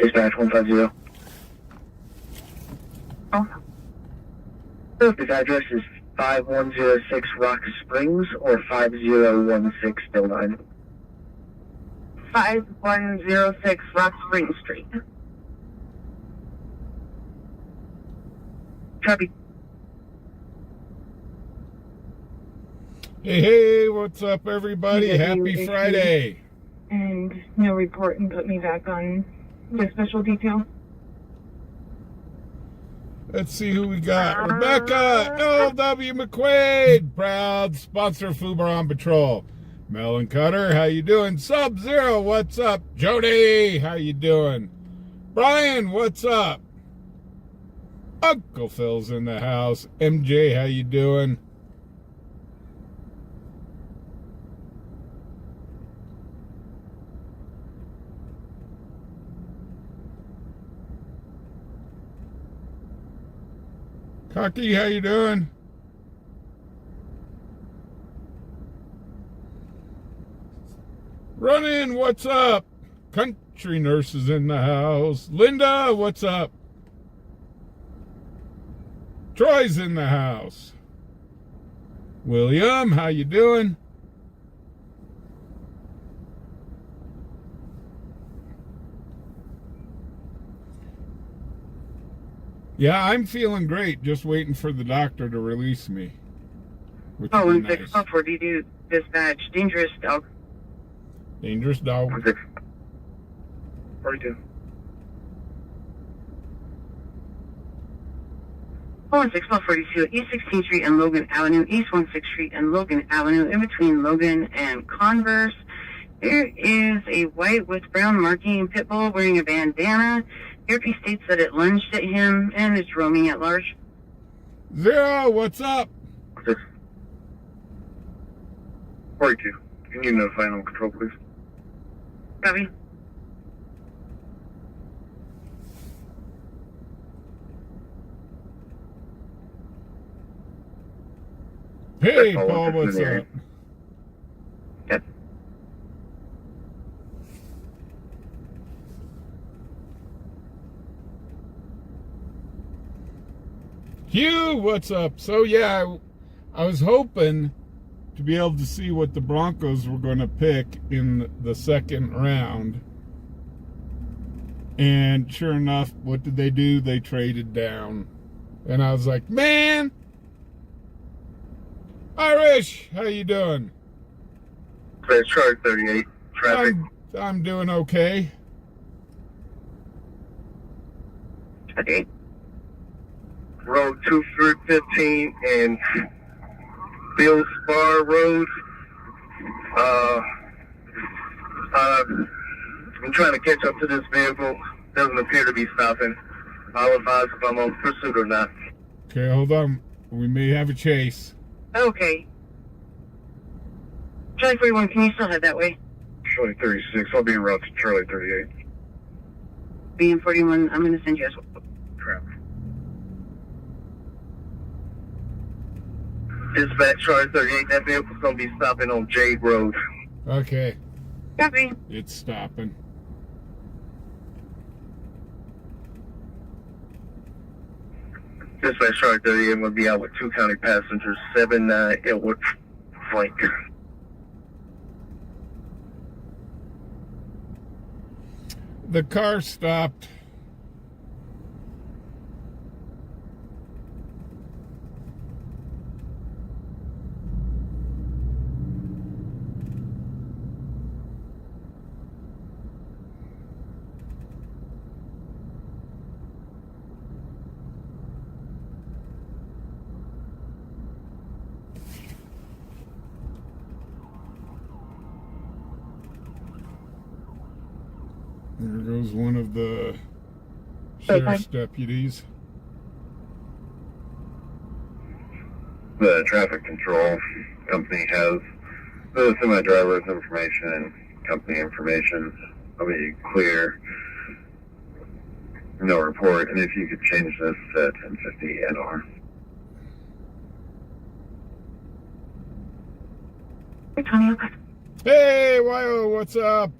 Dispatch 150. Oh. This address is 5106 Rock Springs or 5016 Stillline. 5106 Rock Spring Street. Copy. Hey, what's up, everybody? Happy Friday. And no report and put me back on the special detail. Let's see who we got. Rebecca L.W. McQuaid, proud sponsor of Fubar on Patrol. Melon Cutter, how you doing? Sub-Zero, what's up? Jody, how you doing? Brian, what's up? Uncle Phil's in the house. MJ, how you doing? Cocky, how you doing? Running, what's up? Country nurses in the house. Linda, what's up? Troy's in the house. William, how you doing? Yeah, I'm feeling great. Just waiting for the doctor to release me. Oh, and 642 dispatch. Dangerous dog. Dangerous dog. 42. 642 East 16th Street and Logan Avenue, East 16th Street and Logan Avenue, in between Logan and Converse. There is a white with brown marking pit bull wearing a bandana. Therapy states that it lunged at him and is roaming at large. 0, what's up? 42. Can you notify animal control, please? Copy. Hey, Paul, what's up? Yep. Hugh, what's up? So, yeah, I was hoping to be able to see what the Broncos were going to pick in the second round. And sure enough, what did they do? They traded down. And I was like, man, Irish, how you doing? It's Charlie 38. Traffic. I'm doing okay. Okay. Road 215 and Bill Spar Road. I'm trying to catch up to this vehicle. Doesn't appear to be stopping. I'll advise if I'm on pursuit or not. Okay, hold on. We may have a chase. Okay. Charlie 41, can you still head that way? Charlie 36. I'll be en route to Charlie 38. Being 41, I'm going to send you as well. Crap. Dispatch Charlie 38. That vehicle's going to be stopping on Jade Road. Okay. Copy. It's stopping. Dispatch Charlie 38 will be out with 2 county passengers, 79 Elwood Flank. The car stopped. There goes one of the sheriff's deputies. The traffic control company has the semi-driver's information and company information. I'll be clear. No report. And if you could change this to 1050 NR. Hey, Wyo, what's up?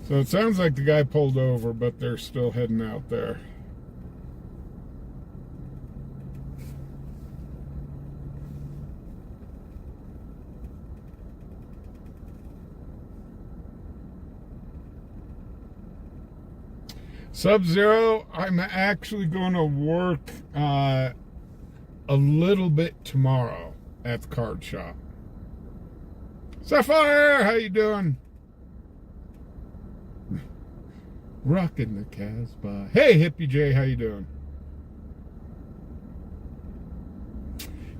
So it sounds like the guy pulled over, but they're still heading out there. Sub-Zero, I'm actually going to work a little bit tomorrow at the card shop. Sapphire, how you doing? Rocking the Casbah. Hey, Hippie J, how you doing?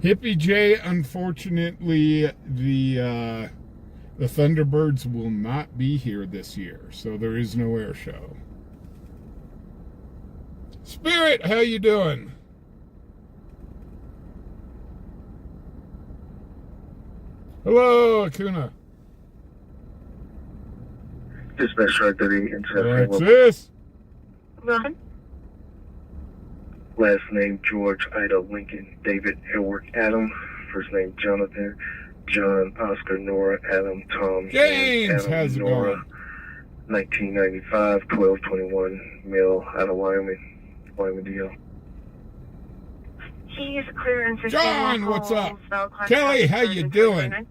Hippie J, unfortunately, the Thunderbirds will not be here this year, so there is no air show. Spirit, how you doing? Hello, Akuna. Dispatch right 30 and Alexis. Welcome. Last name George Ida Lincoln David Edward Adam. First name Jonathan John Oscar Nora Adam Tom James, Adam, how's it Nora, going? 1995 1221 male out of Wyoming DL. He's clear and John, what's up? Kelly, how you doing?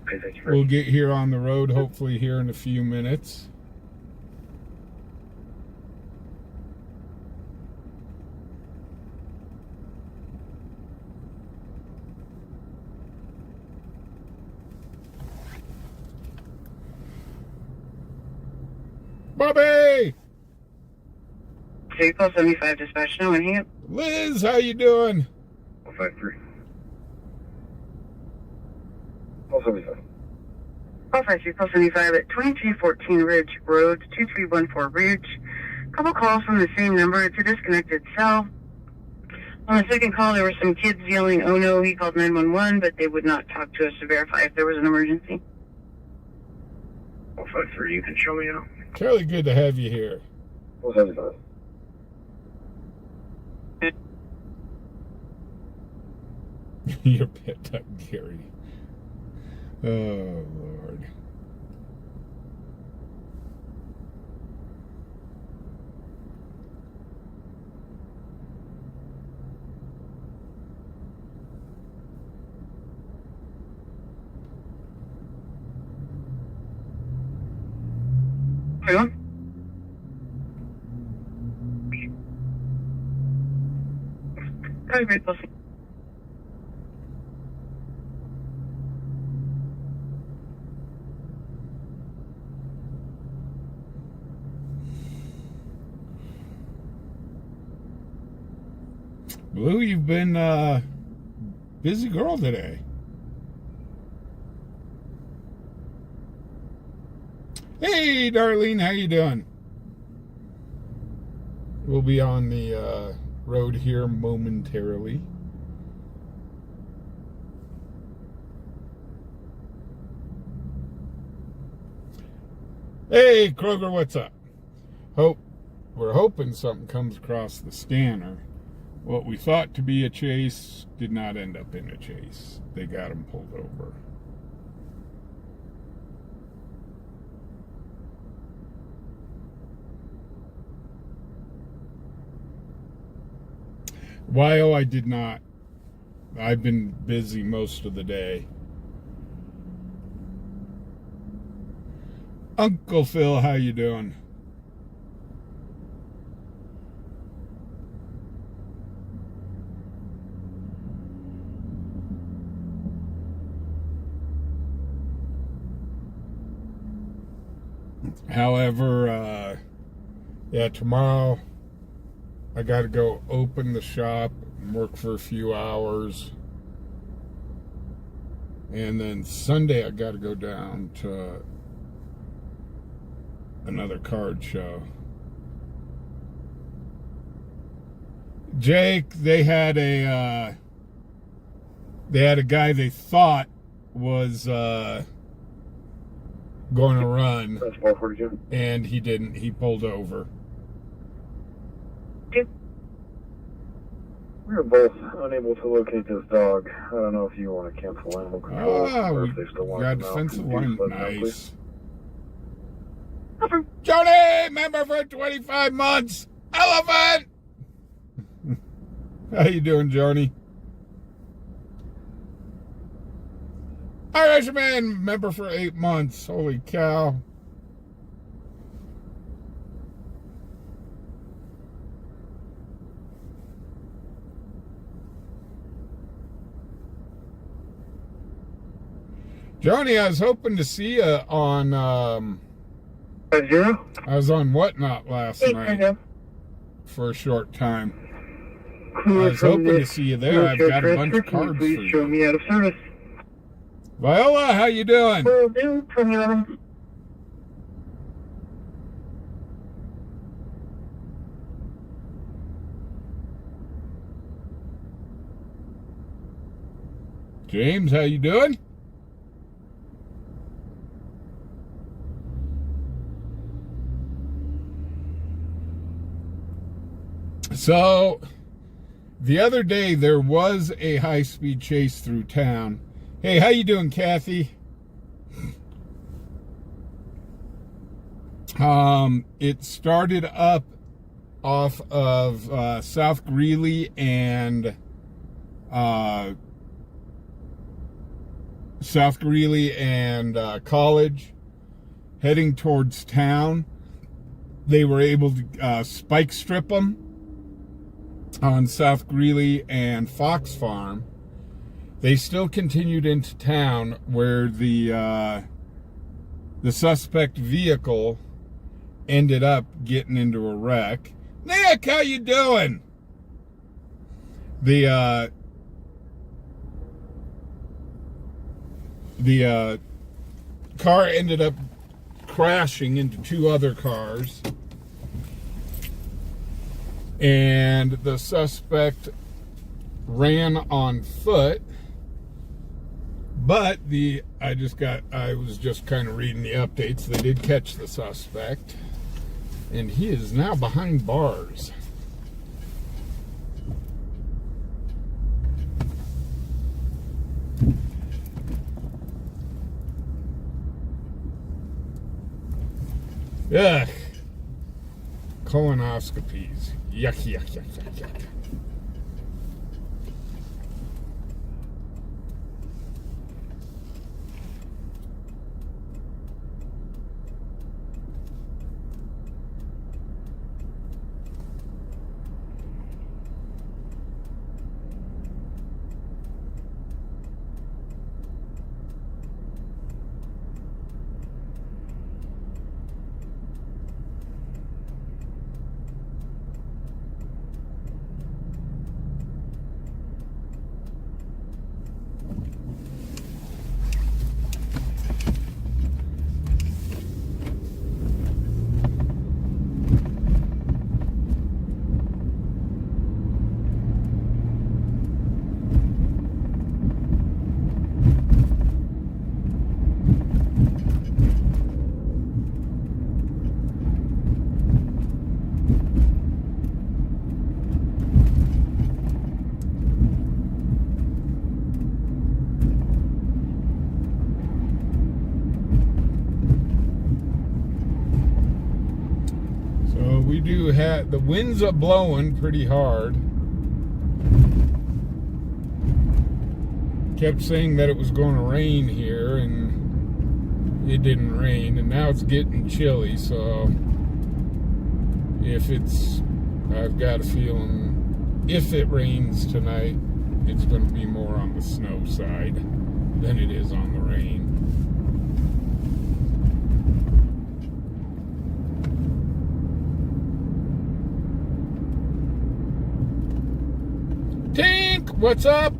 Okay, thank you We'll get here on the road hopefully here in a few minutes. Bobby! Vehicle 75 dispatch, no one here. Liz, how you doing? 153. Also, we found. 453, call 75 at 2314 Ridge Road, 2314 Ridge. Couple calls from the same number. It's a disconnected cell. On the second call, there were some kids yelling, "Oh no," he called 911, but they would not talk to us to verify if there was an emergency. 153, you can show me out. Kelly, good to have you here. 175. Your pet duck, Gary. Oh, Lord. Everyone? Call great blessing. Blue, you've been busy girl today. Hey, Darlene, how you doing? We'll be on the road here momentarily. Hey, Kroger, what's up? We're hoping something comes across the scanner. What we thought to be a chase did not end up in a chase. They got him pulled over. YO, I did not. I've been busy most of the day. Uncle Phil, how you doing? However, yeah, tomorrow I got to go open the shop and work for a few hours. And then Sunday I got to go down to another card show. Jake, they had a guy they thought was going to run. That's 442. And he didn't. He pulled over. We are both unable to locate this dog. I don't know if you want to cancel animal control or We if they still want got to come out. defensive Can you line. please let me know, Nice. Over. Jody, member for 25 months. Elephant. How you doing, Joni? Irishman, member for 8 months. Holy cow. Joni, I was hoping to see you on 50? I was on Whatnot last night 850. for a short time. I Crew was from hoping the to see you there. I've got a bunch of Can you cards for please show you. me out of service? Viola, how you doing? Will do. 2011. James, how you doing? So, the other day there was a high-speed chase through town. Hey, how you doing, Kathy? It started up off of South Greeley and College, heading towards town. They were able to spike strip them on South Greeley and Fox Farm. They still continued into town where the suspect vehicle ended up getting into a wreck. Nick, how you doing? The car ended up crashing into two other cars, and the suspect ran on foot. But I was just kind of reading the updates. They did catch the suspect, and he is now behind bars. Ugh. Colonoscopies. Yuck, yuck, yuck, yuck, yuck. We do have, the winds are blowing pretty hard. Kept saying that it was going to rain here, and it didn't rain, and now it's getting chilly, so I've got a feeling if it rains tonight, it's going to be more on the snow side than it is on the rain. Tink, what's up?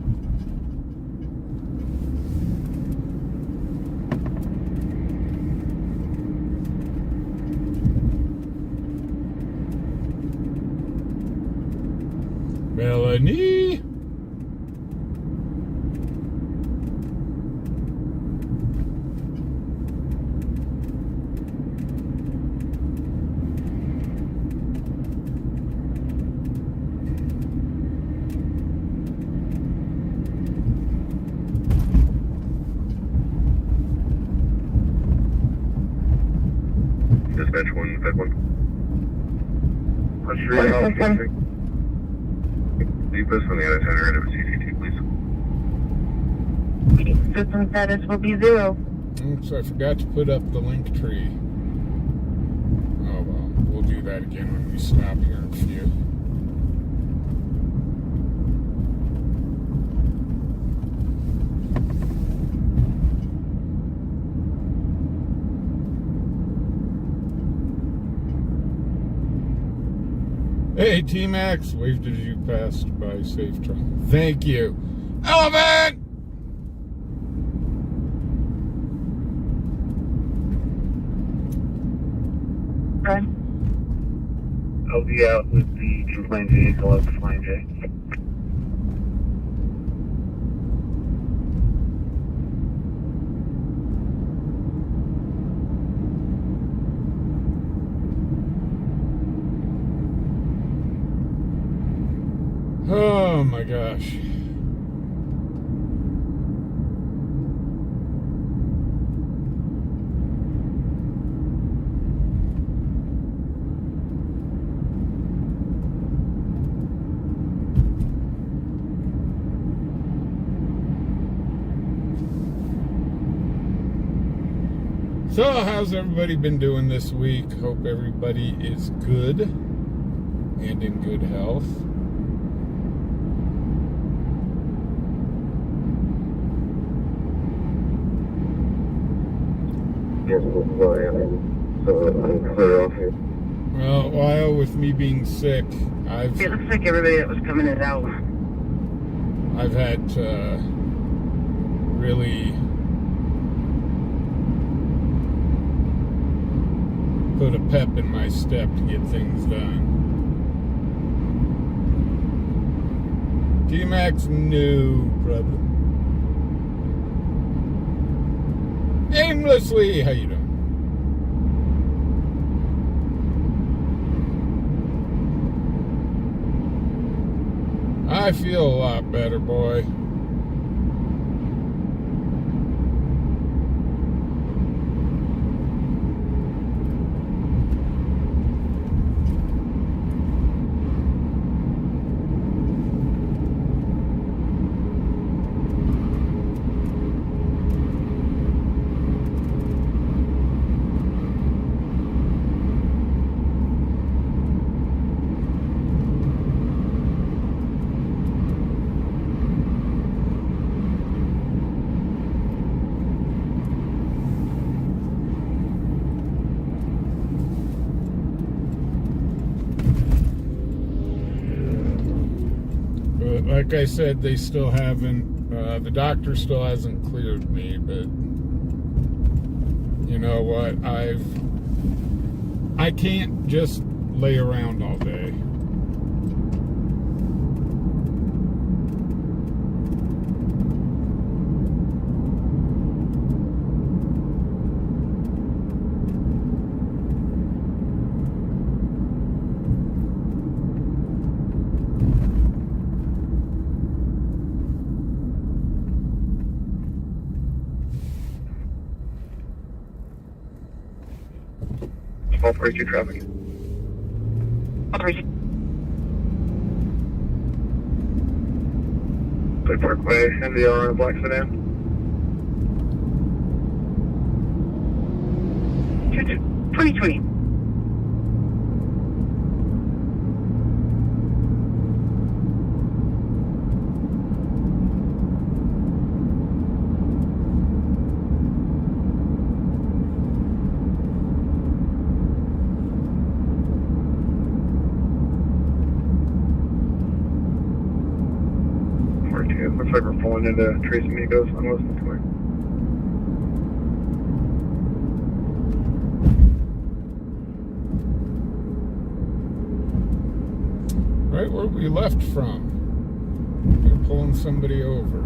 Melanie? Fed 1. What's your house? Deepest on the other side, right over CCT, please. System status will be 0. Oops, I forgot to put up the link tree. Oh well, we'll do that again when we stop here in a few. Hey, T-Max, waved as you passed by safe travel. Thank you. Elephant! Okay. I'll be out with the Flying J, call out the Flying J. Oh my gosh. So, how's everybody been doing this week? Hope everybody is good and in good health. Yes, so I'm clear off here. Well, while with me being sick, It looks like everybody that was coming is out. I've had to really put a pep in my step to get things done. T-Max, no problem. Aimlessly, how you doing? I feel a lot better, boy. Like I said, they still haven't, the doctor still hasn't cleared me, but you know what, I can't just lay around all day. Operation traffic. Operation. Play Parkway, MDR on a black sedan. 2020. Looks like we're pulling into Trace Amigos on West McCoy. Right where we left from. They're pulling somebody over.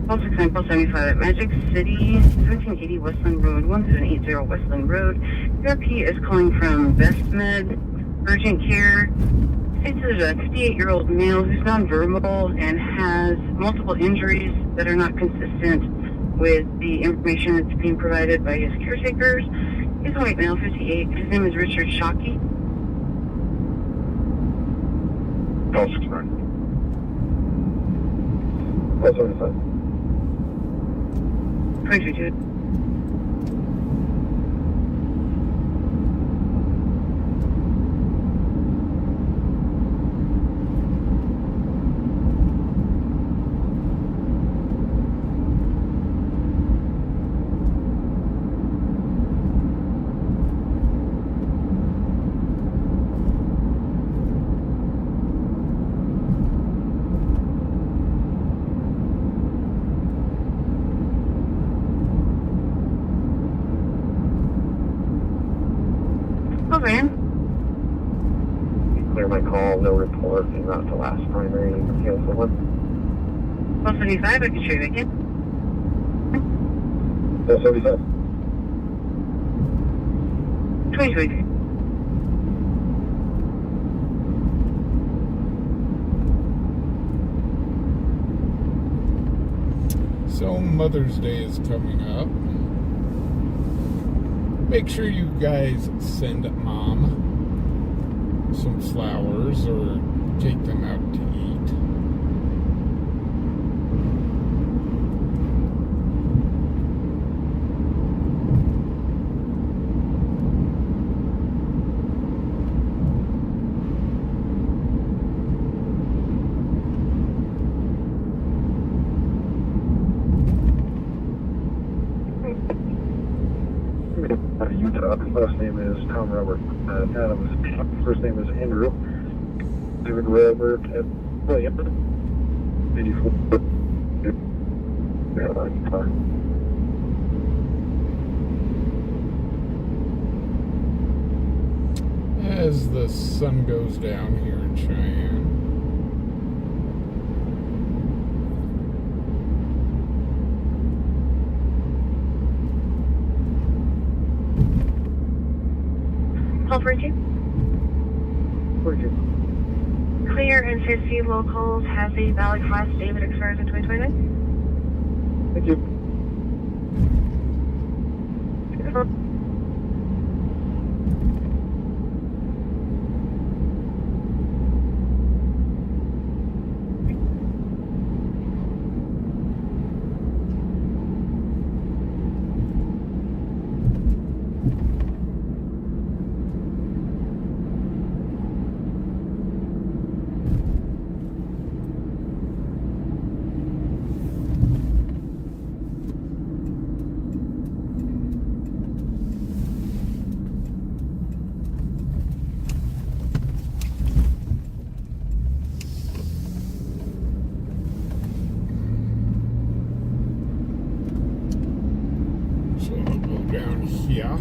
Pulse 69, Pulse 75 at Magic City, 1780 Westland Road, 1780 Westland Road. PRP is calling from Best Med Urgent Care. States there's a 58-year-old male who's nonverbal and has multiple injuries that are not consistent with the information that's being provided by his caretakers. He's a white male, 58. His name is Richard Shockey. Pulse 69. Pulse 75. 22. Over in. Clear my call, no report, and not the last primary. Cancel one. Pulse 75, I can show you again. Pulse 75. 2023. So Mother's Day is coming up. Make sure you guys send Mom some flowers or take them out to eat. Utah. Last name is Tom Robert Adams. First name is Andrew. David Robert William. 84. As the sun goes down here in Cheyenne. Call 42. 42. Clear and 50 locals has a valid class day that expires in 2029. Thank you. So I'll go down here.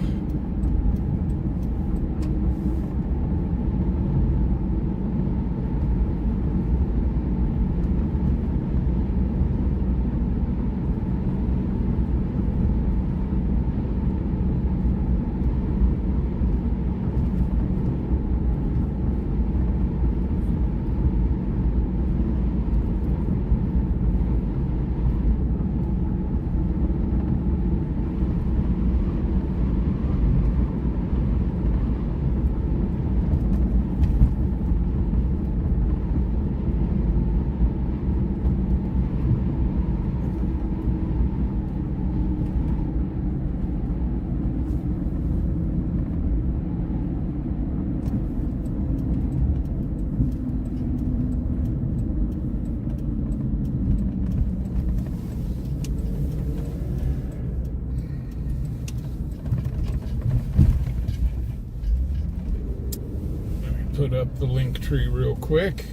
Put up the link tree real quick.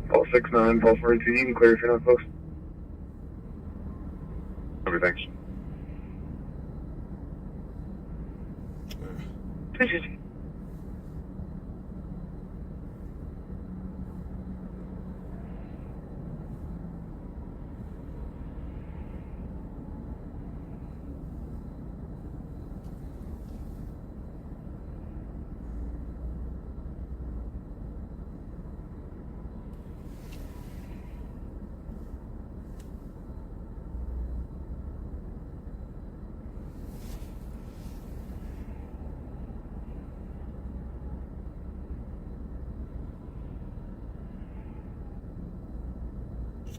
Pulse 69, Pulse 42. You can clear if you're not folks. Okay, thanks. 223.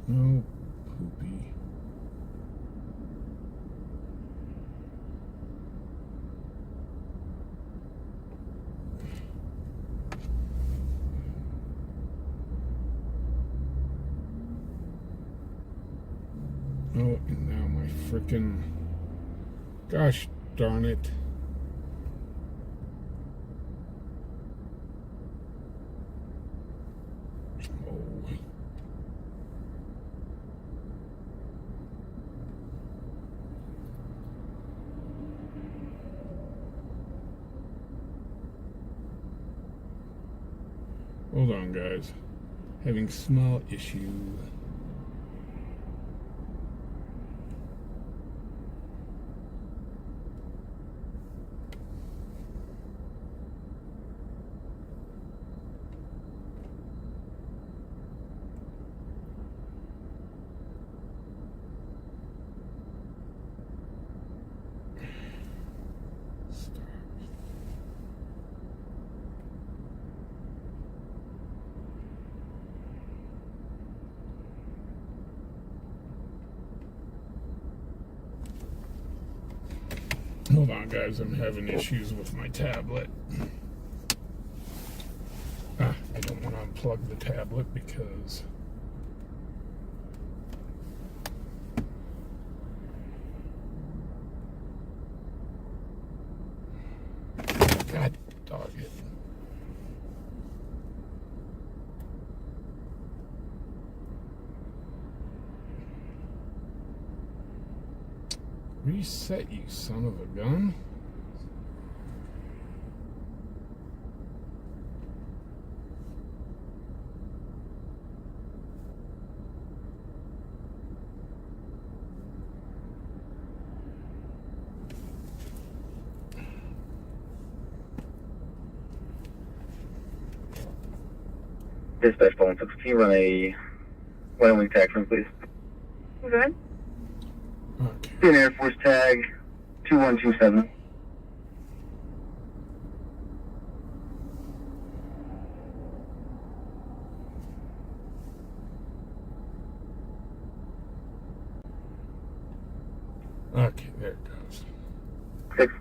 No poopy. Oh, and now my frickin'. Gosh darn it. Oh. Hold on, guys. Having small issue. Hold on, guys. I'm having issues with my tablet. I don't want to unplug the tablet because God dog it. Reset, you son of a gun. Dispatch phone 6, can you run a Wyoming tax run, please? Good. Okay. An Air Force tag 2127. Okay, there it goes. 6.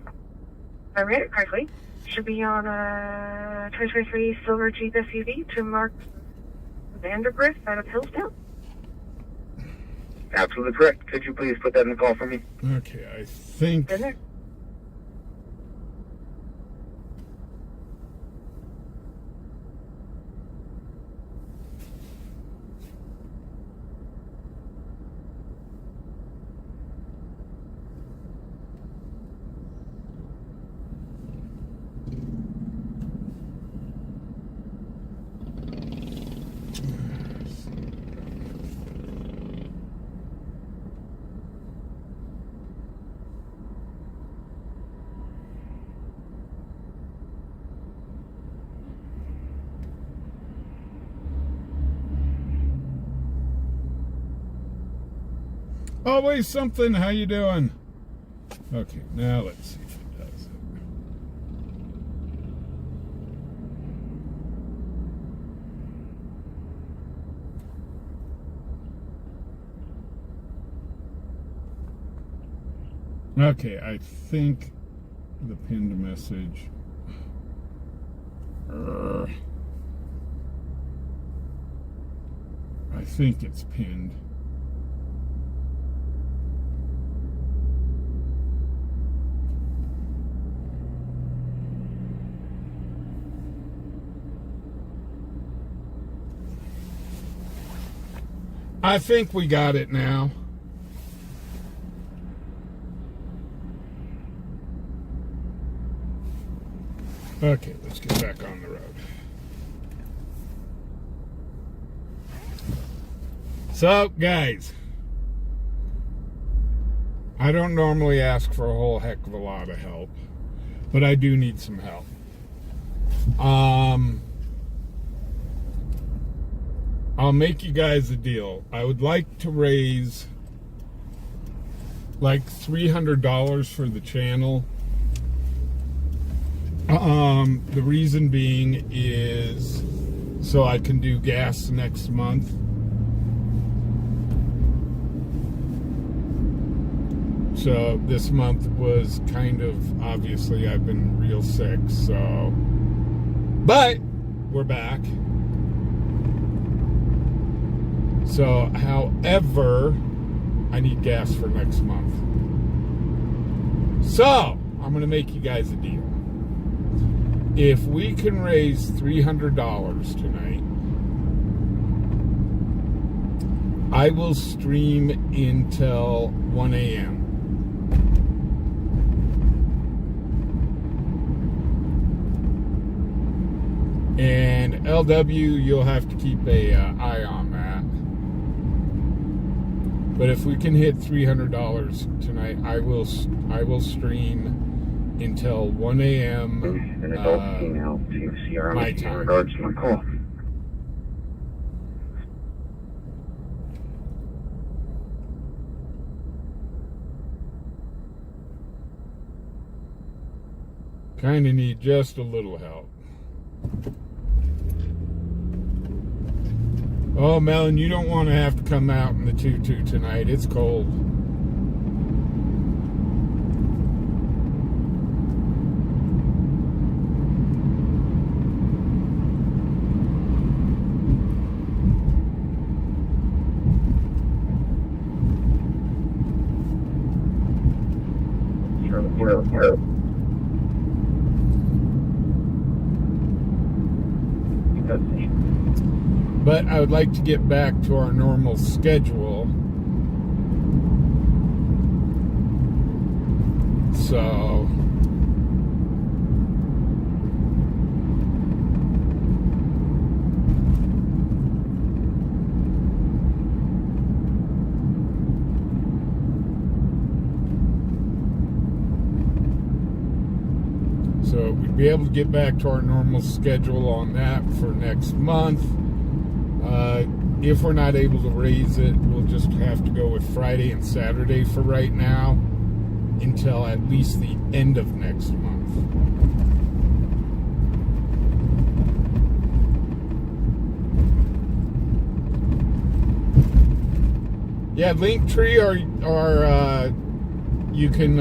I read it correctly. Should be on a 2023 silver Jeep SUV to Mark Vandergriff out of Hillsdale. Absolutely correct. Could you please put that in the call for me? Okay, I think. Been there. Always something. How you doing? Okay, now let's see if it does it. Okay, I think the pinned message. I think it's pinned. I think we got it now. Okay, let's get back on the road. So, guys, I don't normally ask for a whole heck of a lot of help, but I do need some help. I'll make you guys a deal. I would like to raise like $300 for the channel. The reason being is so I can do gas next month. So this month was kind of, obviously I've been real sick, so, but we're back. So, however, I need gas for next month. So, I'm going to make you guys a deal. If we can raise $300 tonight, I will stream until 1 a.m. And LW, you'll have to keep a eye on that. But if we can hit $300 tonight, I will stream until 1 a.m. An adult female to Sierra my in time. regards to my call. Kind of need just a little help. Oh, Melon, you don't want to have to come out in the tutu tonight. It's cold. Sure. But I would like to get back to our normal schedule. So, we'd be able to get back to our normal schedule on that for next month. If we're not able to raise it, we'll just have to go with Friday and Saturday for right now until at least the end of next month. Yeah, Linktree, or you can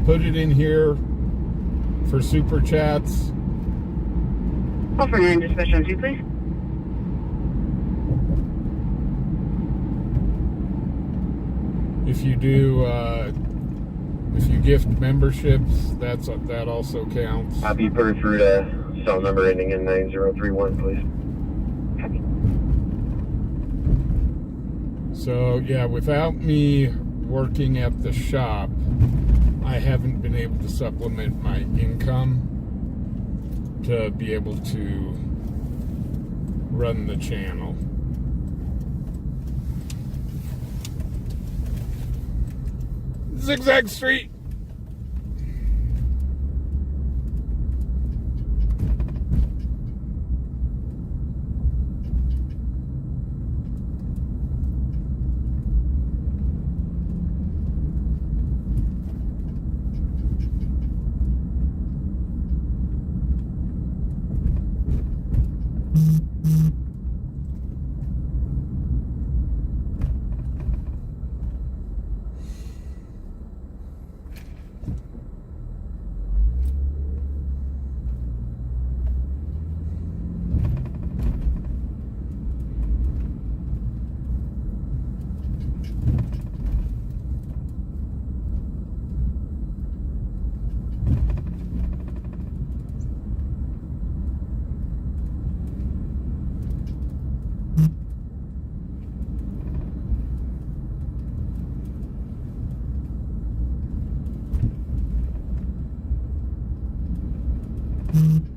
put it in here for super chats. Call for 9, dispatch on 2, please. If you do, if you gift memberships, that also counts. Copy, put her through to cell number ending in 9031, please. Copy. So, yeah, without me working at the shop, I haven't been able to supplement my income to be able to run the channel. Zigzag Street.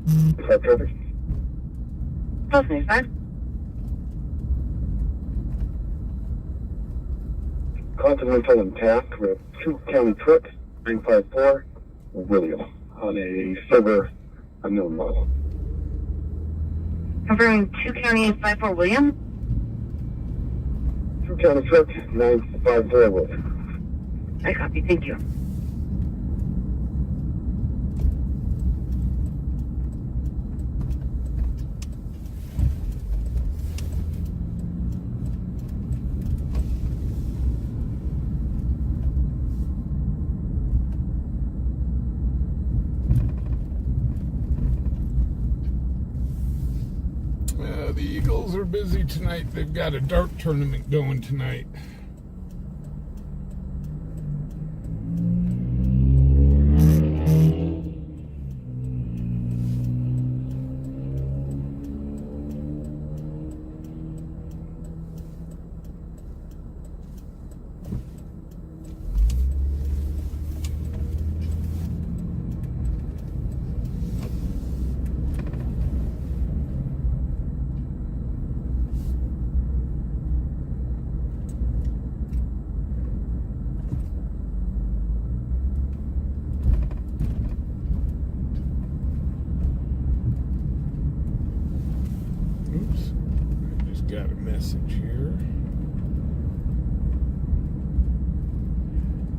5 traffic. Plus 95. Continental and Taft with 2 county truck, 954, William, on a silver unknown model. Confirming 2 County 54 William. 2 county truck, 954, William. I copy, thank you. The Eagles are busy tonight. They've got a dart tournament going tonight. Got a message here.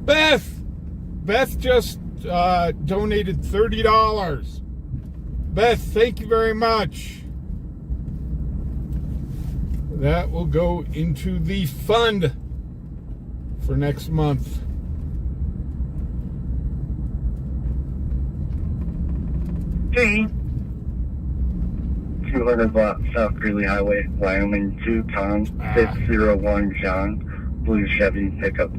Beth just donated $30. Beth, thank you very much. That will go into the fund for next month. Three. 200 block South Greeley Highway, Wyoming 2, Tom, 601 John, blue Chevy pickup.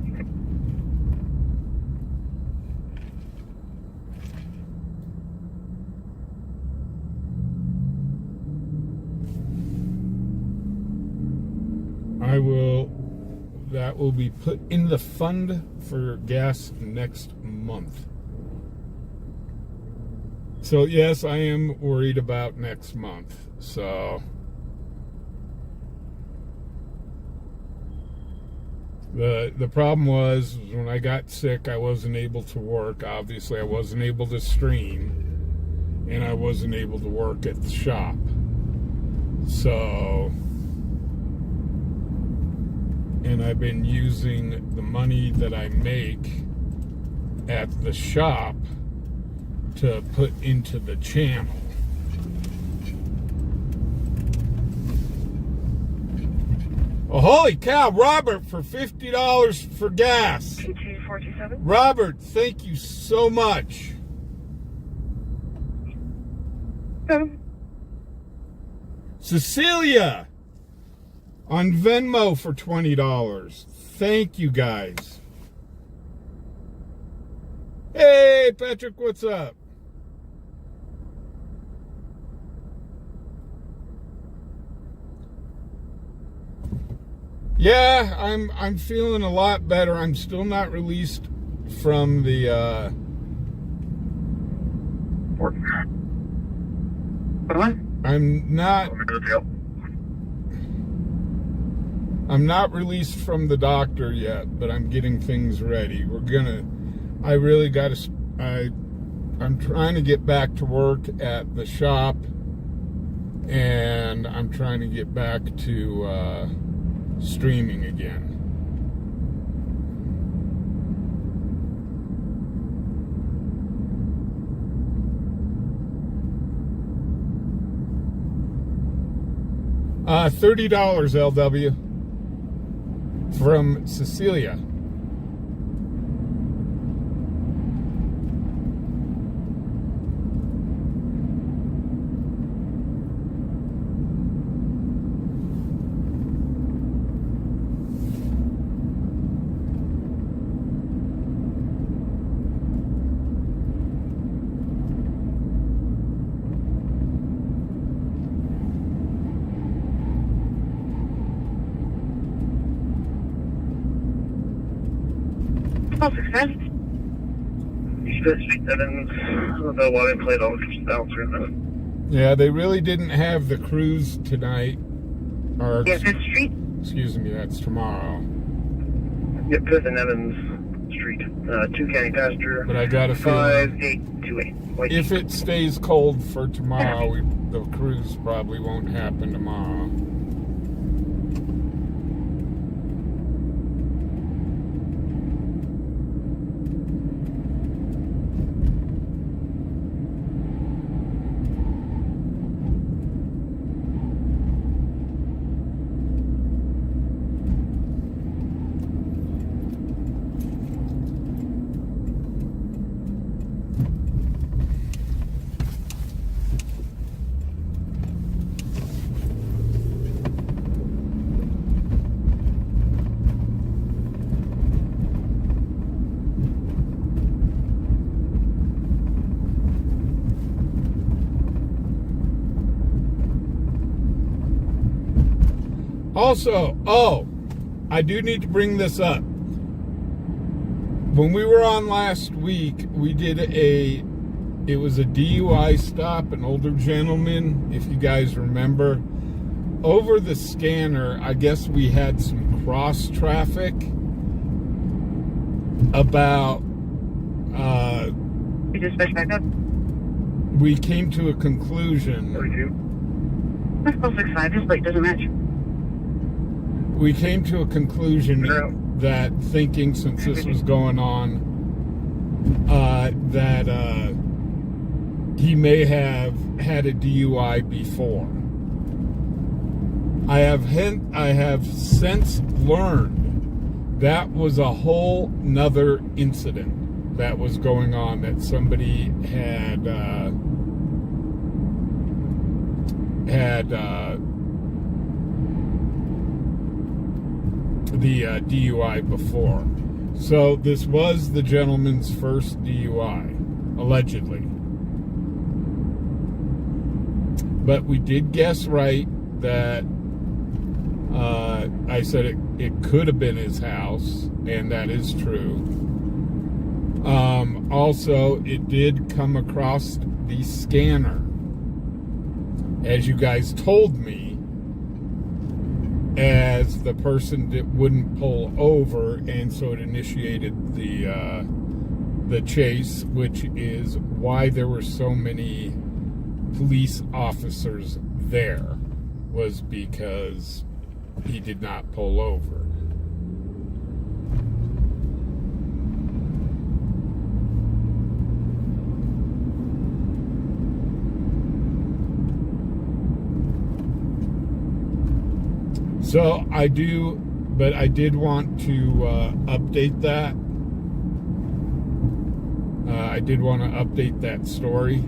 That will be put in the fund for gas next month. So yes, I am worried about next month. So the problem was when I got sick, I wasn't able to work. Obviously, I wasn't able to stream, and I wasn't able to work at the shop. So, and I've been using the money that I make at the shop to put into the channel. Oh, holy cow, Robert, for $50 for gas. 2427. Robert, thank you so much. Cecilia on Venmo for $20. Thank you, guys. Hey, Patrick, what's up? Yeah, I'm feeling a lot better. I'm still not released from the What? I'm not released from the doctor yet, but I'm getting things ready. I'm trying to get back to work at the shop, and I'm trying to get back to streaming again. $30 LW from Cecilia. You should speak that in the water plate all just bounce right now. Yeah, they really didn't have the cruise tonight. Or, Yeah, 5th Street. excuse me, that's tomorrow. Yep, 5th and Evans Street. 2 county passenger. But I got a feeling 5828. if it stays cold for tomorrow, the cruise probably won't happen tomorrow. Also, I do need to bring this up. When we were on last week, we did it was a DUI stop, an older gentleman, if you guys remember. Over the scanner, I guess we had some cross traffic about, You dispatch back up. we came to a conclusion. 32. That's 1265. This plate doesn't match. We came to a conclusion that thinking, since this was going on, that he may have had a DUI before. I have since learned that was a whole nother incident that was going on, that somebody had the DUI before. So this was the gentleman's first DUI, allegedly. But we did guess right that I said it could have been his house, and that is true. Also, it did come across the scanner, as you guys told me, as the person that wouldn't pull over, and so it initiated the chase, which is why there were so many police officers there, was because he did not pull over. So I did want to update that. I did want to update that story.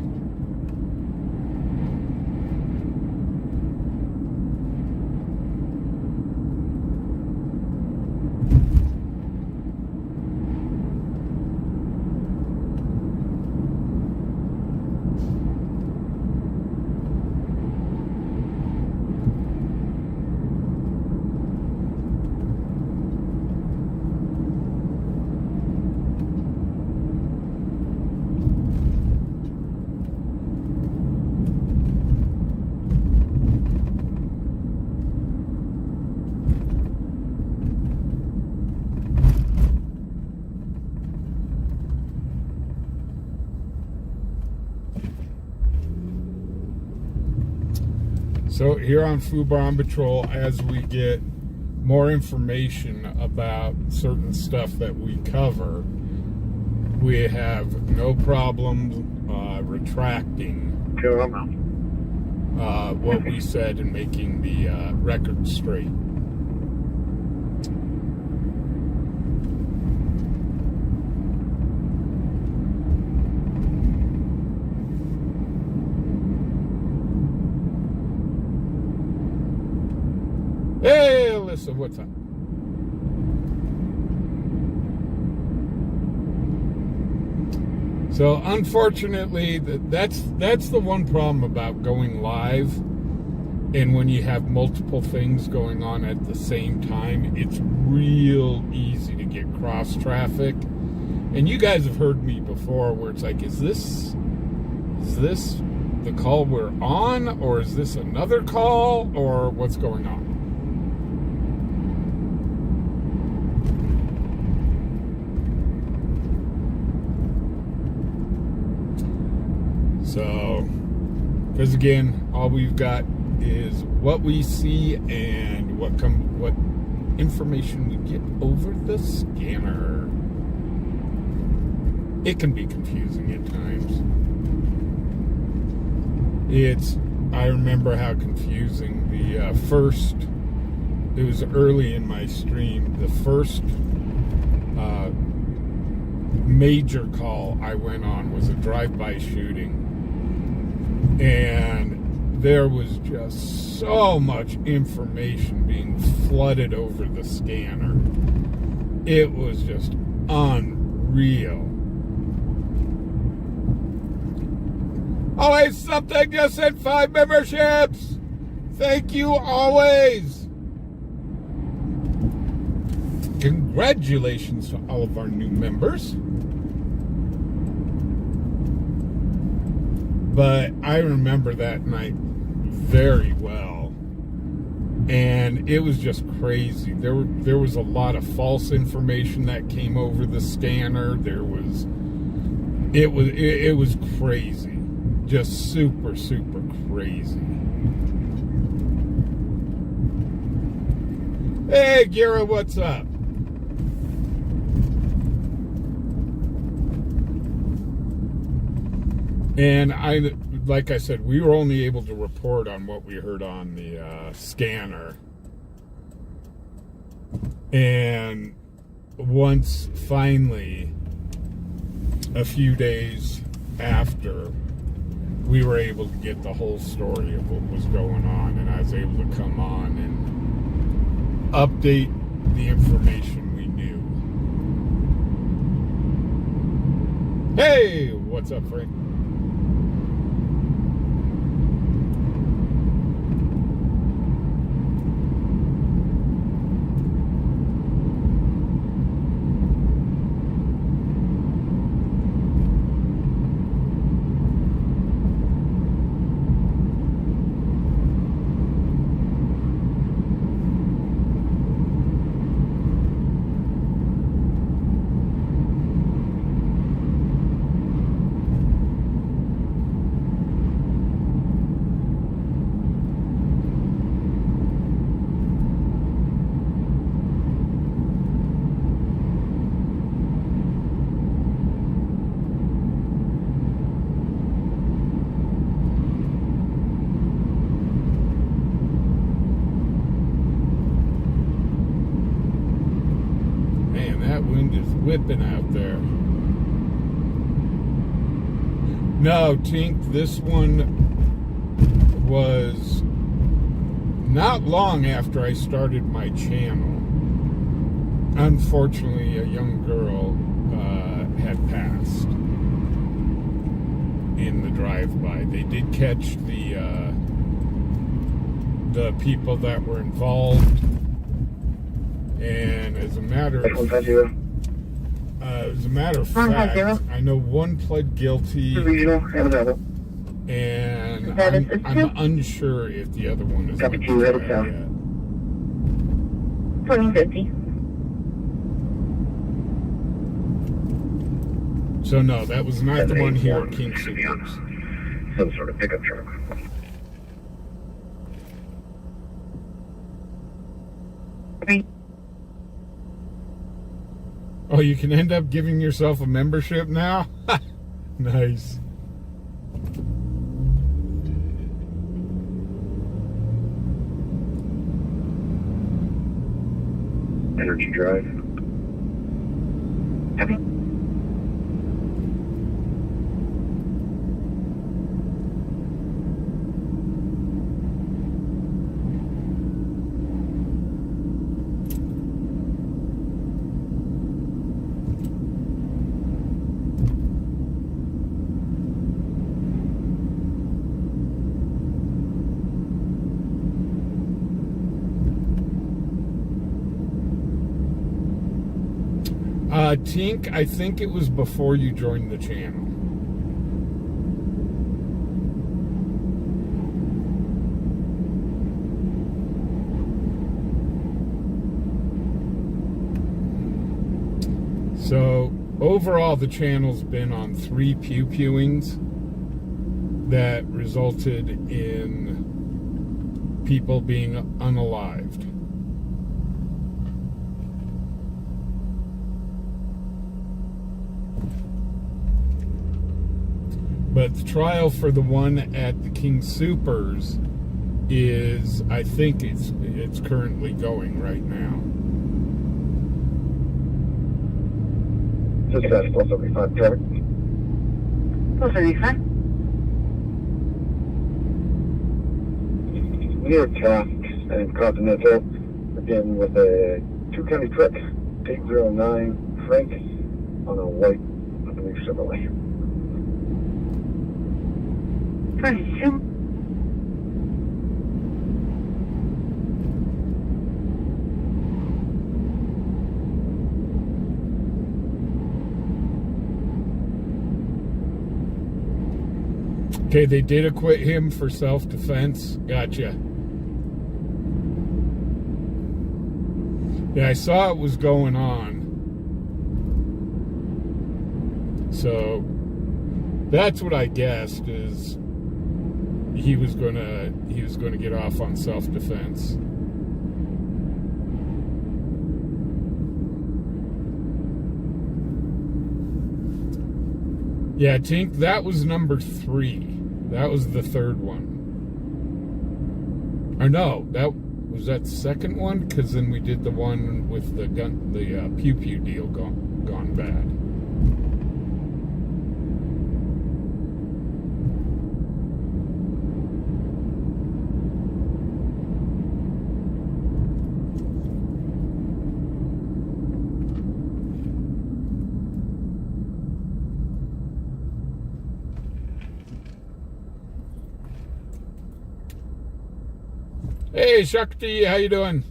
So here on Food Bar on Patrol, as we get more information about certain stuff that we cover, we have no problem retracting what we said and making the record straight. Hey, Alyssa, what's up? So, unfortunately, that's the one problem about going live, and when you have multiple things going on at the same time, it's real easy to get cross traffic. And you guys have heard me before, where it's like, is this the call we're on, or is this another call, or what's going on? So, because again, all we've got is what we see and what information we get over the scanner. It can be confusing at times. I remember how confusing the first, it was early in my stream, the first major call I went on was a drive-by shooting. And there was just so much information being flooded over the scanner. It was just unreal. Always something, just sent 5 memberships. Thank you always. Congratulations to all of our new members. But I remember that night very well. And it was just crazy. There was a lot of false information that came over the scanner. It was crazy. Just super, super crazy. Hey, Gira, what's up? And like I said, we were only able to report on what we heard on the scanner. And once finally, a few days after, we were able to get the whole story of what was going on, and I was able to come on and update the information we knew. Hey, what's up, Frank? Whipping out there. No, Tink, this one was not long after I started my channel. Unfortunately, a young girl had passed in the drive-by. They did catch the people that were involved, and as a matter of fact, I know one pled guilty, and I'm unsure if the other one is on trial yet. 2050. So no, that was not the one here at King Supers. Some sort of pickup truck. Oh, you can end up giving yourself a membership now? Nice. Energy drive. Copy. Tink, I think it was before you joined the channel. So overall, the channel's been on 3 pew-pewings that resulted in people being unalived. But the trial for the one at the King Soopers is, I think it's currently going right now. Success, plus 75 traffic. Plus 75. Near Taft and Continental, again with a 2 county truck, 809 Frank on a white, I believe, Chevrolet. 22. Okay, they did acquit him for self-defense. Gotcha. Yeah, I saw it was going on. So that's what I guessed, is he was gonna get off on self-defense. Yeah, Tink, that was number 3. That was the 3rd one. Or no, was that the 2nd one? Because then we did the one with the gun, the pew-pew deal gone bad. Hey, Shakti, how you doing?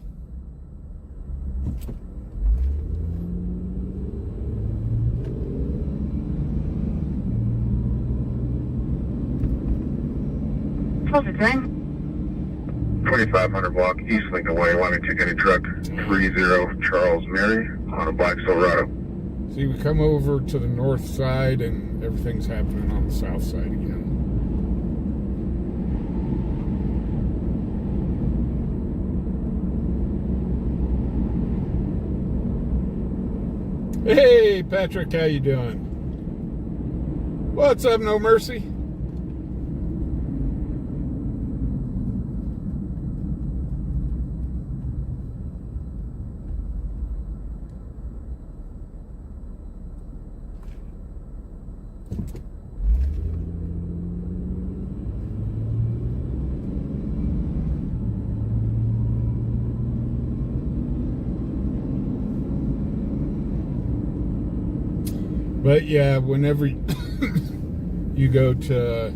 Plus 10. 2500 block East Lincoln Way, Wyoming 2 county truck 30 Charles Mary on a black Silverado. See, we come over to the north side and everything's happening on the south side again. Hey, Patrick, how you doing? What's up, No Mercy? But yeah, whenever you go to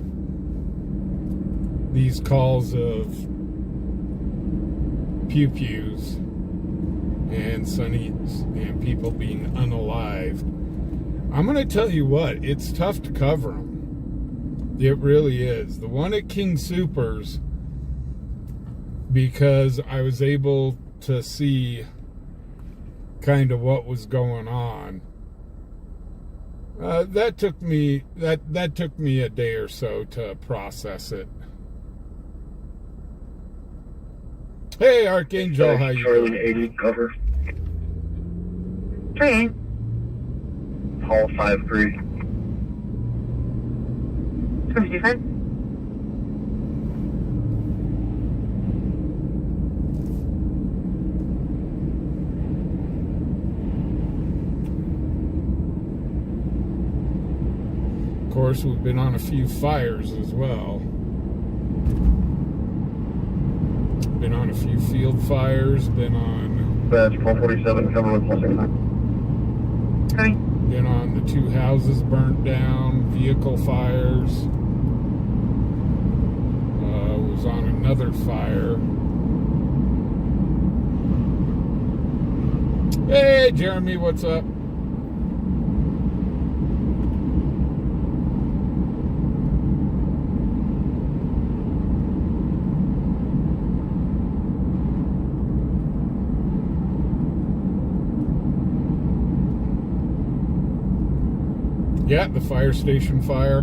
these calls of pew-pews and sunnies and people being unalived, I'm going to tell you what, it's tough to cover them. It really is. The one at King Soopers, because I was able to see kind of what was going on. That took me a day or so to process it. Hey, Archangel, how you doing? Charlie 80, cover. 3. Hall 53. 25. Of course, we've been on a few fires as well. Been on a few field fires, been on... Badge 1247, cover with plus 69. 3. Been on the 2 houses burnt down, vehicle fires. Was on another fire. Hey, Jeremy, what's up? Yeah, the fire station fire.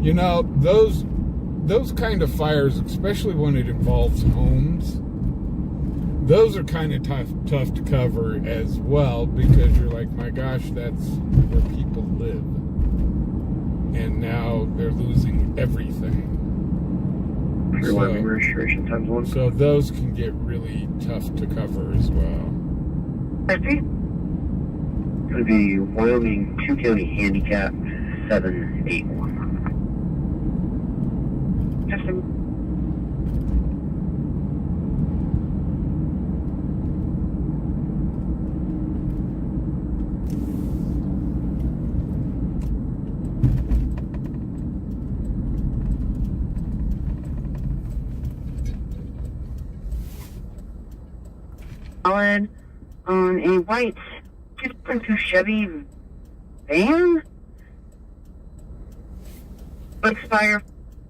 You know, those kind of fires, especially when it involves homes, those are kind of tough to cover as well, because you're like, my gosh, that's where people live. And now they're losing everything. Registration times 1. So those can get really tough to cover as well. I see. It's going to be Wyoming 2 County Handicap 781. Just a solid on a white 2002 Chevy van. Expire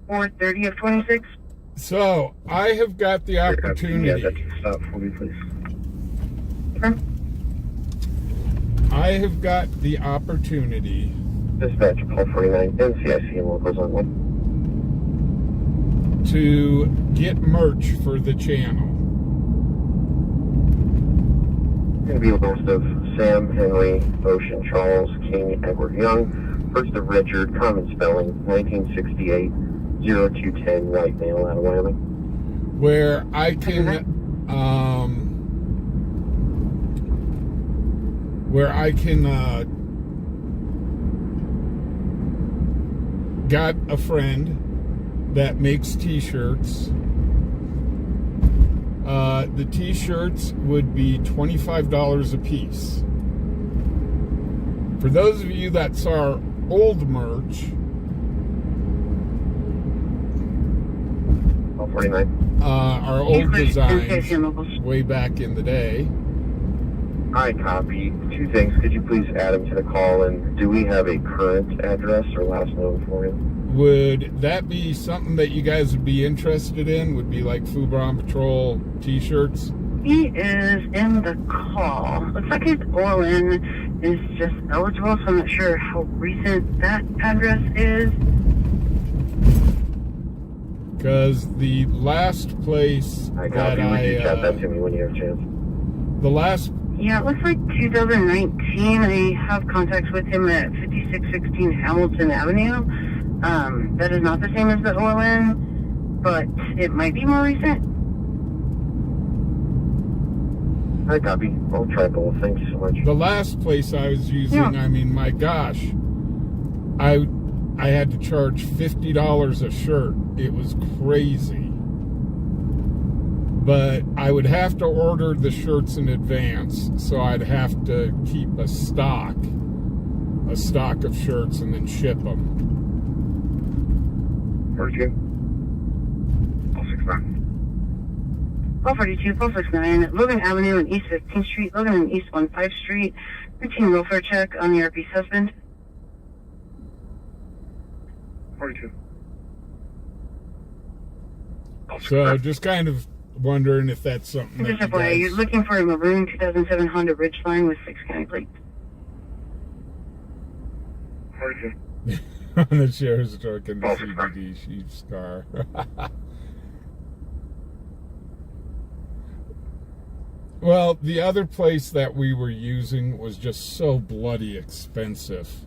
4/30 of 26. So I have got the opportunity. Yeah, stop for me, please. Okay. I have got the opportunity Dispatch call 49 NCIC and locals on 1. to get merch for the channel. Going to be a list of Sam, Henry, Ocean, Charles, King, Edward Young, first of Richard, common spelling, 1968, 0210, white male out of Wyoming. Where I can, got a friend that makes t-shirts. The t-shirts would be $25 a piece. For those of you that saw our old merch, 49. our old designs way back in the day, I copy. 2 things. Could you please add them to the call? And do we have a current address or last known for him? would that be something that you guys would be interested in? Would be like Fubar on Patrol t-shirts? He is in the call. Looks like his oil-in is just eligible, so I'm not sure how recent that address is. Because the last place I that copy. Would you chat that to me when you have a chance? the last, Yeah, it looks like 2019. I have contacts with him at 5616 Hamilton Avenue. That is not the same as the oil-in, but it might be more recent. I copy. I'll try both. Thank you so much. the last place I was using, Yeah. I mean, my gosh, I had to charge $50 a shirt. It was crazy. But I would have to order the shirts in advance, so I'd have to keep a stock of shirts and then ship them. Where'd you? 069. 442, 469, Logan Avenue and East 15th Street, Logan and East 15th Street. Routine welfare check on the RP's husband. 42. So just kind of wondering if that's something that Just you FYI, you're guys... looking for a maroon 2007 Honda Ridgeline with 6 county plates. 42. on the sheriff's truck and the CBD Chief's car. Well, the other place that we were using was just so bloody expensive.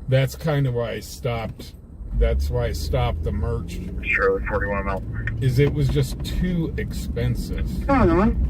That's kind of why I stopped. That's why I stopped the merch. Charlotte 41 mile. Is it was just too expensive. Come on, Owen.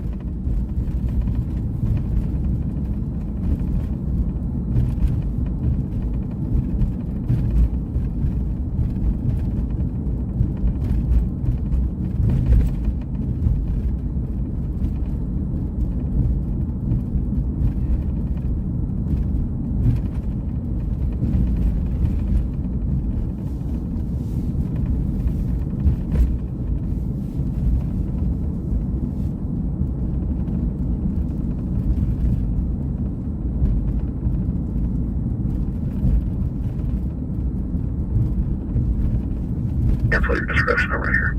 Cancel your discretion over here.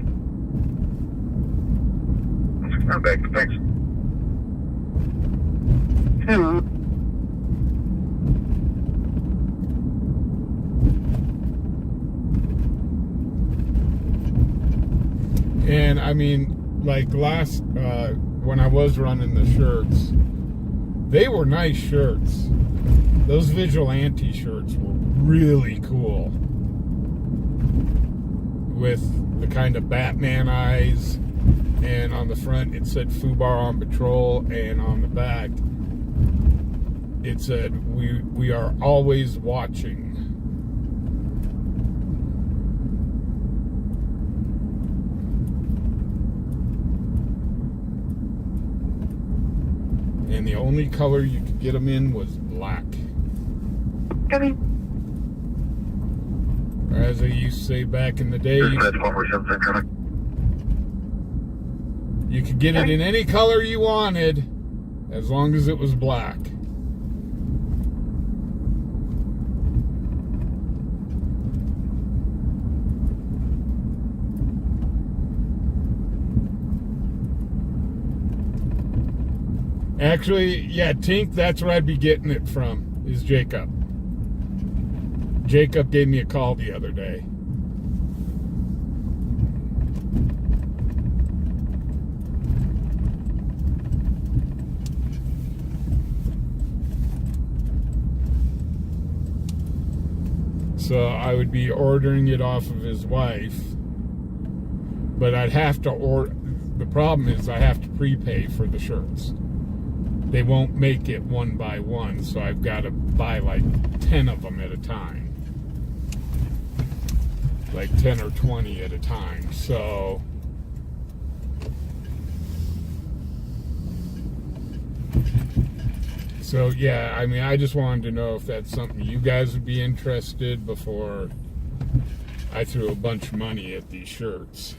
Not back. Thanks. Hello. And I mean, like when I was running the shirts, they were nice shirts. Those vigilante shirts were really cool. With the kind of Batman eyes, and on the front it said FUBAR on patrol, and on the back it said we are always watching. And the only color you could get them in was black. Copy. Or as I used to say back in the day, you could get it in any color you wanted, as long as it was black. Actually, yeah, Tink, that's where I'd be getting it from, is Jacob. Jacob gave me a call the other day. So I would be ordering it off of his wife, but I'd have to order. The problem is I have to prepay for the shirts. They won't make it one by one, so I've got to buy like 10 of them at a time. Like 10 or 20 at a time. So yeah, I mean, I just wanted to know if that's something you guys would be interested before I threw a bunch of money at these shirts.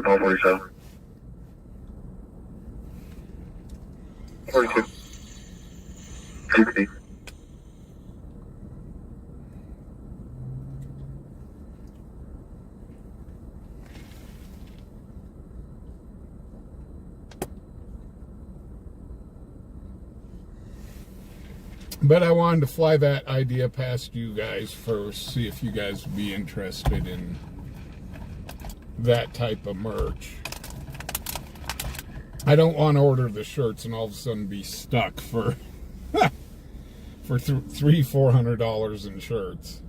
Paul 47. 42. 60. But I wanted to fly that idea past you guys first, see if you guys would be interested in that type of merch. I don't want to order the shirts and all of a sudden be stuck for $300-400 in shirts.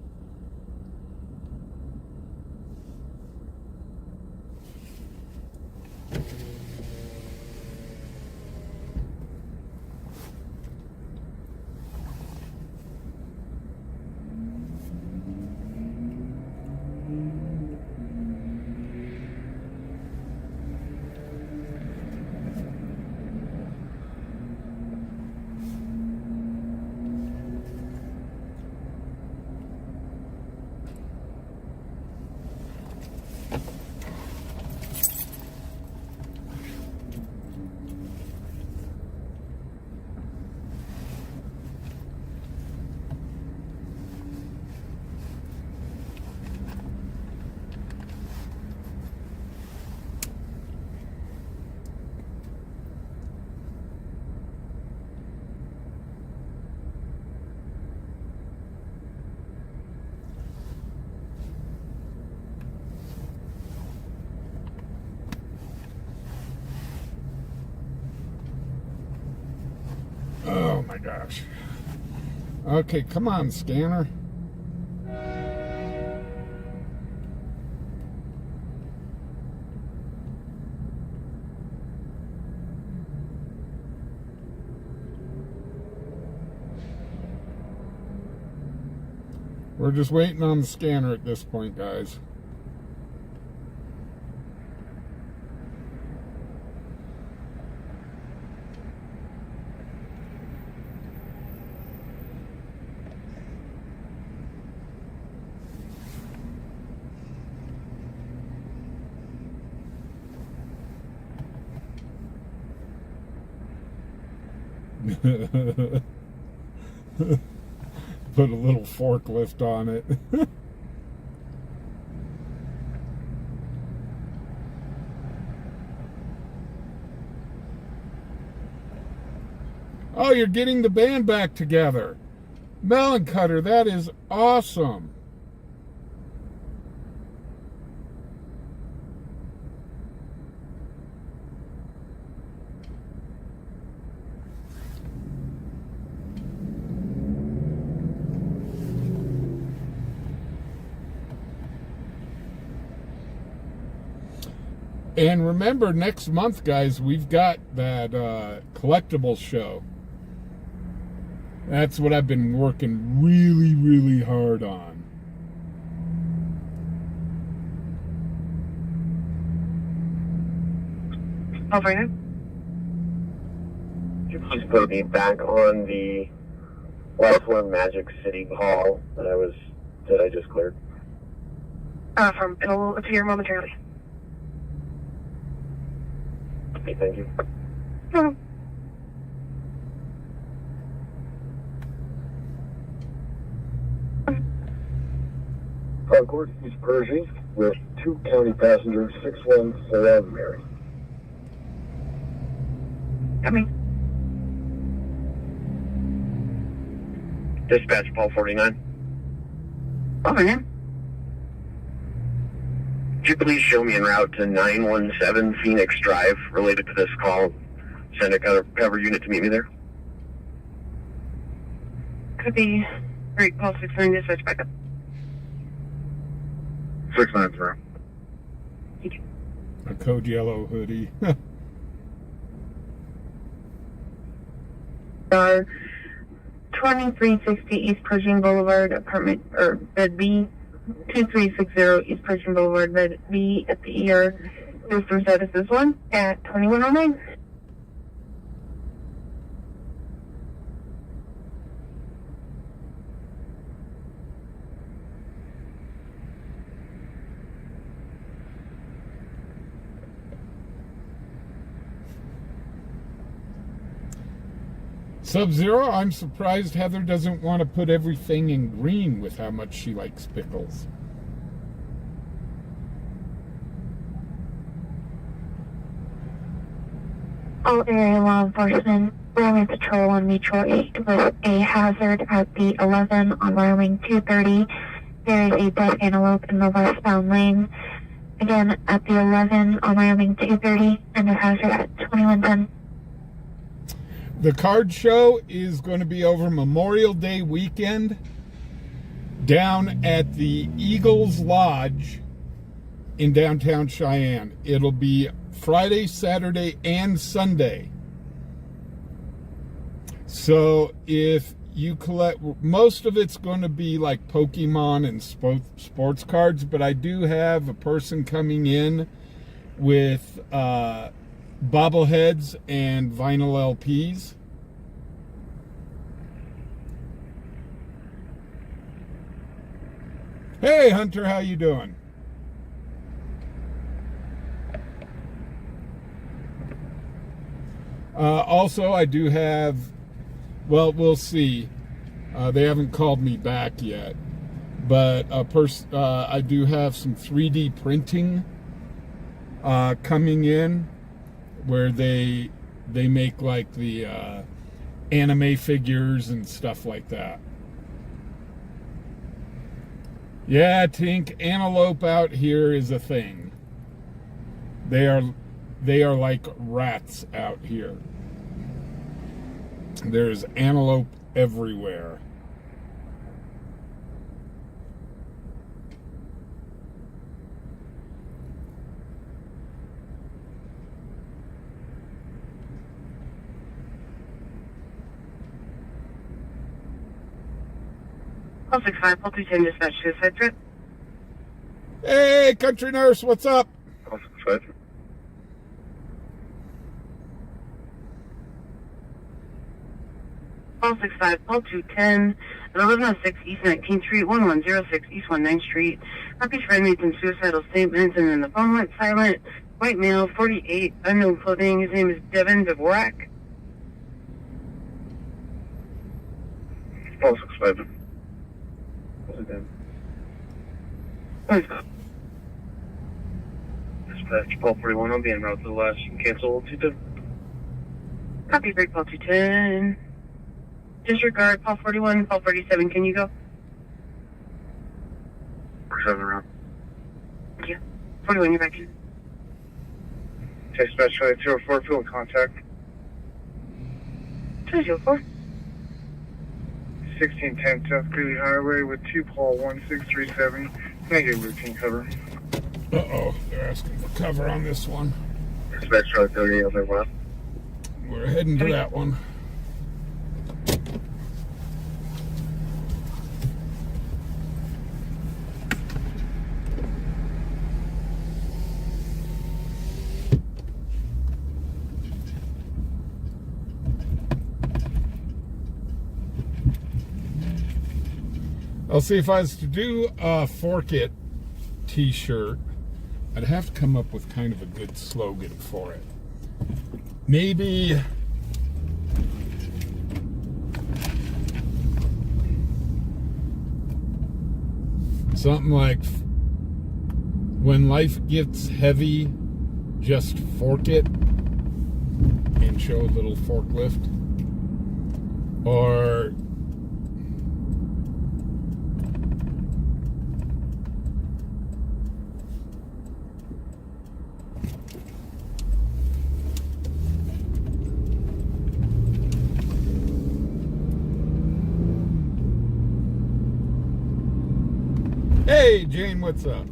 Oh my gosh. Okay, come on, scanner. We're just waiting on the scanner at this point, guys. Put a little forklift on it. Oh, you're getting the band back together. Melon Cutter, that is awesome. And remember, next month, guys, we've got that Collectible show. That's what I've been working really, really hard on. Over here. Could you please put me back on the last one, Magic City Hall, that I just cleared? It'll appear momentarily. Okay, thank you. Mhm. Concord, East Pershing, with 2 county passengers, 614 Mary. Coming. Dispatch, Paul 49. Over here. Could you please show me en route to 917 Phoenix Drive related to this call? Send a cover unit to meet me there. Could be. Great, call 69 dispatch backup. 690. Thank you. A code yellow hoodie. 2360 East Pershing Boulevard, apartment, or bed B, 2360 East Pershing Boulevard, bed B at the ER. System status is 1 at 2109. Sub-Zero, I'm surprised Heather doesn't want to put everything in green with how much she likes pickles. All area law enforcement, Wyoming Patrol on Mutual 8 with a hazard at the 11 on Wyoming 230. There is a dead antelope in the westbound lane. Again, at the 11 on Wyoming 230, and a hazard at 2110. The card show is going to be over Memorial Day weekend down at the Eagles Lodge in downtown Cheyenne. It'll be Friday, Saturday, and Sunday. So if you collect, most of it's going to be like Pokemon and sports cards, but I do have a person coming in with bobbleheads and vinyl LPs. Hey Hunter, how you doing? Also, I do have, well, we'll see. They haven't called me back yet, but I do have some 3D printing coming in, where they make like the anime figures and stuff like that. Yeah, Tink, antelope out here is a thing. They are like rats out here. There's antelope everywhere. Call 65, call 210 dispatch suicide threat. Hey, country nurse, what's up? Call 65. Call 65, call 210 at 1106 East 19th Street, 1106 East 19th Street. Happy friend made some suicidal statements, and then the phone went silent. White male, 48, unknown clothing. His name is Devin Dvorak. Pulse 65. What's it then? Dispatch, Paul 41, I'll be en route to the last. You can cancel 210. Copy, break Paul 210. Disregard Paul 41, Paul 47, can you go? 47 around. Thank you. 41, you're back in. Dispatch, Charlie 204, field contact. 204. 1610 South Greeley Highway with 2 Paul 1637. Can I get routine cover? Uh-oh, they're asking for cover on this one. Dispatch, Charlie 38, other left. We're heading to that one. I'll see if I was to do a Fork It t-shirt, I'd have to come up with kind of a good slogan for it. Maybe something like, when life gets heavy, just fork it, and show a little forklift. Or hey, Jane, what's up?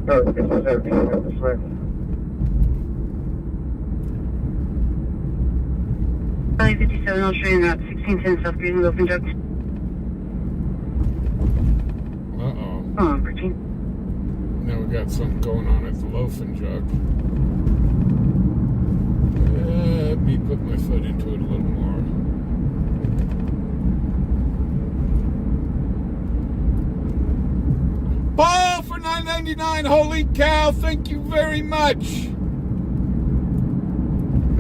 No, this is everything this way. Charlie 57, I'll show you route 1610 South Greeley Open Jug. Uh-oh. Hold on, 13. Now we got something going on at the loafing jug. Let me put my foot into it a little more. Paul for $9.99. Holy cow! Thank you very much.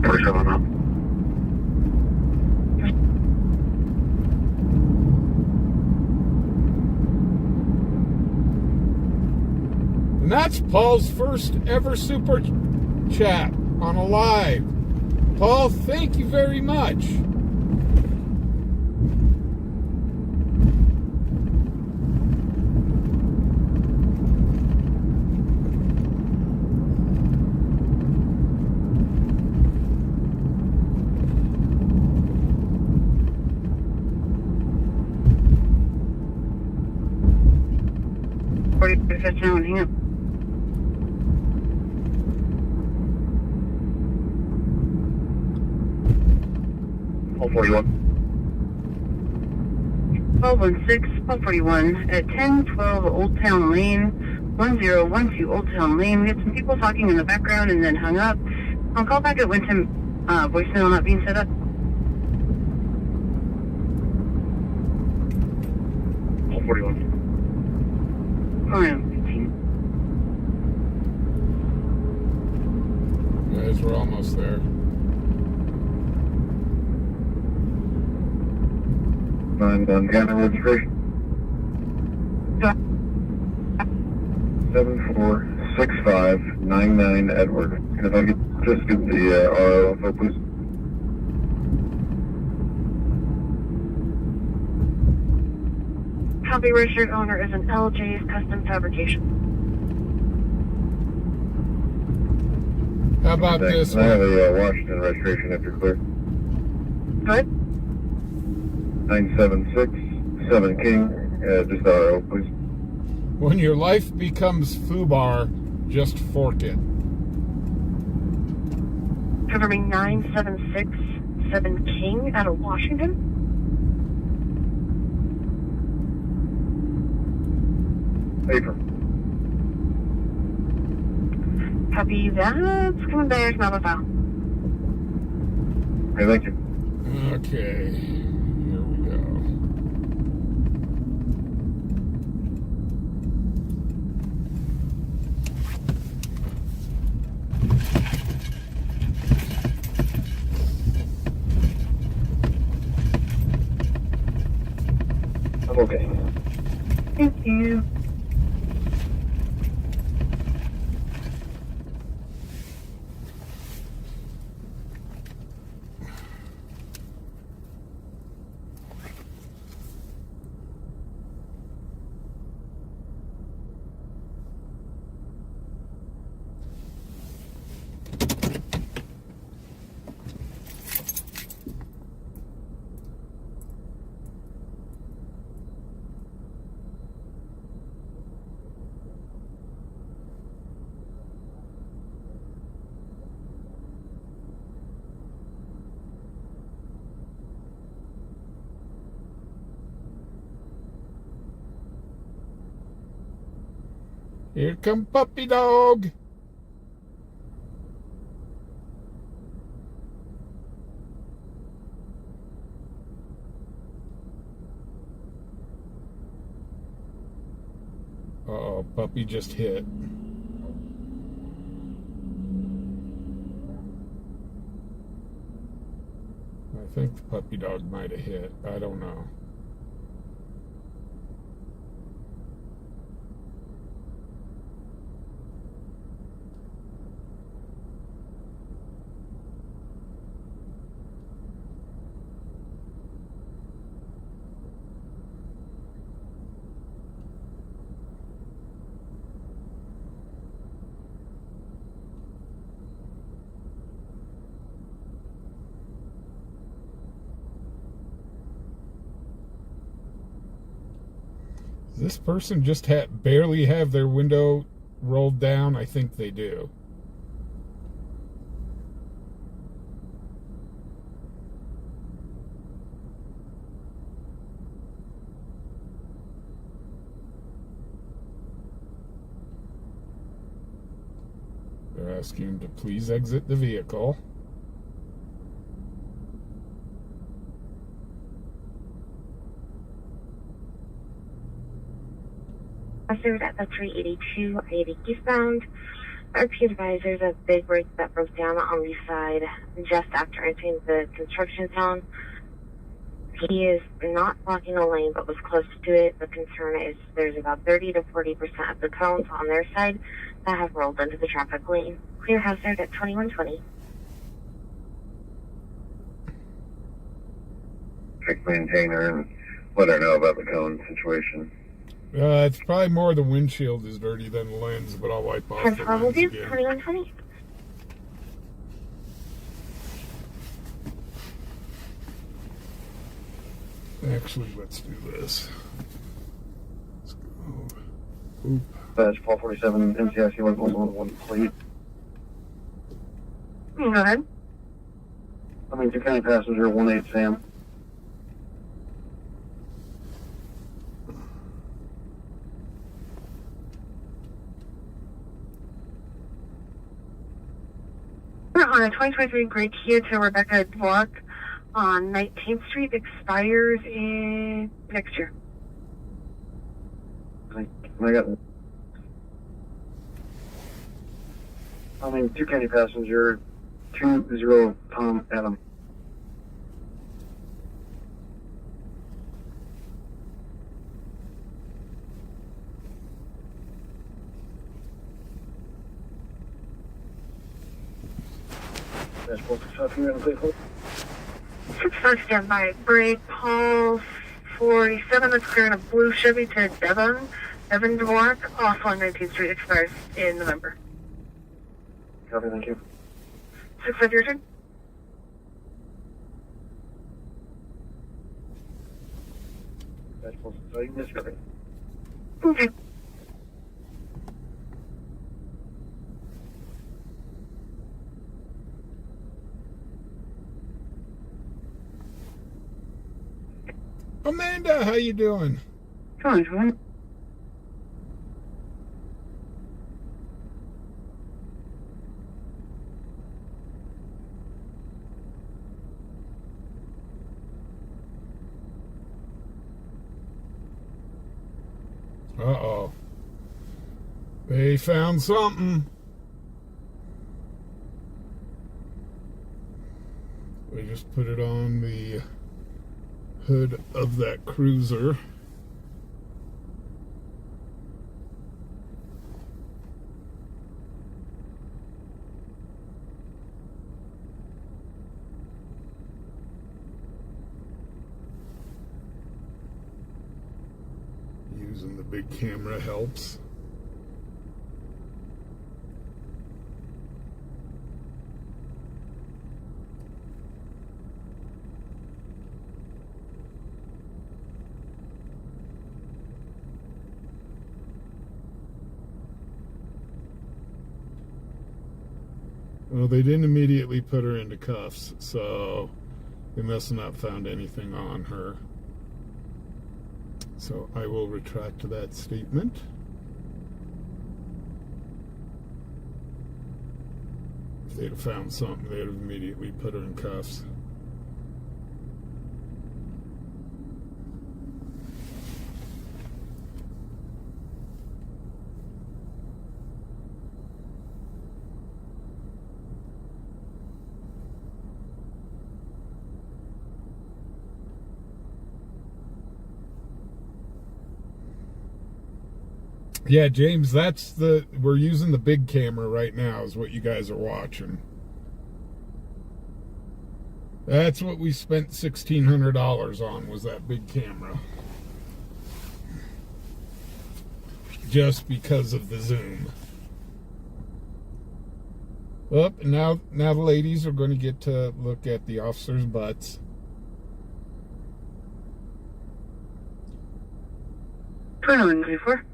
Push on up. And that's Paul's first ever super chat on a live. Paul, thank you very much. Hang up. Paul 41. 1216, Paul 41 at 1012 Old Town Lane, 1012 Old Town Lane. We had some people talking in the background and then hung up. I'll call back at Winton, voicemail not being set up. Paul 41. Oh, yeah, 15. Guys, we're almost there. 9-1 Gather registration. 746599 Edward. And if I could just get the RO info, please. Copy, registered owner is an LJ's Custom Fabrication. How about this I have one? a Washington registration if you're clear. Good. 9767 King. Just RO, please. When your life becomes FUBAR, just fork it. Confirming 9767 King out of Washington. Paper. Copy, that's coming back, not a file. Okay, thank you. Okay, here we go. I'm okay. Thank you. Here come puppy dog. Uh-oh, puppy just hit. I think the puppy dog might have hit. I don't know. Does this person just barely have their window rolled down? I think they do. They're asking him to please exit the vehicle. Officers at the 382 I-80 eastbound. RP advisors of big brakes that broke down on the side just after entering the construction zone. He is not blocking the lane but was close to it. The concern is there's about 30 to 40% of the cones on their side that have rolled into the traffic lane. Clear hazard at 2120. Check maintainer and let her know about the cone situation. It's probably more the windshield is dirty than the lens, but I'll wipe off the Transfer will lens do, again. 2120. Actually, let's do this. Let's go. Oop. Badge 1247, NCIC 1111, plate. Go ahead. I mean, 2 county passenger, 18 Sam. On a 2023 Great Kia to Rebecca Dwork on 19th Street expires in next year. I got. I mean, 2 county passenger, 20 Tom Adam. Badge 1267, 6-5 standby. Break call 47. That's clearing a blue Chevy to Devon Dwork, also on 19th Street, expires in November. Copy, thank you. 6-5, your turn. Badge 1267, you missed it. Okay. Amanda, how you doing? Fine. Uh-oh. They found something. We just put it on the hood of that cruiser. Using the big camera helps. Well, they didn't immediately put her into cuffs, so they must not have found anything on her. So I will retract that statement. If they'd have found something, they'd have immediately put her in cuffs. Yeah, James, we're using the big camera right now is what you guys are watching. That's what we spent $1,600 on, was that big camera. Just because of the zoom. Oh, and now the ladies are going to get to look at the officers' butts. Turn on 24.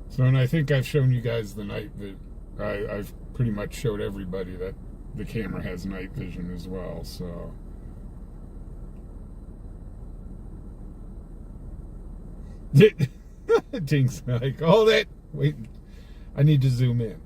So, and I think I've shown you guys the night I've pretty much showed everybody that the camera has night vision as well, so. Tink's like, hold it, wait, I need to zoom in.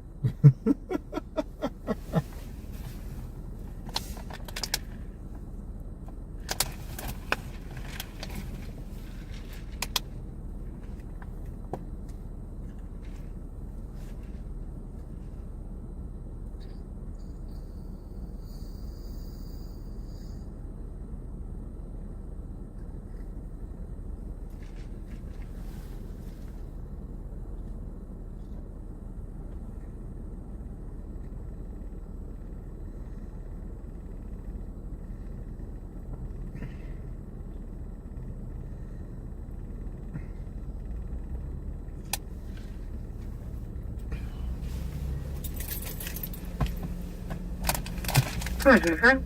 Come on, 25.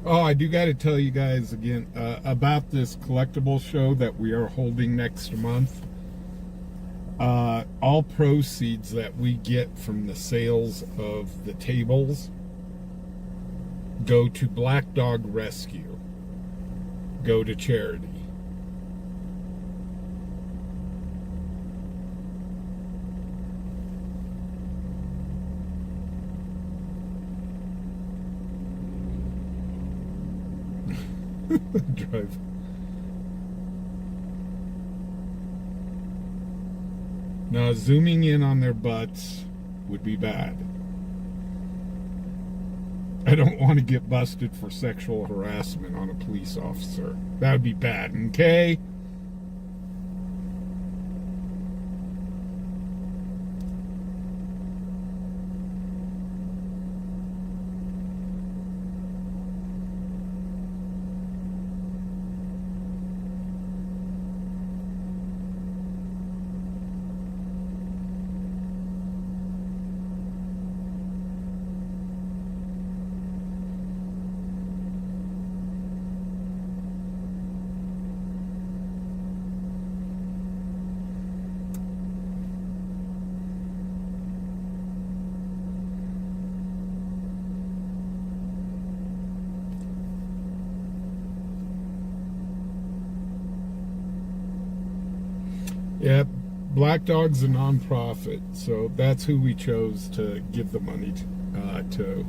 Oh, I do got to tell you guys again about this collectible show that we are holding next month. All proceeds that we get from the sales of the tables go to Black Dog Rescue, go to charity. Drive. Now, zooming in on their butts would be bad. I don't want to get busted for sexual harassment on a police officer. That would be bad, okay? Yeah, Black Dog's a nonprofit, so that's who we chose to give the money to.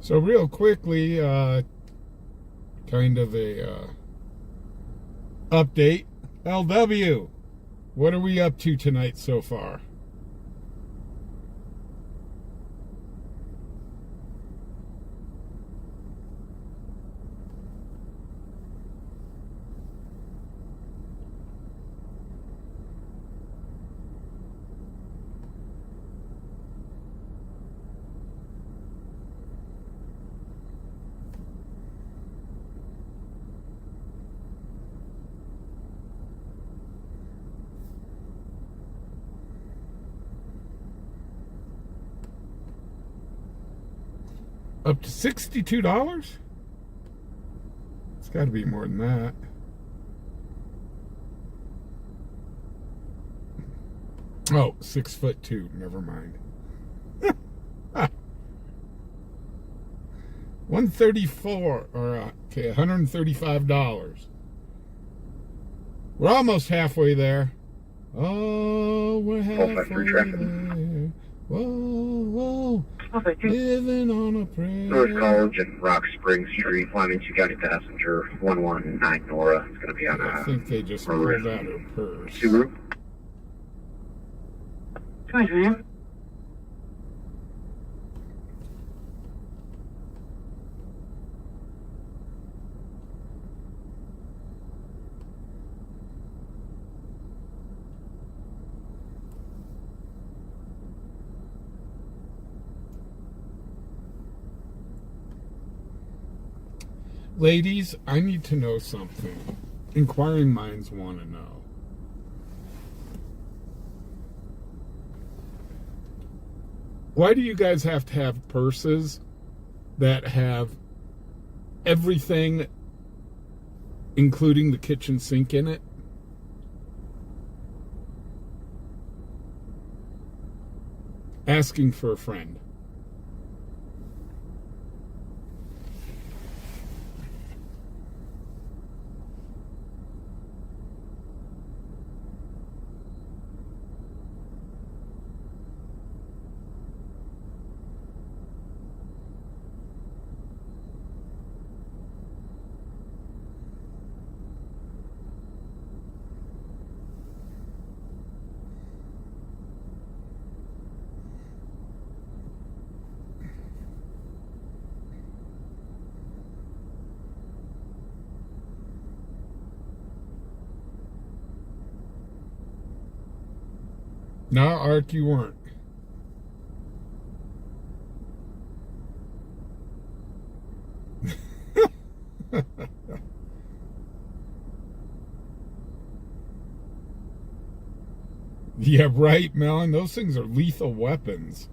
So real quickly, kind of a update. LW, what are we up to tonight so far? Up to $62? It's got to be more than that. Oh, 6'2". Never mind. 134 or okay, $135. We're almost halfway there. Oh, we're halfway there. Whoa, whoa. Living on a prayer. North College and Rock Spring Street, Wyoming 2 County passenger 119 Nora. It's going to be on I think they just pulled out her purse. Subaru. Thanks, man. Ladies, I need to know something. Inquiring minds want to know. Why do you guys have to have purses that have everything, including the kitchen sink, in it? Asking for a friend. No, Art, you weren't. Yeah, right, Melon. Those things are lethal weapons.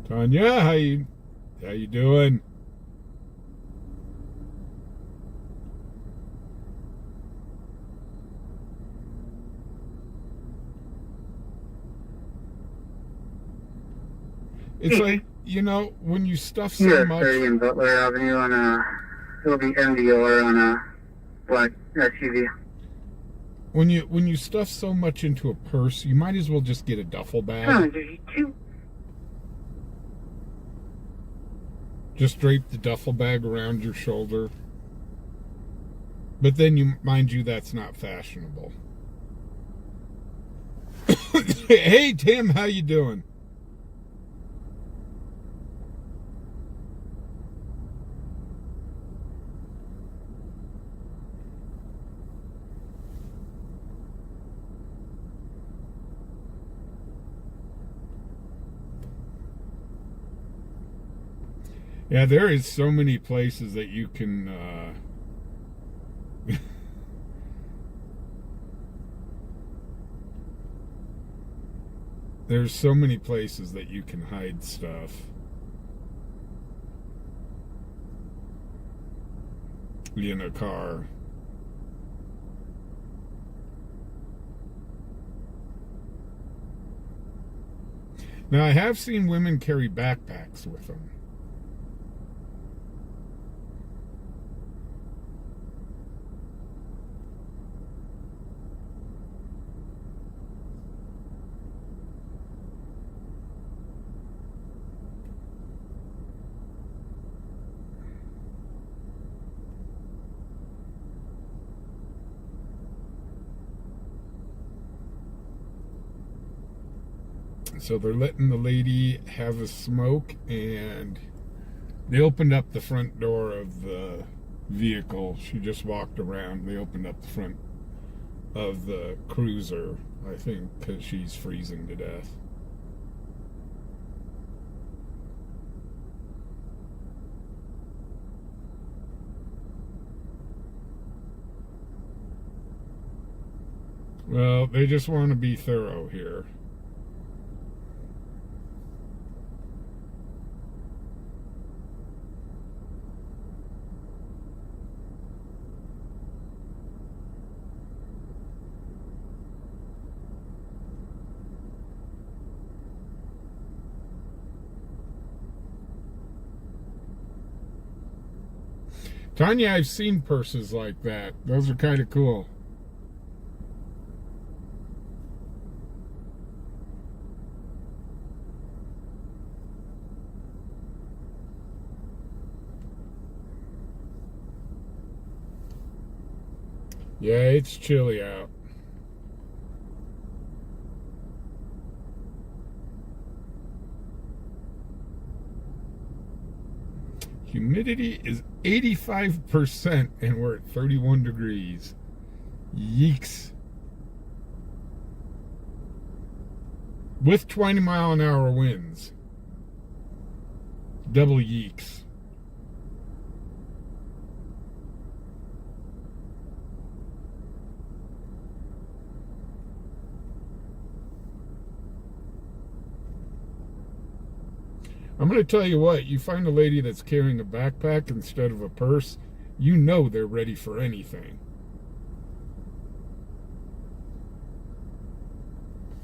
Tanya, how you doing? It's like, you know, when you stuff so much. 30 in Butler Avenue on it'll be MDR on a black SUV. When you stuff so much into a purse, you might as well just get a duffel bag. 132. Just drape the duffel bag around your shoulder. But then, mind you, that's not fashionable. Hey, Tim, how you doing? Yeah, there is so many places that you can there's so many places that you can hide stuff. In a car. Now, I have seen women carry backpacks with them. So they're letting the lady have a smoke, and they opened up the front door of the vehicle. She just walked around. They opened up the front of the cruiser, I think, because she's freezing to death. Well, they just want to be thorough here. Tanya, I've seen purses like that. Those are kind of cool. Yeah, it's chilly out. Humidity is 85% and we're at 31 degrees. Yeeks. With 20-mile-an-hour winds. Double yeeks. I'm going to tell you what, you find a lady that's carrying a backpack instead of a purse, you know they're ready for anything.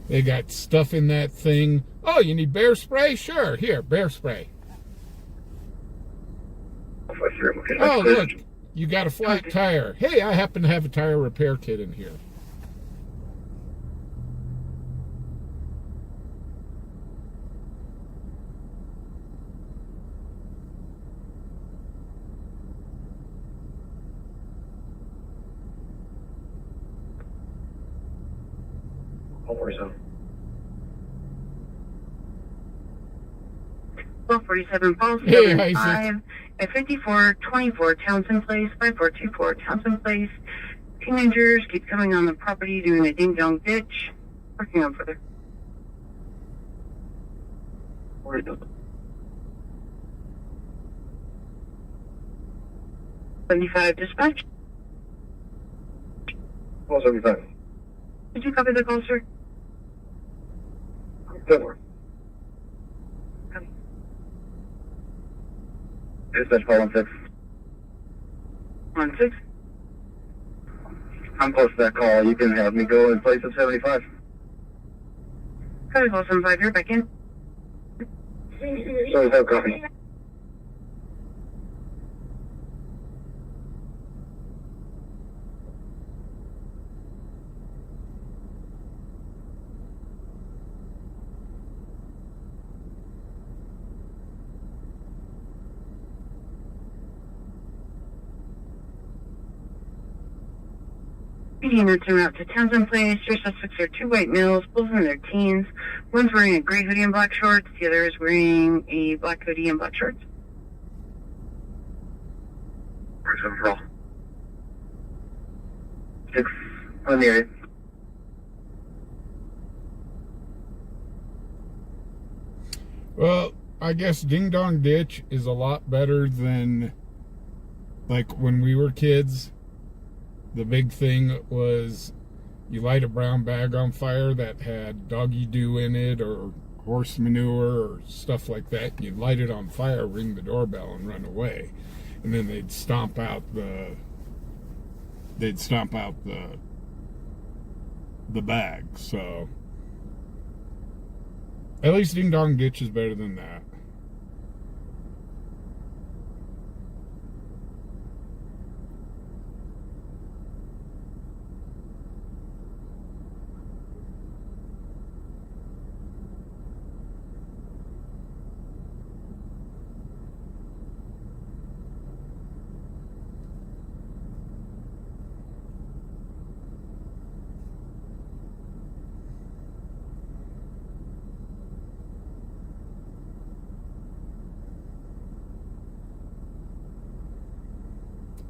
They got stuff in that thing. Oh, you need bear spray? Sure, here, bear spray. Oh, look, you got a flat tire. Hey, I happen to have a tire repair kit in here. Horizon. 1247 Falls, Hey, 75 at 5424 Townsend Place, 5424 Townsend Place. Teenagers keep coming on the property doing a ding-dong ditch. Working on further. Horizon. 75 dispatch. 1275. Did you copy the call, sir? Good one. Copy. Dispatch call on 6. On 6. I'm close to that call. You can have me go in place of 75. Copy call 75 here, back in. 75 copy. PD units en route to Townsend Place. Your suspects are 2 white males, both in their teens. One's wearing a gray hoodie and black shorts. The other is wearing a black hoodie and black shorts. Horizon for all. 6 on the area. Well, I guess Ding Dong Ditch is a lot better than, like, when we were kids. The big thing was you light a brown bag on fire that had doggy doo in it or horse manure or stuff like that. You'd light it on fire, ring the doorbell, and run away. And then they'd stomp out the bag. So at least Ding Dong Ditch is better than that.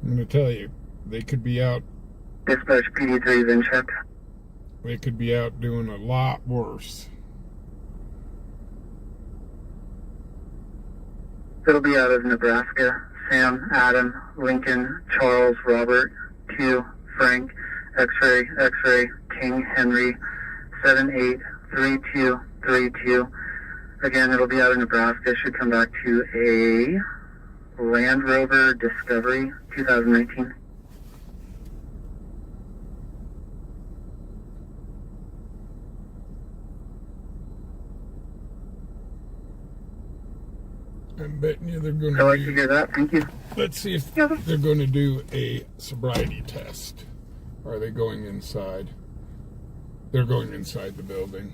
I'm going to tell you, they could be out. Dispatch PD3 is in check. They could be out doing a lot worse. It'll be out of Nebraska. Sam, Adam, Lincoln, Charles, Robert, Q, Frank, X-ray, X-ray, King, Henry, 783232. Again, it'll be out of Nebraska. Should come back to a Land Rover Discovery 2019. I'm betting you they're going I like to to hear that. Thank you. let's see if they're going to do a sobriety test. Are they going inside? They're going inside the building.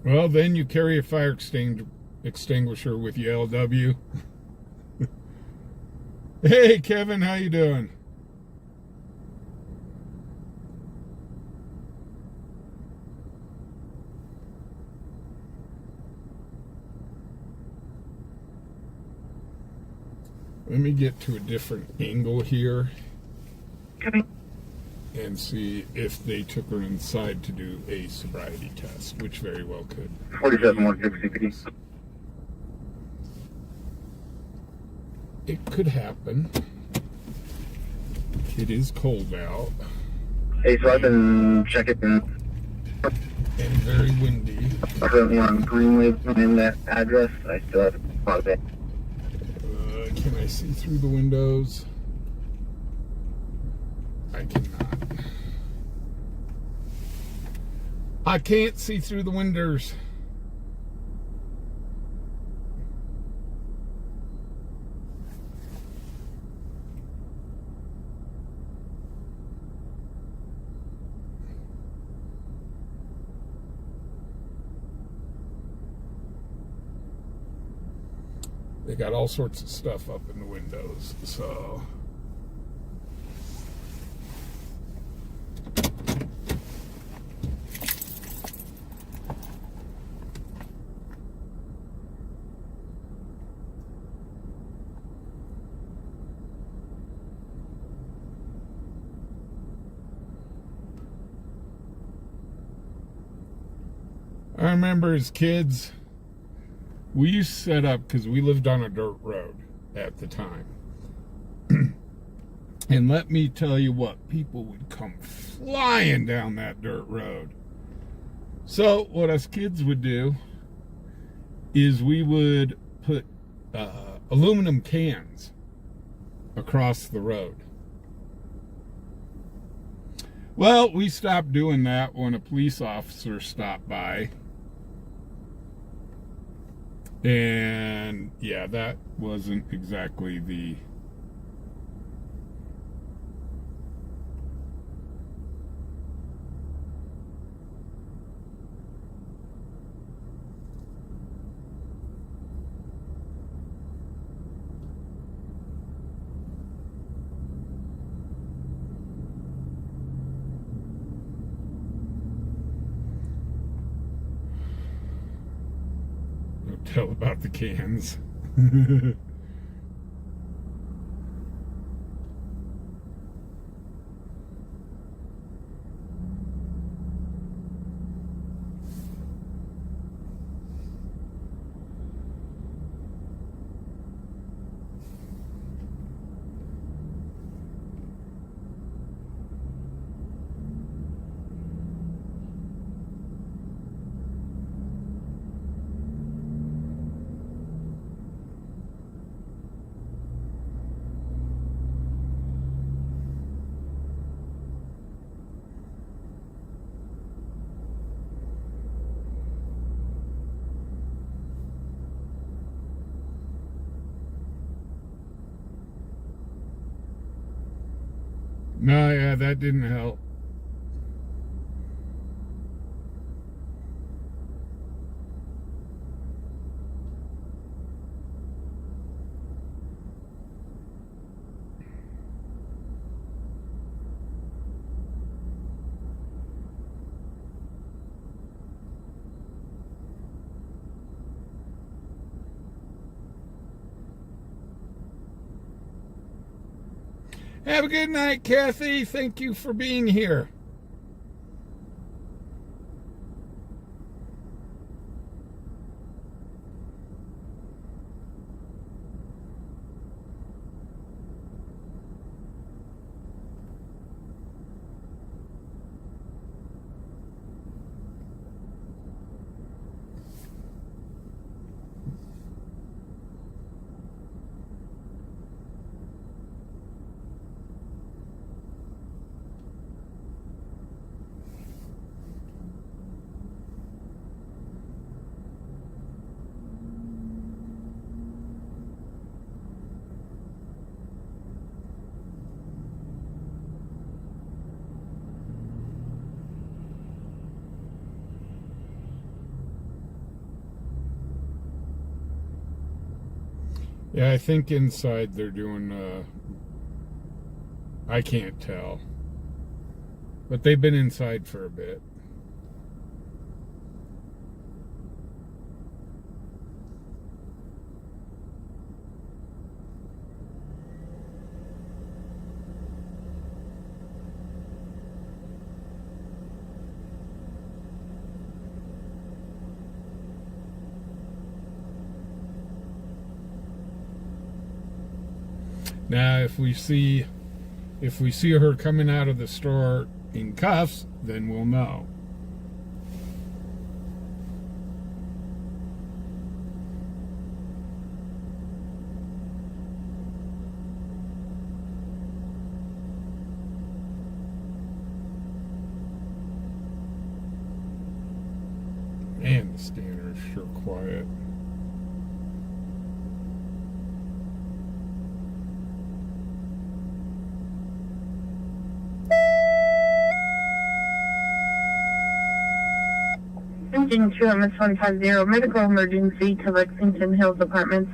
Well, then you carry a fire extinguisher with you, LW. Hey, Kevin, how you doing? Let me get to a different angle here and see if they took her inside to do a sobriety test, which very well could. 47160 PD. It could happen. It is cold out Hey, so I've been checking and very windy. currently on Greenway in that address. I still have a project. Can I see through the windows? I cannot. I can't see through the windows. They got all sorts of stuff up in the windows, so. I remember as kids, we used to set up, because we lived on a dirt road at the time. And let me tell you what, people would come flying down that dirt road. So what us kids would do is we would put aluminum cans across the road. Well, we stopped doing that when a police officer stopped by. And yeah, that wasn't exactly the tell about the cans. No, yeah, that didn't help. Have a good night, Kathy. Thank you for being here. Yeah, I think inside they're doing, I can't tell. But they've been inside for a bit. Now, if we see her coming out of the store in cuffs, then we'll know. Man, the scanner is sure quiet. Engine 2 MS 150, medical emergency to Lexington Hills Apartments,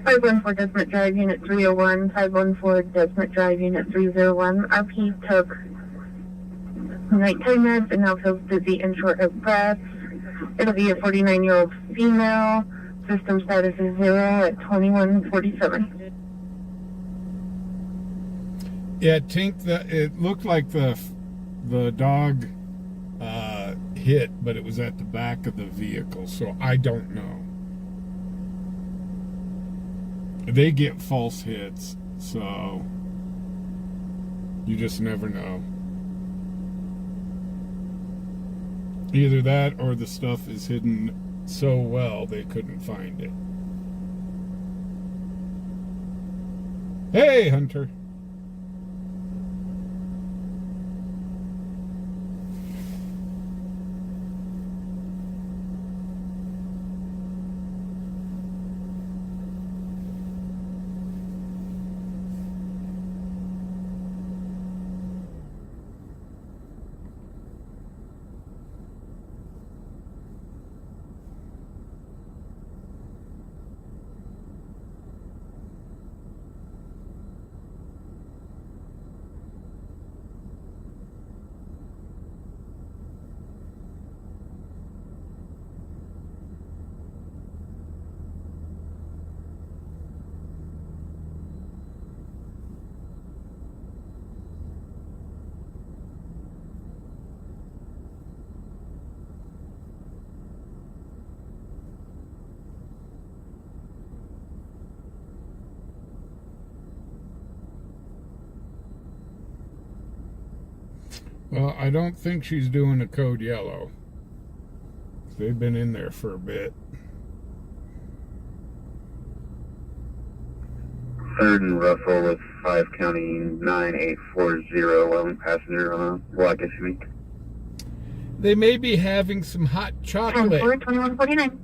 514 Desmond Drive, Unit 301, 514 Desmond Drive, Unit 301. RP took nighttime meds and now feels dizzy and short of breath. It'll be a 49-year-old female. System status is 0 at 2147. Yeah, Tink, it looked like the dog hit, but it was at the back of the vehicle, so I don't know. They get false hits, so you just never know. Either that or the stuff is hidden so well they couldn't find it. Hey, Hunter. Well, I don't think she's doing a code yellow. They've been in there for a bit. 3rd and Russell with 5 County 9840, Wyoming passenger on a black SUV. They may be having some hot 10-4, chocolate. 2149.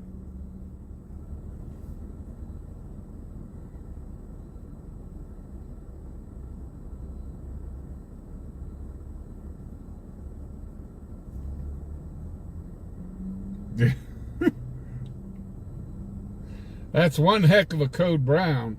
That's one heck of a code brown.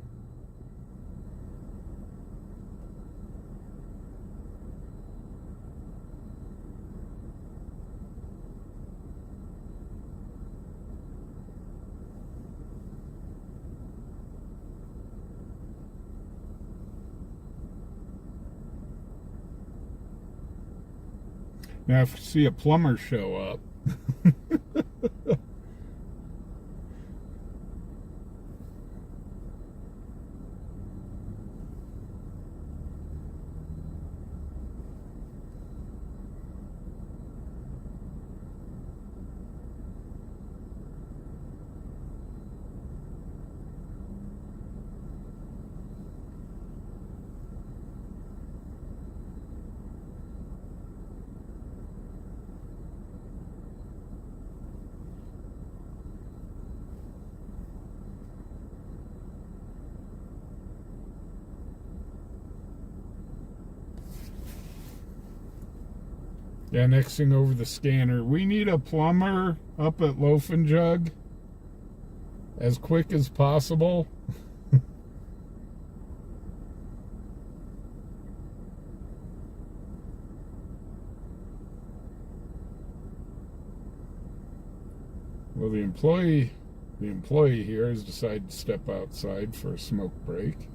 Now, if you see a plumber show up, yeah, next thing over the scanner. We need a plumber up at Loaf and Jug as quick as possible. Well, the employee here has decided to step outside for a smoke break.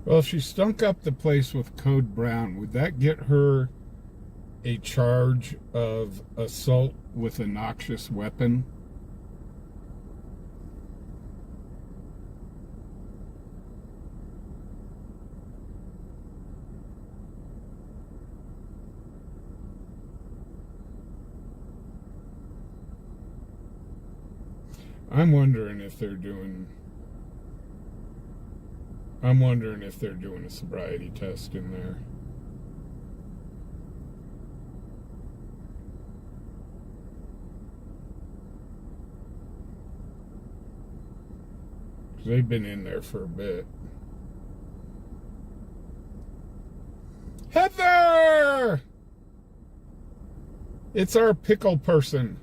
Well, if she stunk up the place with code brown, would that get her a charge of assault with a noxious weapon? I'm wondering if they're doing a sobriety test in there. They've been in there for a bit. Heather! It's our pickle person.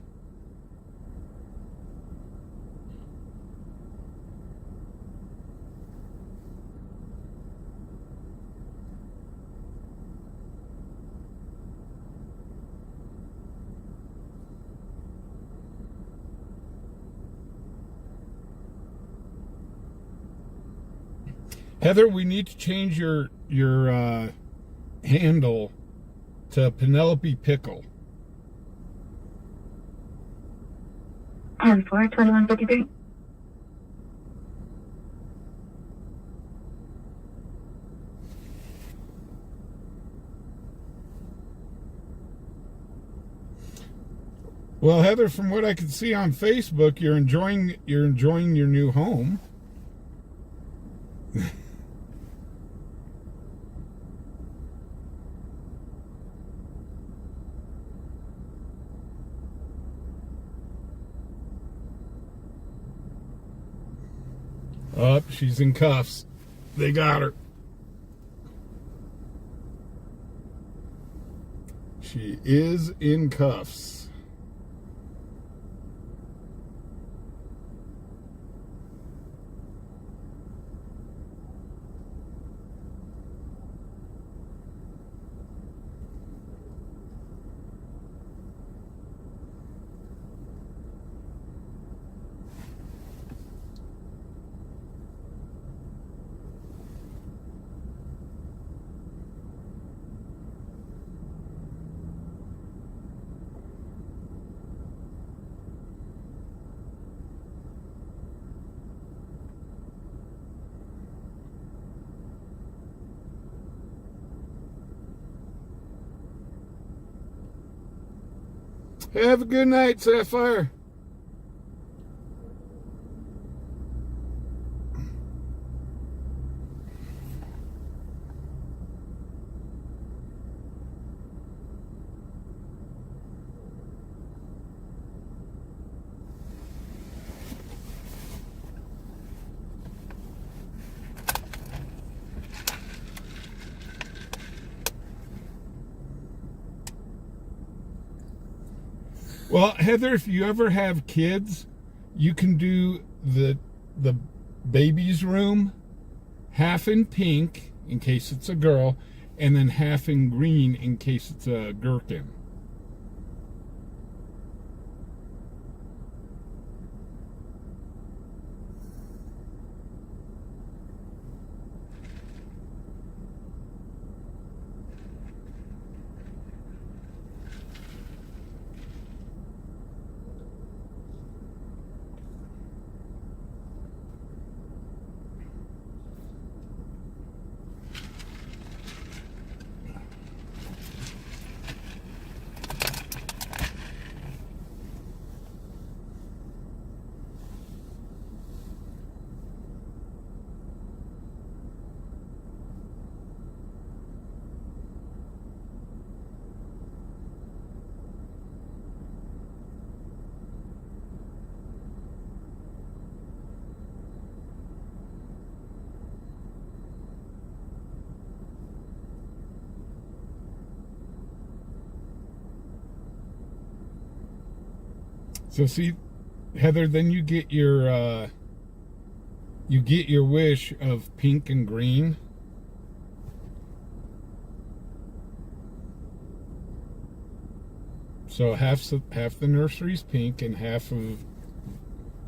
Heather, we need to change your handle to Penelope Pickle. 10-4, 2153. Well, Heather, from what I can see on Facebook, you're enjoying your new home. Oh, she's in cuffs. They got her. She is in cuffs. Have a good night, Sapphire. Well, Heather, if you ever have kids, you can do the baby's room half in pink in case it's a girl, and then half in green in case it's a gherkin. So see, Heather, then you get your wish of pink and green. So half the nursery's pink and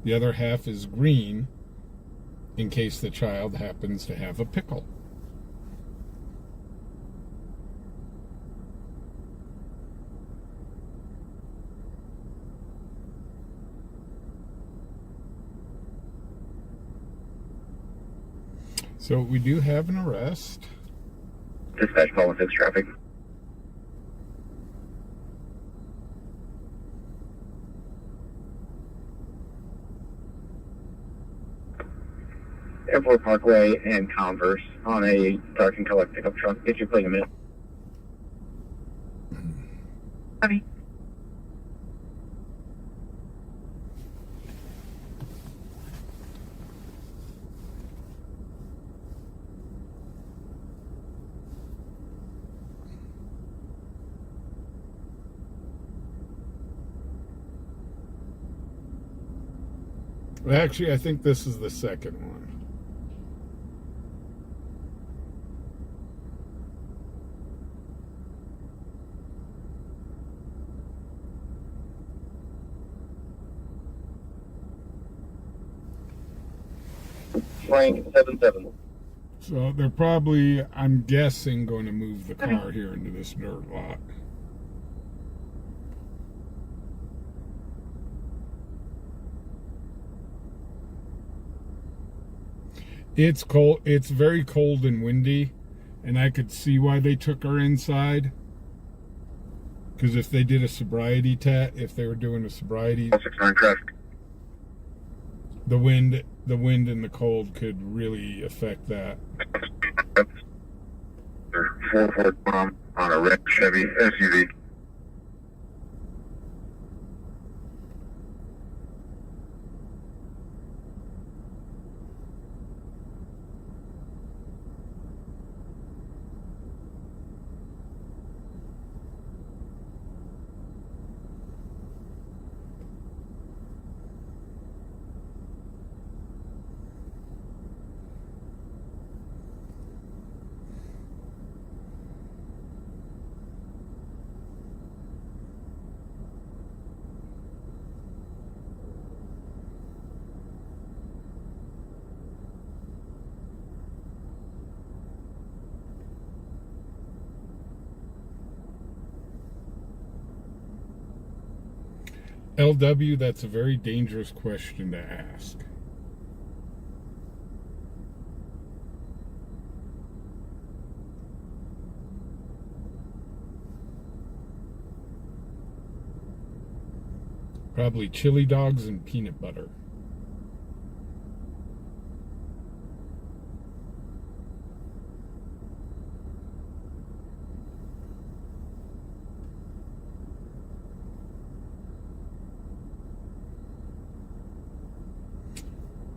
the other half is green in case the child happens to have a pickle. So we do have an arrest. Dispatch call 6 traffic. Airport Parkway and Converse on a dark and color pickup truck. Get your plate in a minute. Copy. Well, actually, I think this is the second one. Frank 77. So they're probably, I'm guessing, going to move the car here into this dirt lot. It's cold. It's very cold and windy, and I could see why they took her inside. Because if they did a sobriety if they were doing a sobriety, 69 traffic. the wind and the cold could really affect that. 441 on a red Chevy SUV. LW, that's a very dangerous question to ask. Probably chili dogs and peanut butter.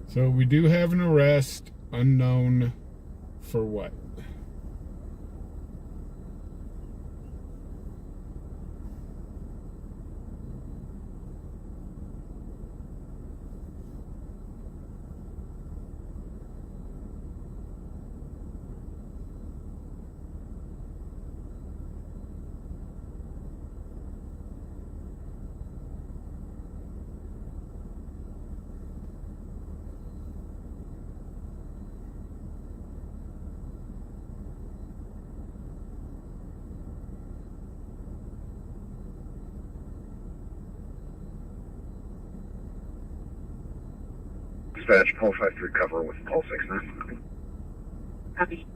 So we do have an arrest, unknown for what. Dispatch, call 53 cover with call 69. Copy.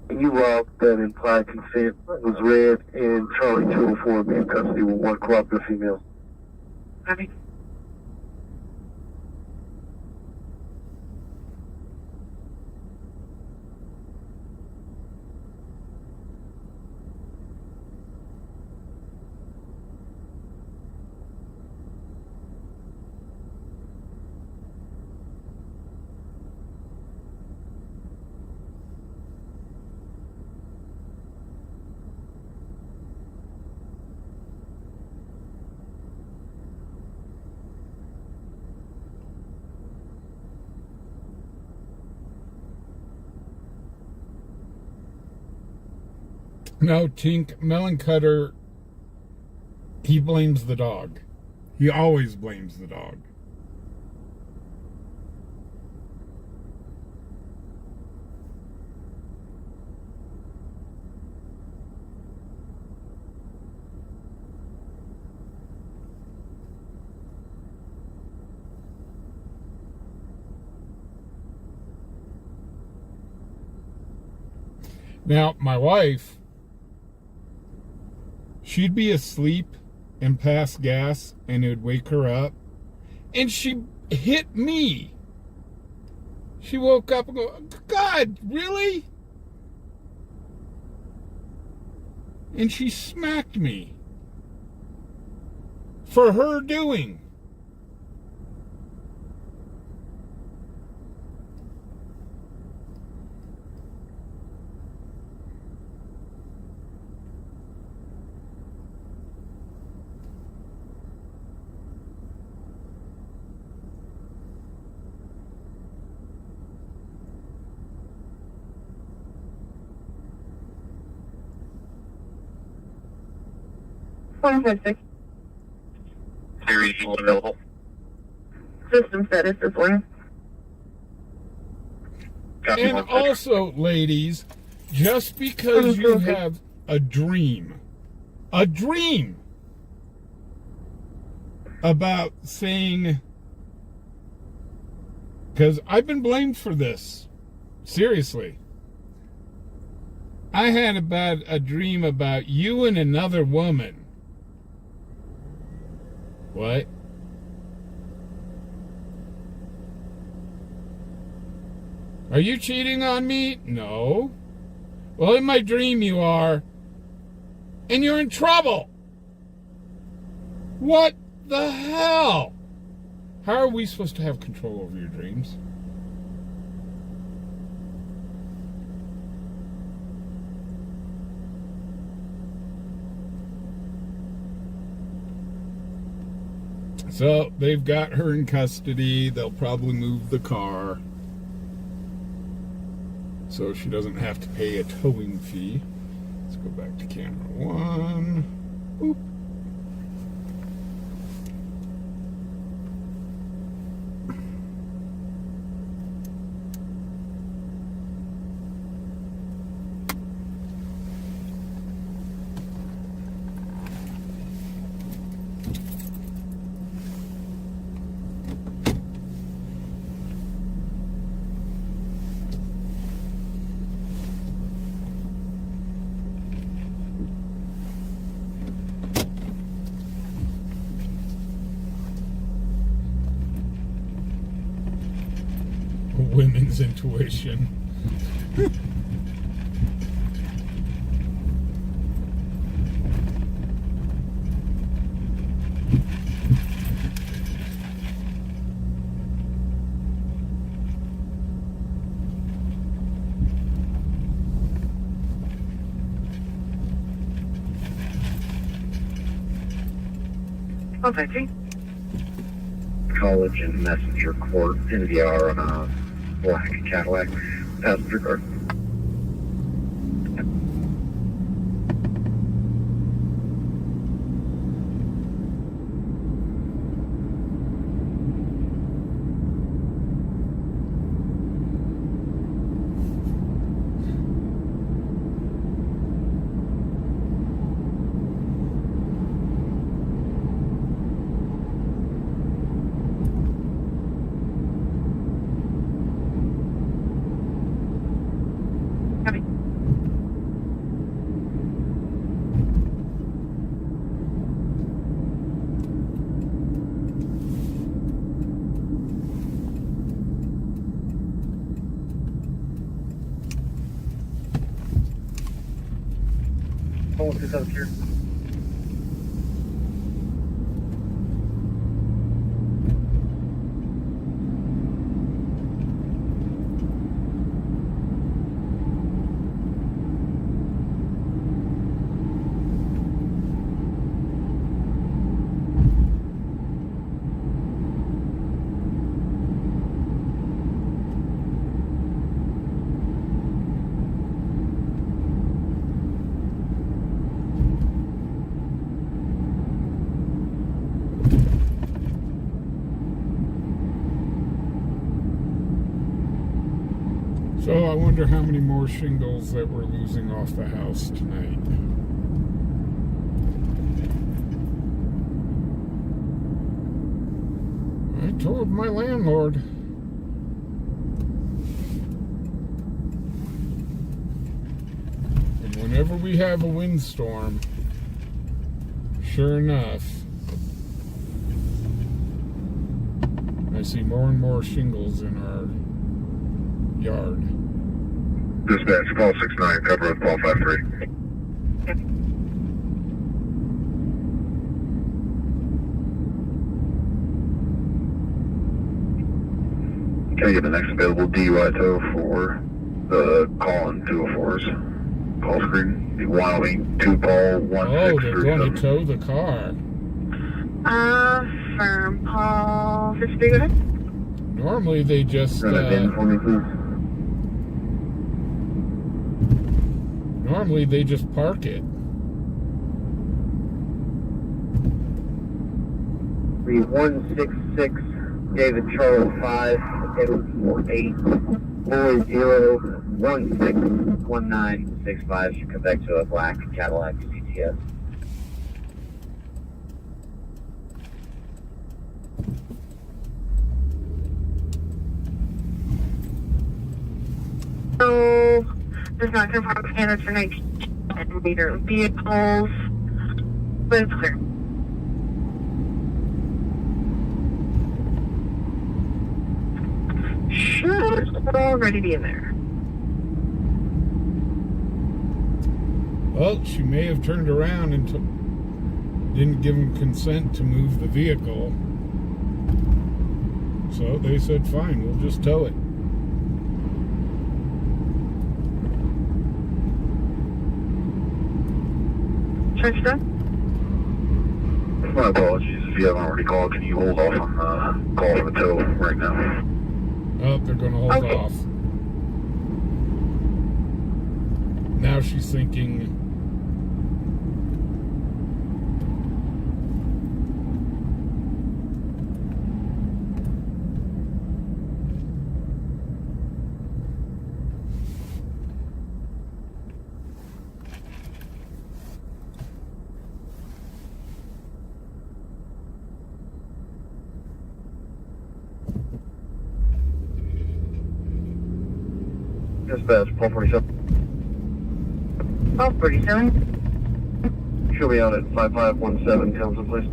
You walked that implied consent was read, and Charlie 204 be in custody with one cooperative female. Copy. No, Tink, Melon Cutter, he blames the dog. He always blames the dog. Now, my wife, she'd be asleep and pass gas, and it would wake her up, and she hit me. She woke up and go, God, really? And she smacked me for her doing. Series available. System status is one. Copy And 1 also, ladies, just because you have a dream about saying, because I've been blamed for this, seriously. I had a dream about you and another woman. What? Are you cheating on me? No. Well, in my dream you are. And you're in trouble. What the hell? How are we supposed to have control over your dreams? So they've got her in custody. They'll probably move the car so she doesn't have to pay a towing fee. Let's go back to camera 1. Boop. Women's intuition. Oh, thank you. College and Messenger Court, NVR on a black Cadillac passenger car. Copy. Hold this up here. So I wonder how many more shingles that we're losing off the house tonight. I told my landlord. And whenever we have a windstorm, sure enough, I see more and more shingles in our yard. Dispatch, call 69, cover with call 53. Can I get the next available DUI tow for the call in 204's call screen? The Wyoming 2 Paul 1637. Oh, they're going to tow the car. Firm Paul 53, go ahead. Normally they just Run it in for me, please. normally they just park it. Read 166 David Charles 5 848 40161965 should come back to a black Cadillac CTS. So, does not confirm standards for 19 meter vehicles, but it's clear. Should already be in there. Well, she may have turned around and didn't give him consent to move the vehicle. So they said, fine, we'll just tow it. Church done? My apologies if you haven't already called. Can you hold off on the call for the tow right now? Oh, they're going to hold Okay. off. Now she's thinking, Dispatch, Paul 47. Oh, 37. She'll be out at 5517, Council, please.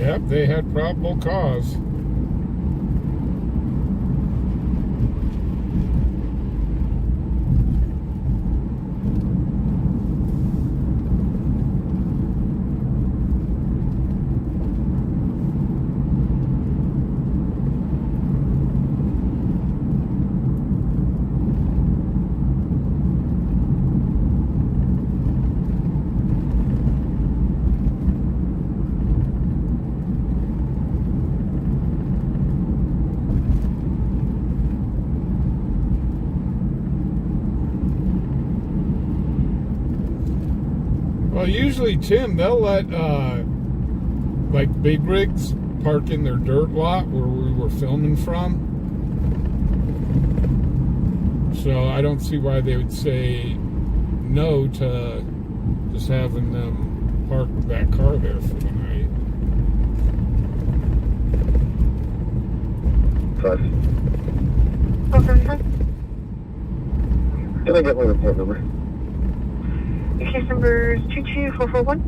Yep, they had probable cause. Well, usually, Tim, they'll let, like, big rigs park in their dirt lot where we were filming from. So I don't see why they would say no to just having them park that car there for the night. Can I get my report number? Case number is 22441.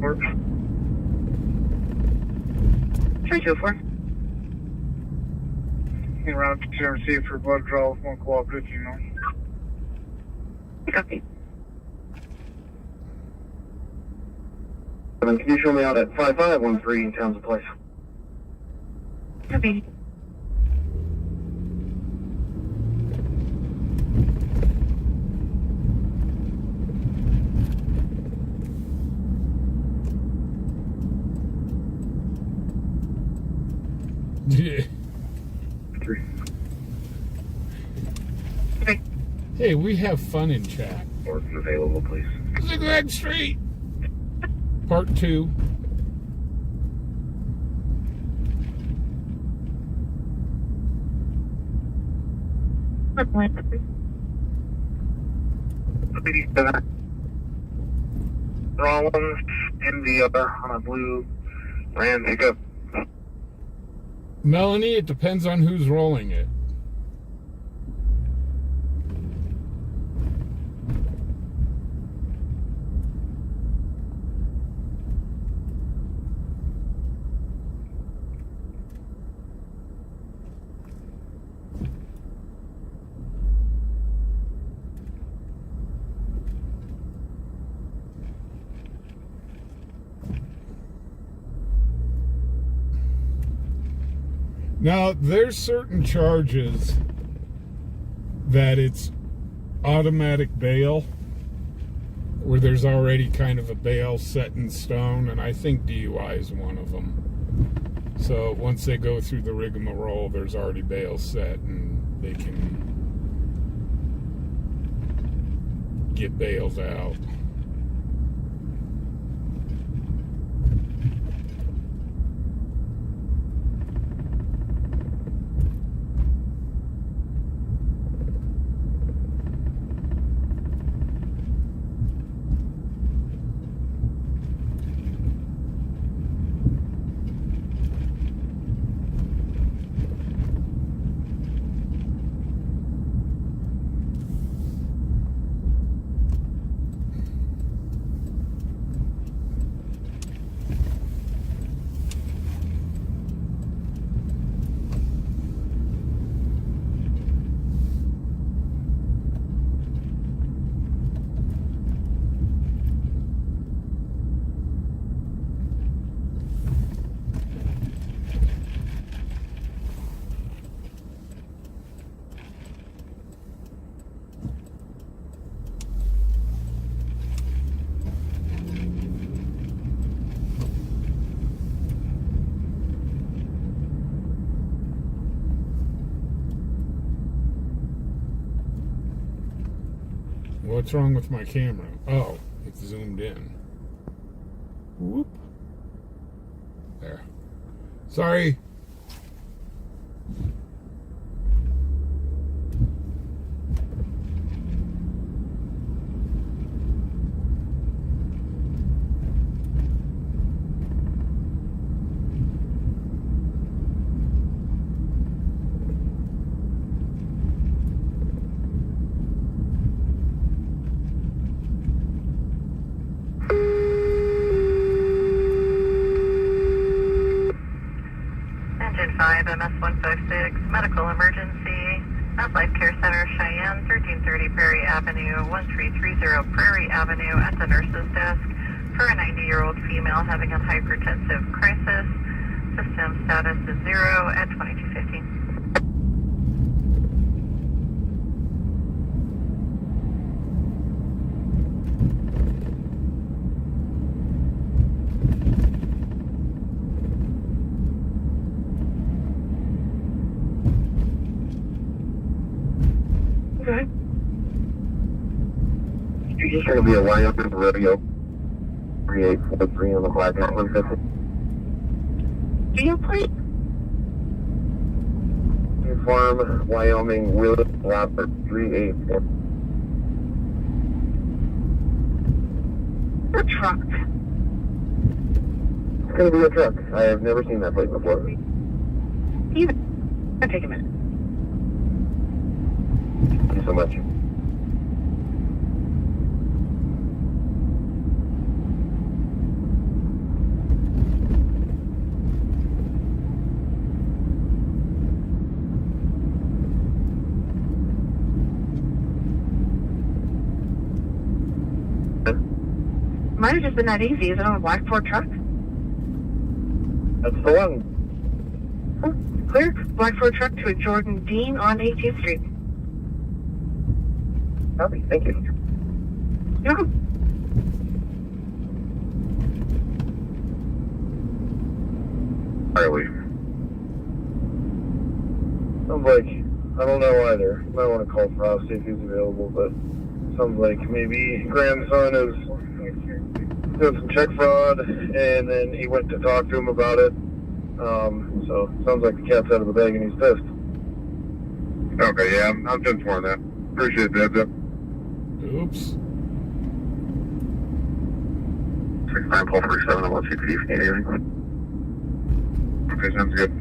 Work. 324. Around CRC for blood draw with 1 cooperative female. Copy. Can you show me out at 5513 Townsend Place? Copy. Yeah. 3. Okay. Hey, we have fun in chat. Orton available, please. Zigzag Street, Part 2. Rollins in the on a blue Ram pickup. Melanie, it depends on who's rolling it. Now, there's certain charges that it's automatic bail, where there's already kind of a bail set in stone, and I think DUI is one of them. So once they go through the rigmarole, there's already bail set, and they can get bailed out. What's wrong with my camera? Oh, it's zoomed in. Whoop. There. Sorry. Life Care Center, Cheyenne, 1330 Prairie Avenue, 1330 Prairie Avenue at the nurse's desk for a 90-year-old female having a hypertensive crisis. System status is 0 at 2215. Okay. You're just going to be a Wyoming rodeo 3843 on the flag at 150. Geo plate? Farm, Wyoming, Willis, Robert 38. A truck. It's going to be a truck. I have never seen that plate before. Even. That'll take a minute. Thank you so much. Might have just been that easy. Is it on a black Ford truck? That's the one. Huh. Clear. Black Ford truck to a Jordan Dean on 18th Street. Copy. Thank you. You're welcome. Riley. Sounds like, I don't know either. You might want to call Frost, see if he's available, but sounds like maybe grandson is doing some check fraud, and then he went to talk to him about it. So sounds like the cat's out of the bag and he's pissed. Okay, yeah, I'm just for that. Appreciate that, Jeff. Oops. 69 Paul 47 on 160 if you need anything. Okay, sounds good.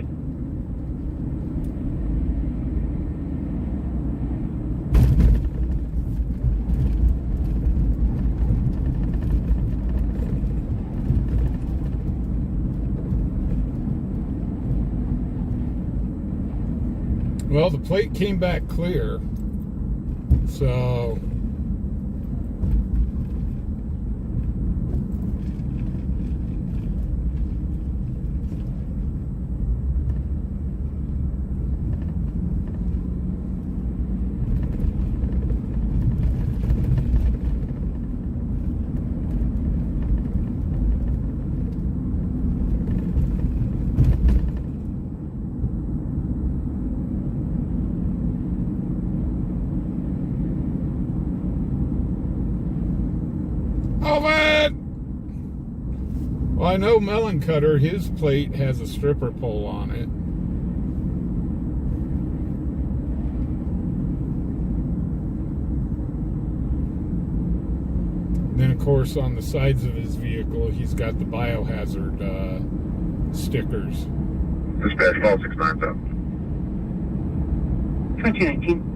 Well, the plate came back clear, so well, I know Melon Cutter, his plate has a stripper pole on it. And then, of course, on the sides of his vehicle, he's got the biohazard stickers. Dispatch call 69 up. 2219.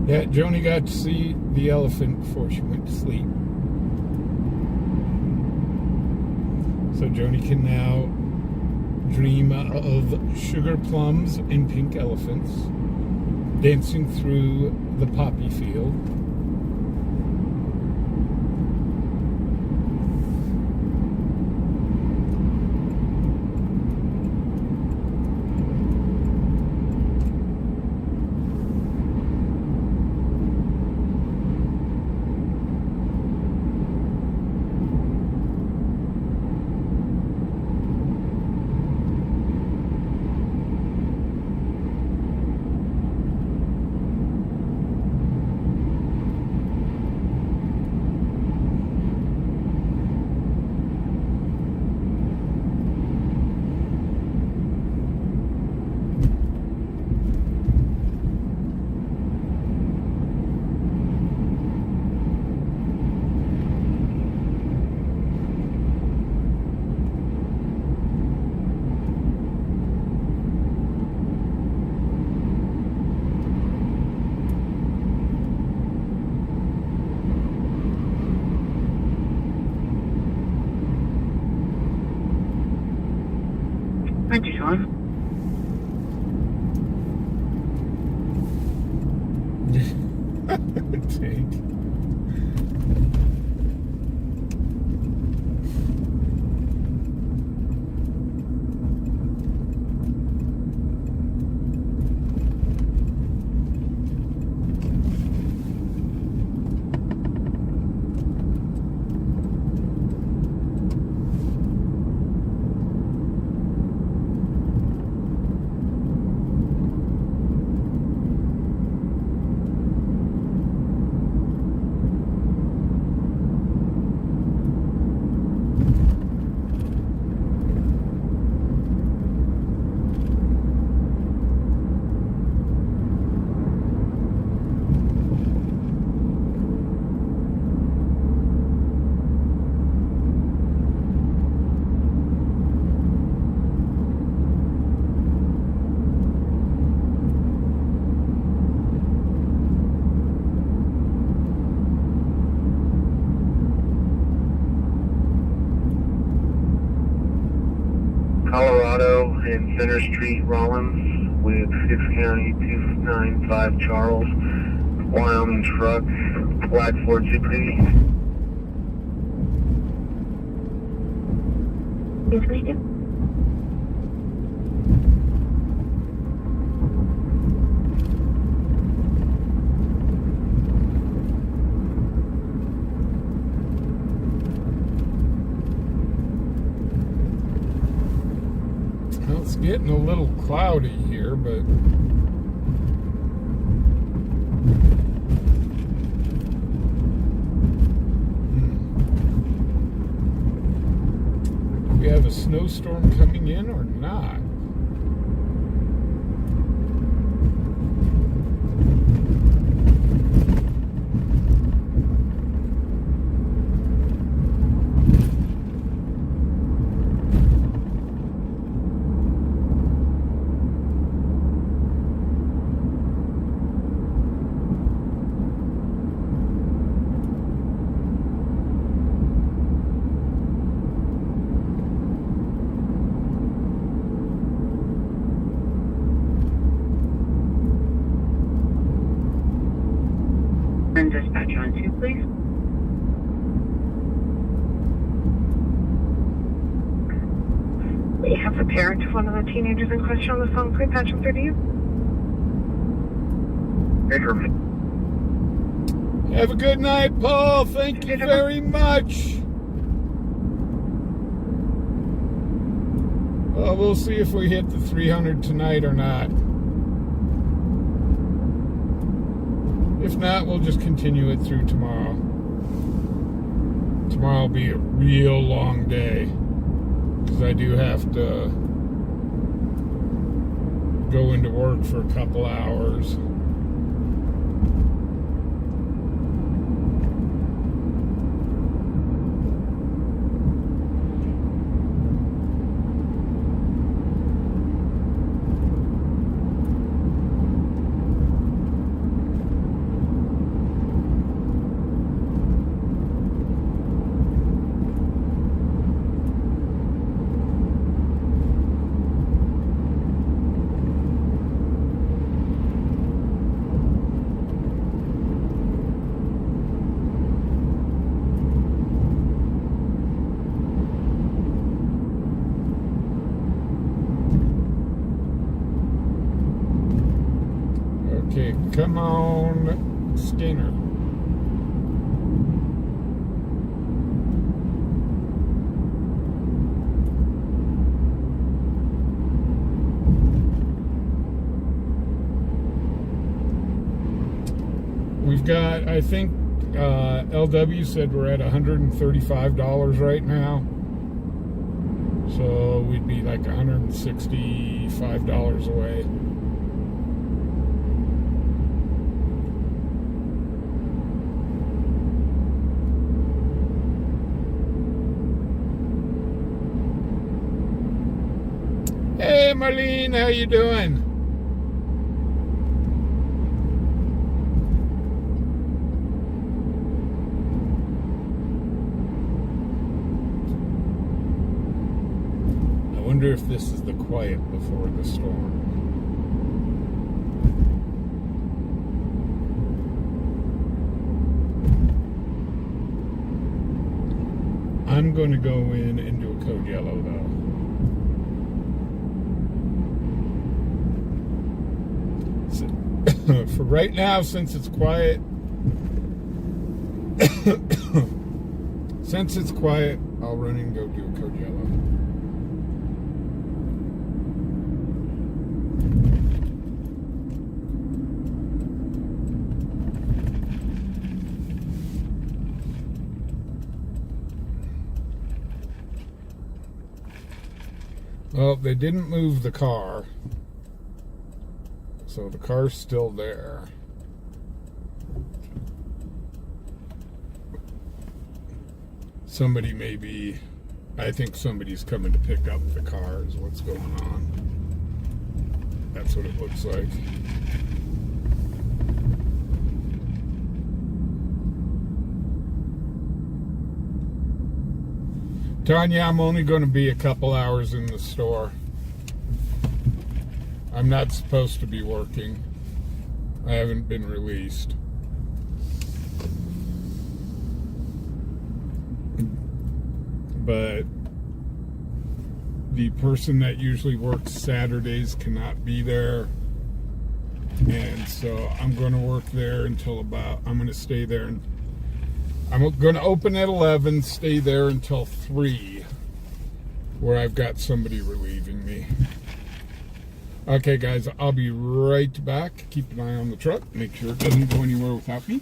Yeah, Joni got to see the elephant before she went to sleep. So Joni can now dream of sugar plums and pink elephants dancing through the poppy field. sake. Colorado and Center Street, Rollins, with 5th County 295 Charles, Wyoming truck, black Ford Super. Yes, we do. Well, it's getting a little cloudy here, but do we have a snowstorm coming in or not? And dispatch on 2, please. We have the parent of one of the teenagers in question on the phone. Please patch him through to you. Have a good night, Paul. Thank you very much. Well, we'll see if we hit the 300 tonight or not. If not, we'll just continue it through tomorrow. Tomorrow will be a real long day, because I do have to go into work for a couple hours. Okay, come on, Skinner. We've got, I think, LW said we're at $135 right now. So we'd be like $165 away. Hey, Marlene, how you doing? I wonder if this is the quiet before the storm. I'm going to go in and do a code yellow, though. For right now, since it's quiet, I'll run and go do a code yellow. Well, they didn't move the car, so the car's still there. Somebody maybe, I think somebody's coming to pick up the car is what's going on. That's what it looks like. Tanya, I'm only going to be a couple hours in the store. I'm not supposed to be working. I haven't been released. But the person that usually works Saturdays cannot be there. And so I'm going to work there until I'm going to stay there. I'm going to open at 11, stay there until 3, where I've got somebody relieving me. Okay, guys, I'll be right back. Keep an eye on the truck. Make sure it doesn't go anywhere without me.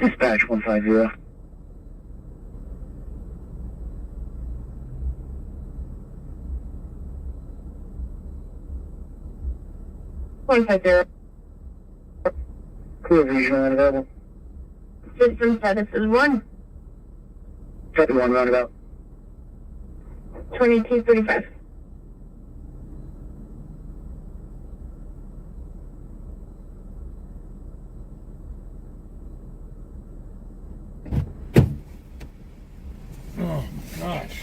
Dispatch 150. Crew regional unavailable. System status is 1. Copy 1 roundabout. 2235. Oh my gosh.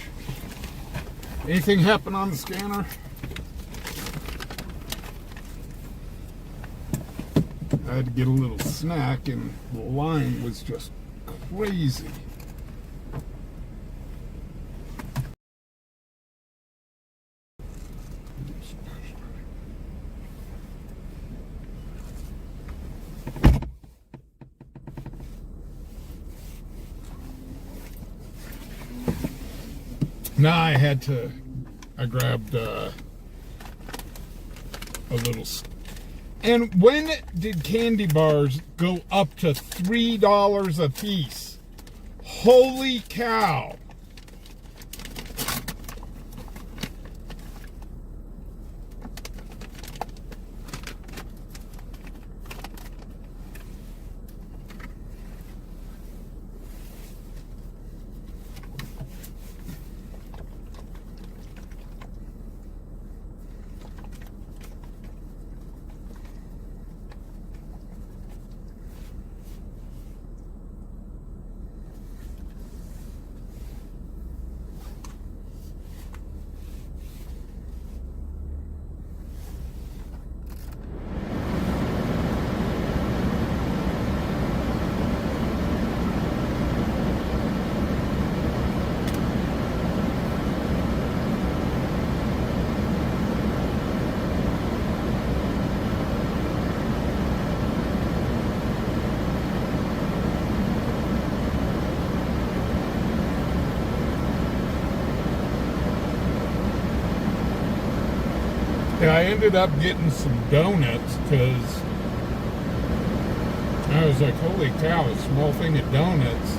Anything happen on the scanner? I had to get a little snack and the line was just crazy. Now I grabbed a little. And when did candy bars go up to $3 a piece? Holy cow. Yeah, I ended up getting some donuts because I was like, holy cow, a small thing of donuts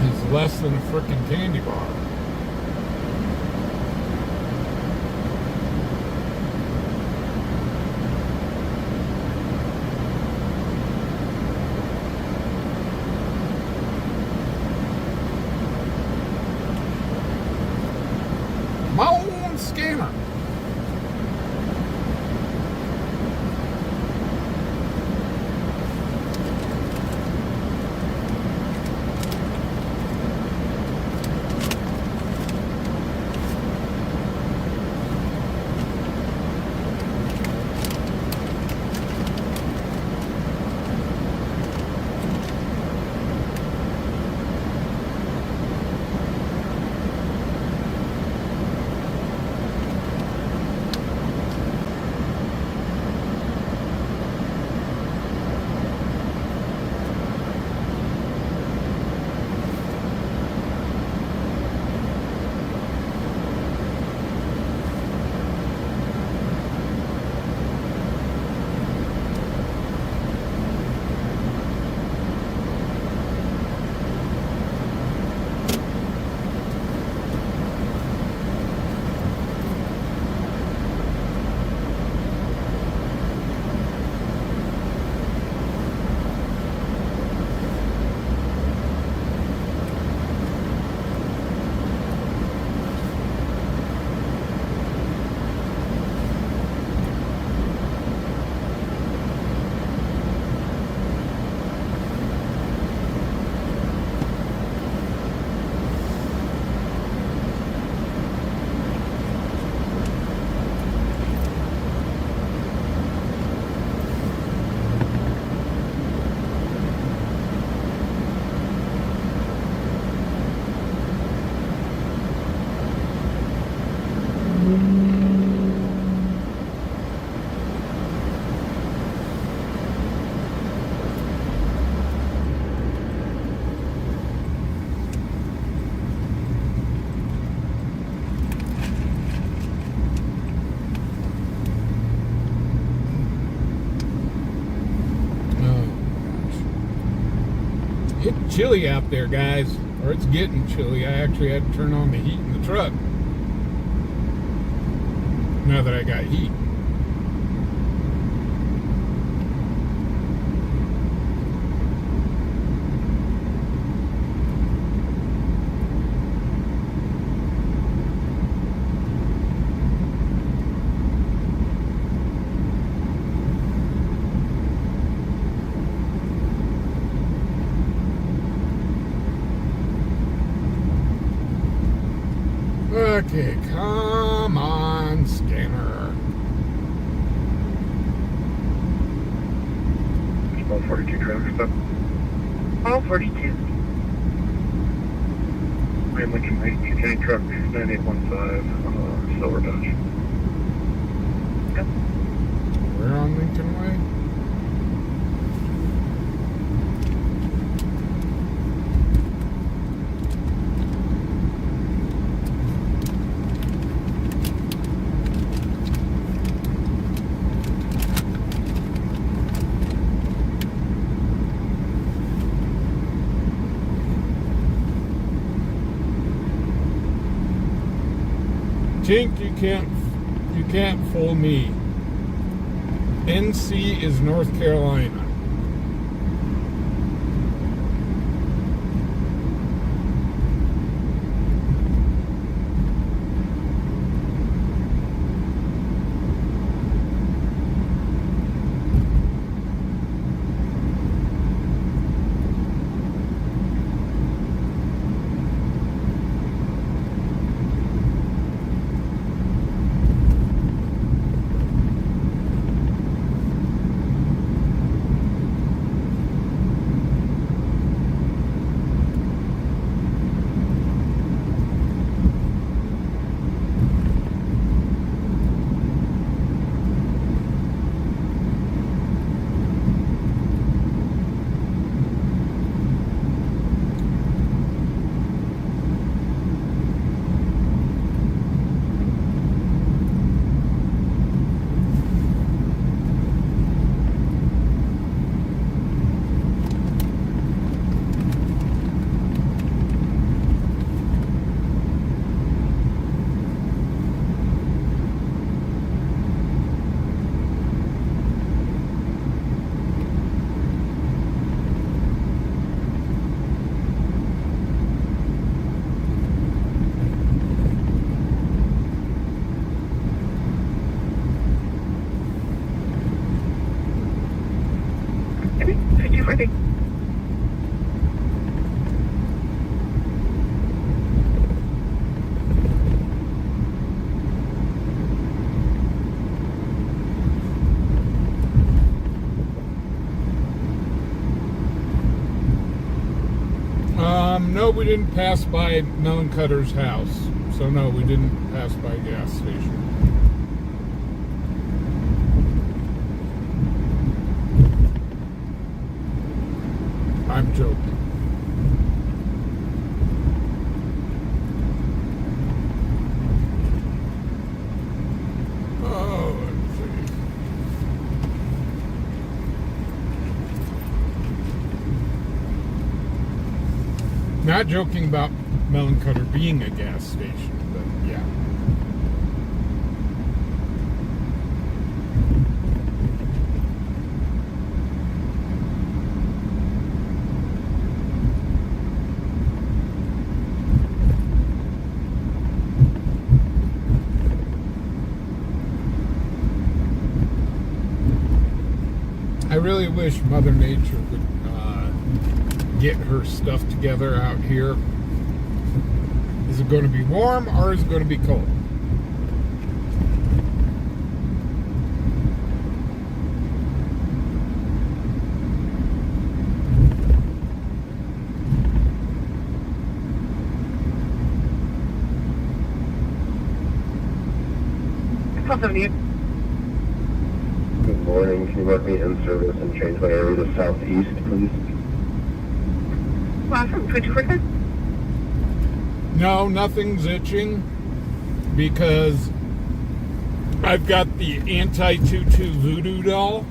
is less than a frickin' candy bar. My own scanner. chilly out there, guys. Or it's getting chilly. I actually had to turn on the heat in the truck. Now that I got heat. Okay, come on, scanner. 142 traffic stop. All 42. Green Lincoln Lake, containing truck 9815, Silver Dodge. Yep. We're on Lincoln Way. Tink, you can't fool me. NC is North Carolina. No, we didn't pass by Melon Cutter's house. So no, we didn't pass by a gas station. I'm joking. Oh, let's see. Not joking about Melon Cutter being a gas station, but yeah. I really wish Mother Nature would get her stuff together out here. Is it going to be warm or is it going to be cold? Good morning. Can you mark me in service and change my area to southeast, please? Awesome. 24. No, nothing's itching because I've got the anti-tutu voodoo doll.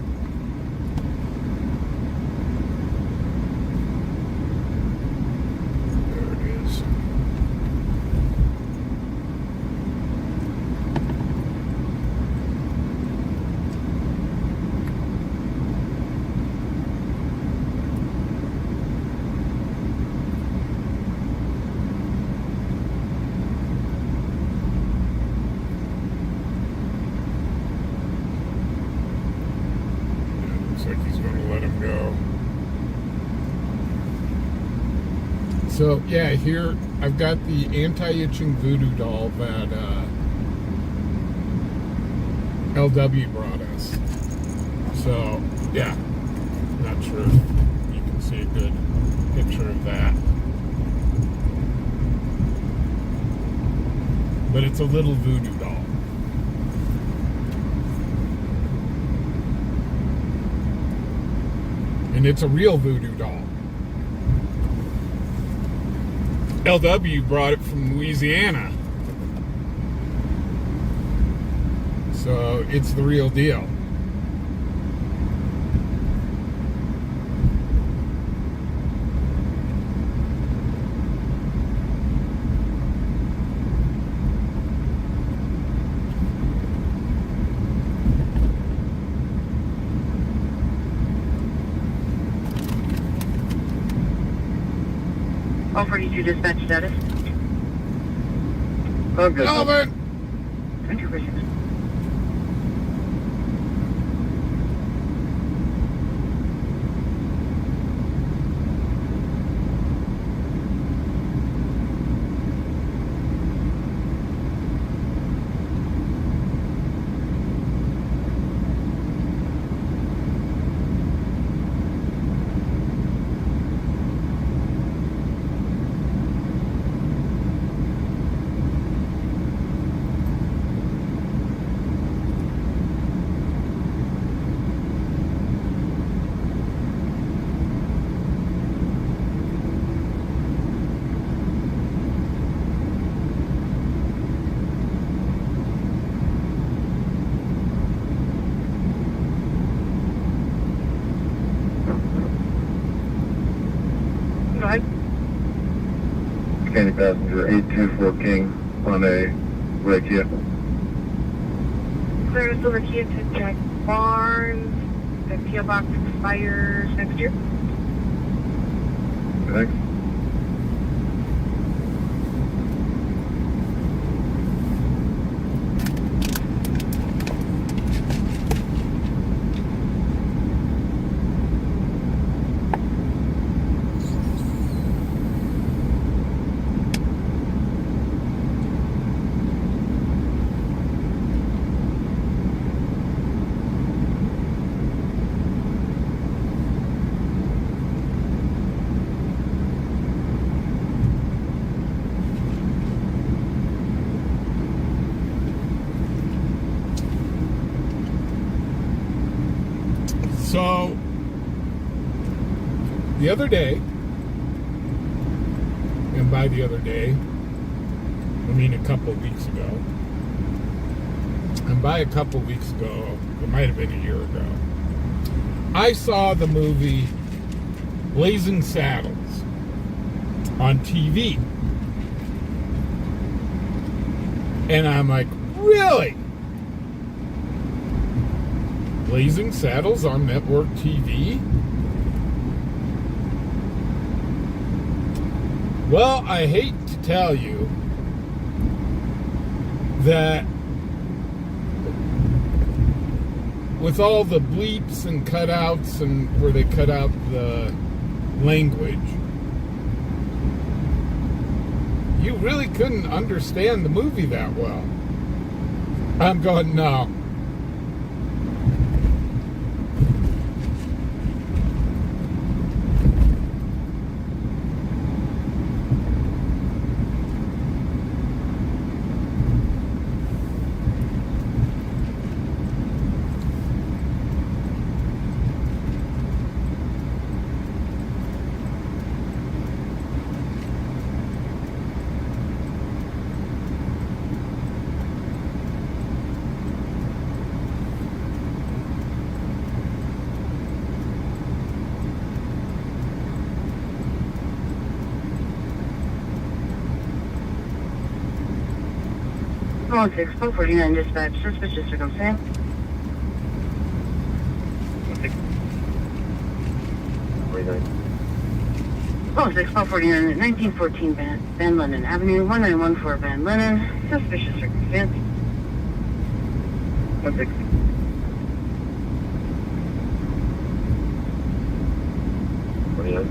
So, yeah, here I've got the anti-itching voodoo doll that LW brought us. So, yeah, not sure if you can see a good picture of that. But it's a little voodoo doll. And it's a real voodoo doll. LW brought it from Louisiana. So it's the real deal. All 42 dispatch status. I'm good. Alvin! 22%. Go ahead. Scanning passenger 824 King on a Rekia. Clearance over Kia to Jack Barnes. The PO box expires next year. Thanks. So, the other day, and by the other day, I mean a couple of weeks ago, and by a couple of weeks ago, it might have been a year ago, I saw the movie Blazing Saddles on TV. And I'm like, really? Blazing Saddles on network TV? Well, I hate to tell you that with all the bleeps and cutouts and where they cut out the language, you really couldn't understand the movie that well. I'm going, no. Call 6, 449 dispatch, suspicious circumstance. 49. Call 6, 449 at 1914 Van Lennon Avenue, 1914 Van Lennon, suspicious circumstance. 16. 49.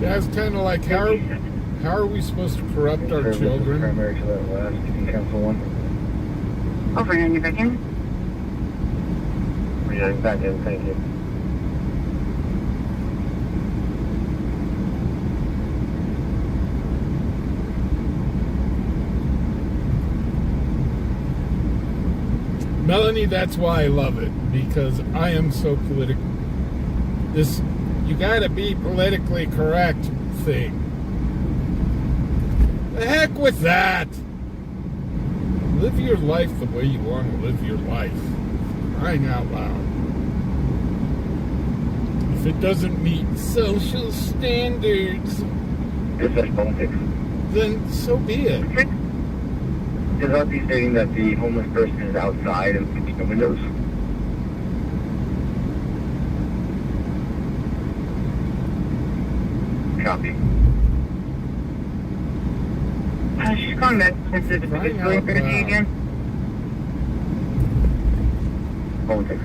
That's kind of like how are we supposed to corrupt our children? Primary to that last. Can cancel one? Over and you're back in. Yeah, back in, thank you. Melanie, that's why I love it, because I am so political. This, you gotta be politically correct thing. The heck with that! Live your life the way you want to live your life. Crying out loud. If it doesn't meet social standards, It's such politics. then so be it. Is that be stating that the homeless person is outside and looking the windows? Copy. She's calling back since it's Crying really out busy loud. again. Politics.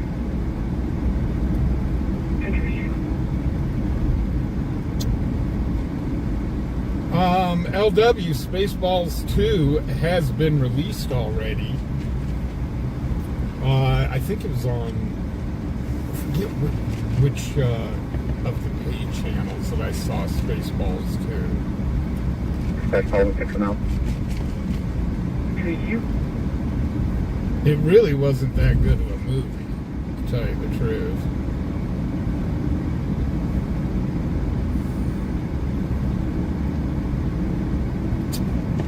LW Spaceballs 2 has been released already. I think it was on, I forget which of the paid channels that I saw Spaceballs 2. That's politics now. To you. It really wasn't that good of a movie, to tell you the truth.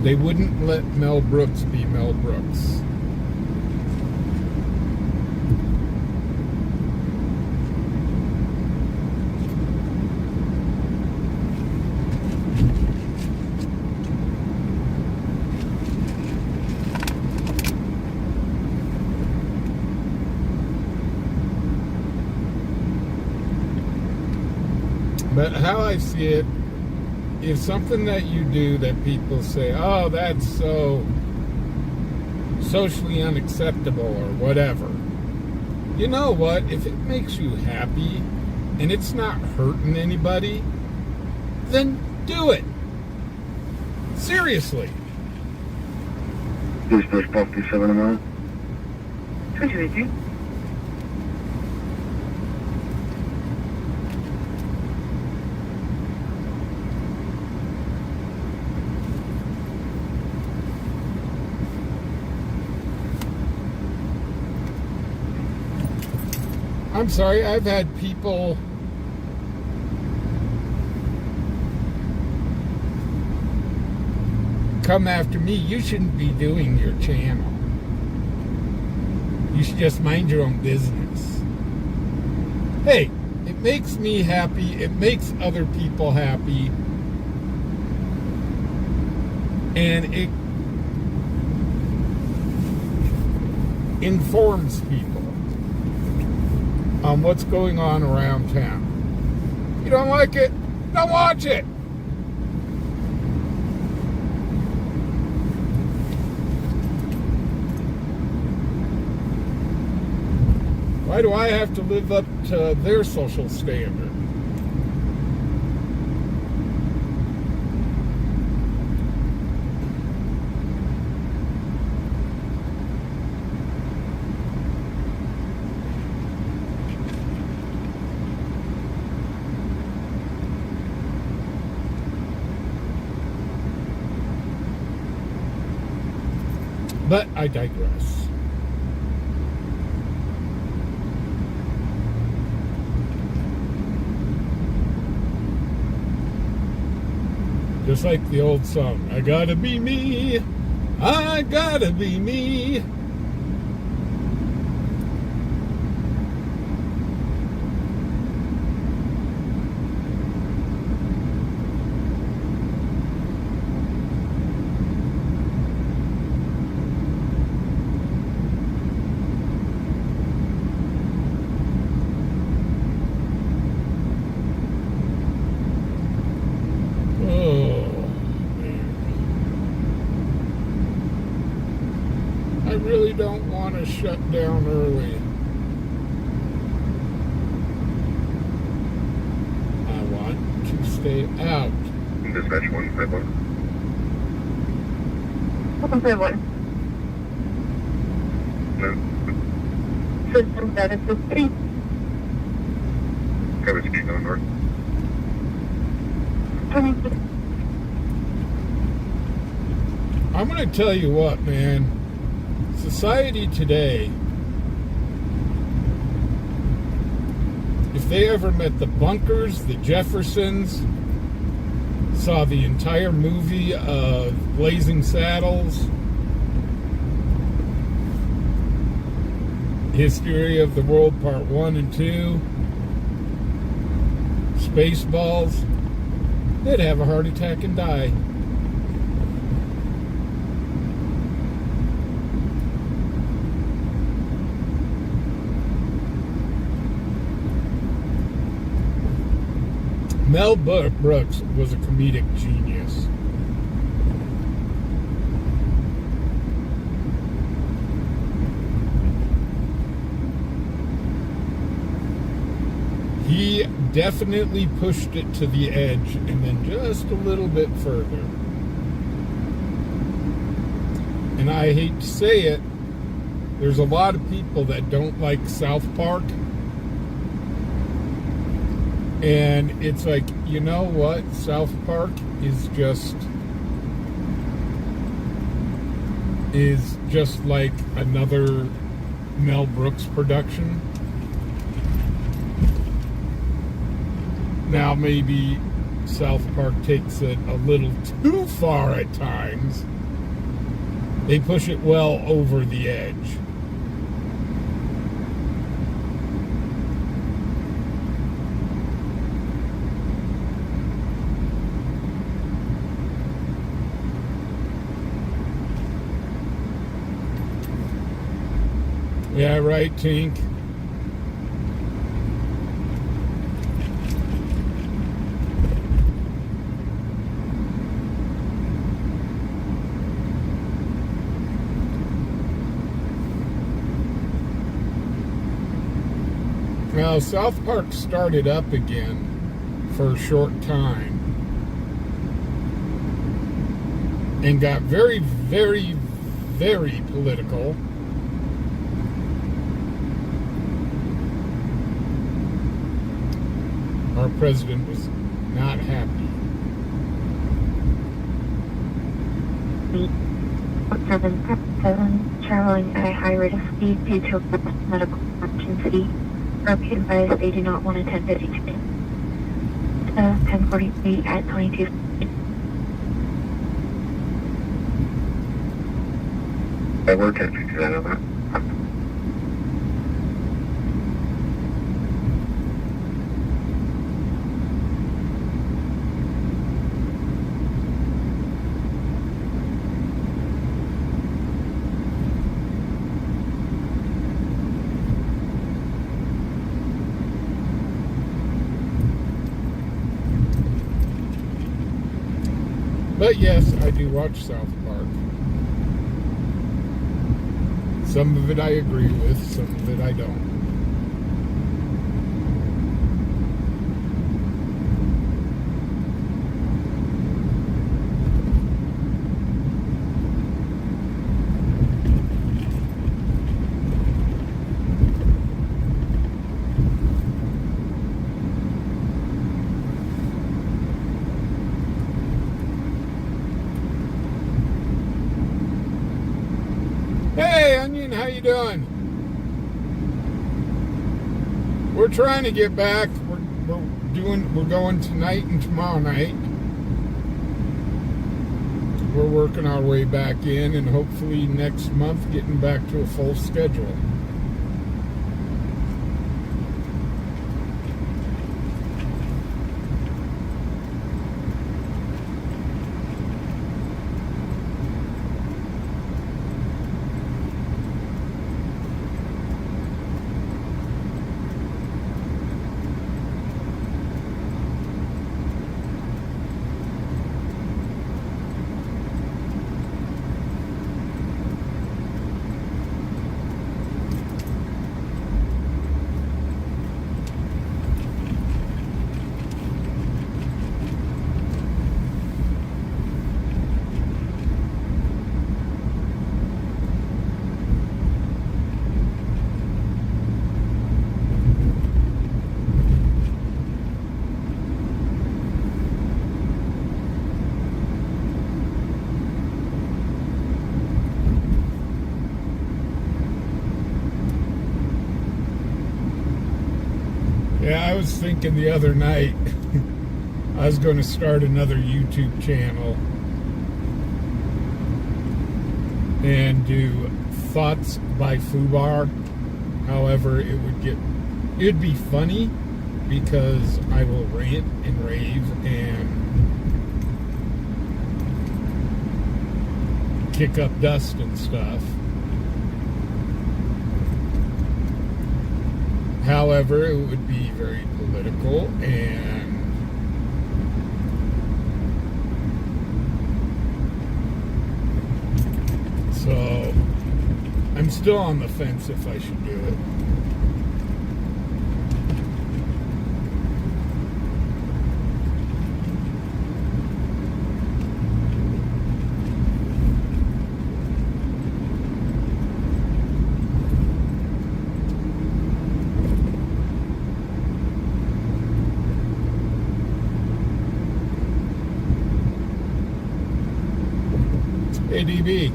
They wouldn't let Mel Brooks be Mel Brooks. But how I see it, if something that you do that people say, oh, that's so socially unacceptable or whatever, you know what? If it makes you happy and it's not hurting anybody, then do it. Seriously. Who's supposed to 7 tomorrow? 22. I'm sorry, I've had people come after me. You shouldn't be doing your channel. You should just mind your own business. Hey, it makes me happy. It makes other people happy. And it informs people on what's going on around town. You don't like it? Don't watch it. Why do I have to live up to their social standard? But I digress. Just like the old song, I gotta be me, I gotta be me. I really don't want to shut down early. I want to stay out. Dispatch 151. 151. No. System status is 3. Cover speed going north. 26. I'm going to tell you what, man. Society today, if they ever met the Bunkers, the Jeffersons, saw the entire movie of Blazing Saddles, History of the World Part 1 and 2, Spaceballs, they'd have a heart attack and die. Mel Brooks was a comedic genius. He definitely pushed it to the edge and then just a little bit further. And I hate to say it, there's a lot of people that don't like South Park. And it's like, you know what? South Park is just like another Mel Brooks production. Now maybe South Park takes it a little too far at times. They push it well over the edge. Yeah, right, Tink. Now, South Park started up again for a short time and got very, very, very political. Our president was not happy. 777, traveling at a high rate of speed due to a medical emergency. Are be advised they do not want a 1053. 1043 at 22. We're 1059 on that. But yes, I do watch South Park. Some of it I agree with, some of it I don't. Hey, Onion, how you doing? We're trying to get back. We're going tonight and tomorrow night. We're working our way back in, and hopefully next month getting back to a full schedule. was thinking the other night I was going to start another YouTube channel and do thoughts by Fubar. However, it'd be funny because I will rant and rave and kick up dust and stuff. However, it would be very political, and so I'm still on the fence if I should do it. Hey, DB.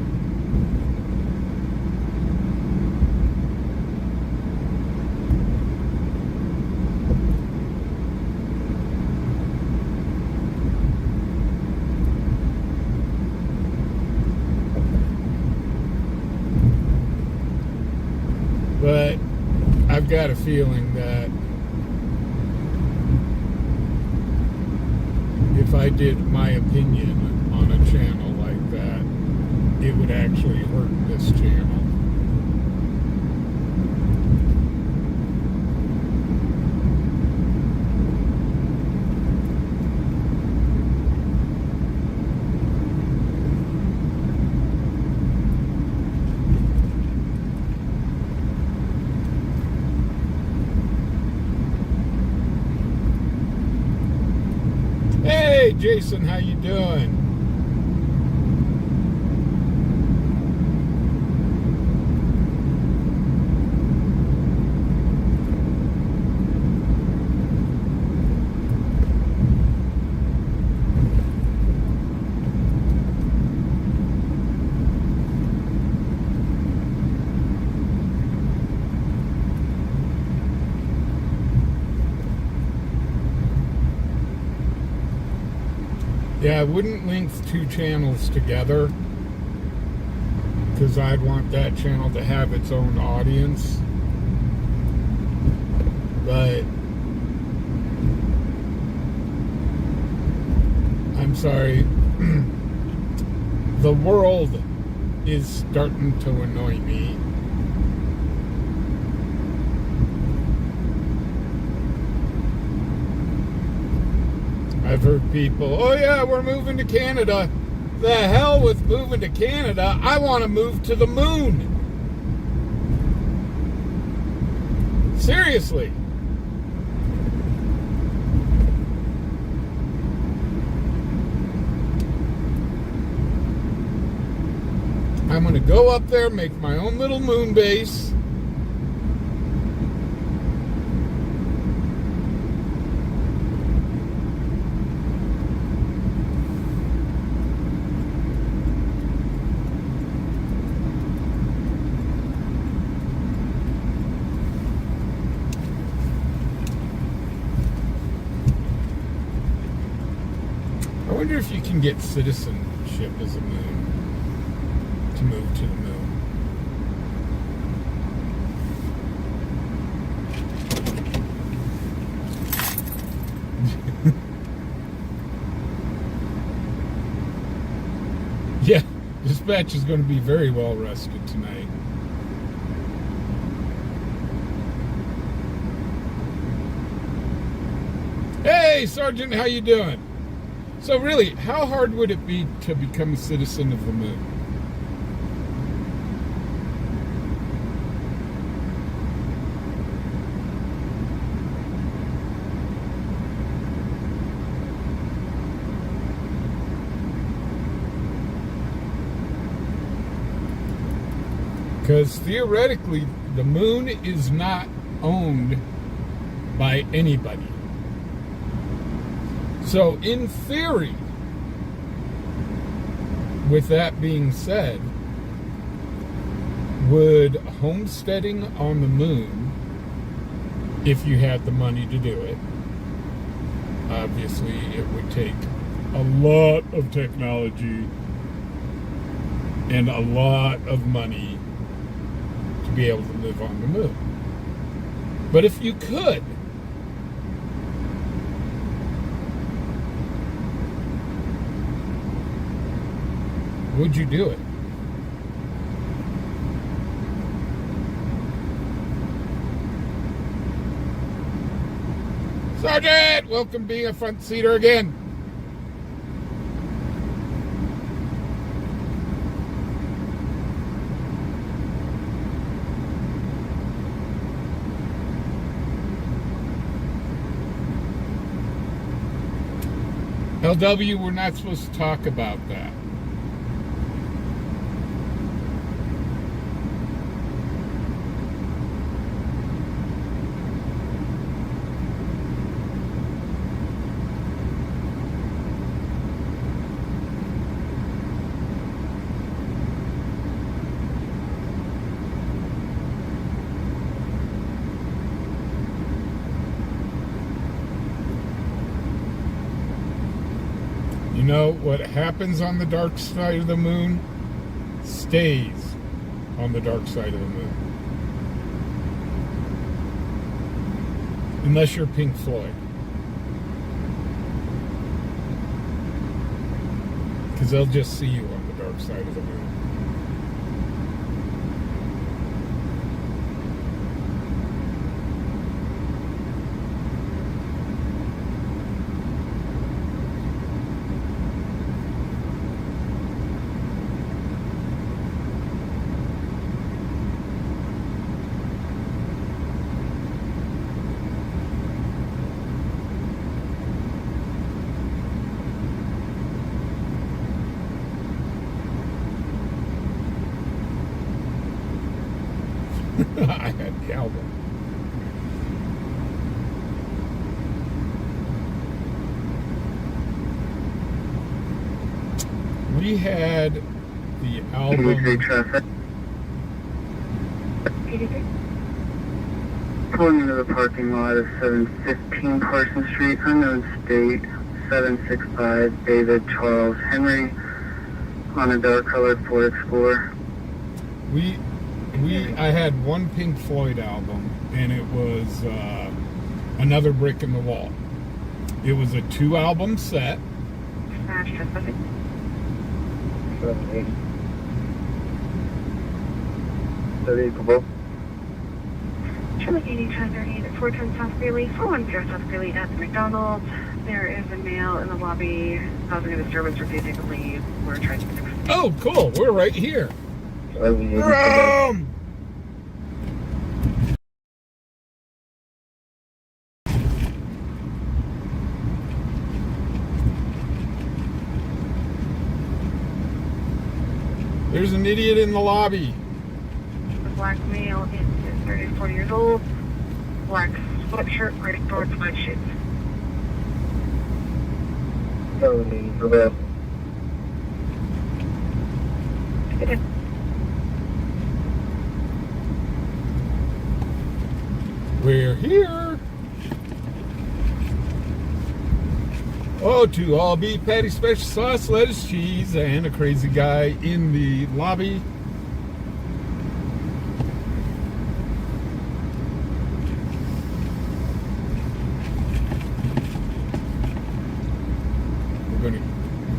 But I've got a feeling that if I did my opinion on a channel like that, it would actually hurt this channel. Hey, Jason, how you doing? Yeah, I wouldn't link two channels together because I'd want that channel to have its own audience. But I'm sorry, the world is starting to annoy me. I've heard people, oh yeah, we're moving to Canada. The hell with moving to Canada. I want to move to the moon. Seriously. I'm going to go up there, make my own little moon base. I wonder if you can get citizenship as a moon to move to the moon. Yeah, dispatch is going to be very well rested tonight. Hey, Sergeant, how you doing? So really, how hard would it be to become a citizen of the moon? Because theoretically, the moon is not owned by anybody. So, in theory, with that being said, would homesteading on the moon if you had the money to do it. Obviously, it would take a lot of technology and a lot of money to be able to live on the moon. But if you could, would you do it? Sergeant, welcome being a front seater again. LW, we're not supposed to talk about that. You know, what happens on the dark side of the moon stays on the dark side of the moon. Unless you're Pink Floyd. Because they'll just see you on the dark side of the moon. I had the album. We had the album. 83 traffic. Pulling into the parking lot of 715 Parsons Street, unknown state, 765 David Charles Henry, on a dark colored Ford Explorer. I had one Pink Floyd album, and it was Another Brick in the Wall. It was a 2-album set. 780. 38 for both. Charlie 80, 1038 at 410 South Greeley, 410 South Greeley at the McDonald. There is a male in the lobby causing a disturbance, refusing to leave. We're trying to fix it. Oh, cool. We're right here. Charlie 80 for Boom! There's an idiot in the lobby. The black male is 30 to 40 years old. Black sweatshirt, gray shorts, white shoes. Charlie 80 for both. We're here. Oh, 2 all beef patty, special sauce, lettuce, cheese, and a crazy guy in the lobby. We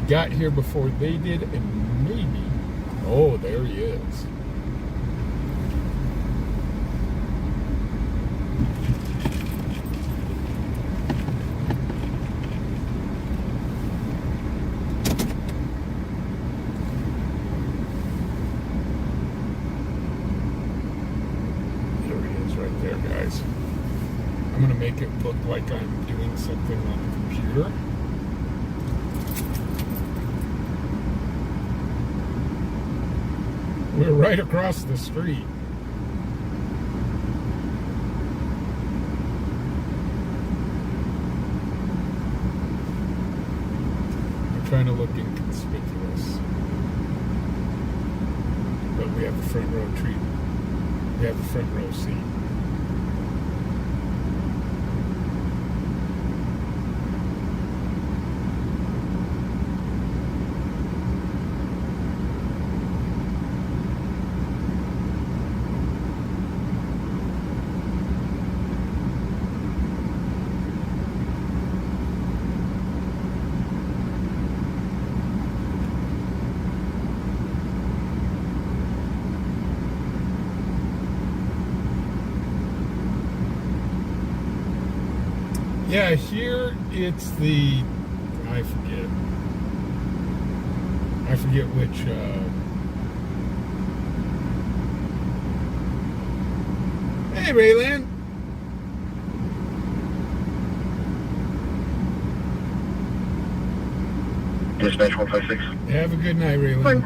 got here before they did, and maybe, oh, there he is. I'm going to make it look like I'm doing something on the computer. We're right across the street. I'm trying to look inconspicuous. But we have the front row treat. We have the front row seat. Yeah, here it's the, I forget which, hey, Raylan. Dispatch 156. Have a good night, Raylan.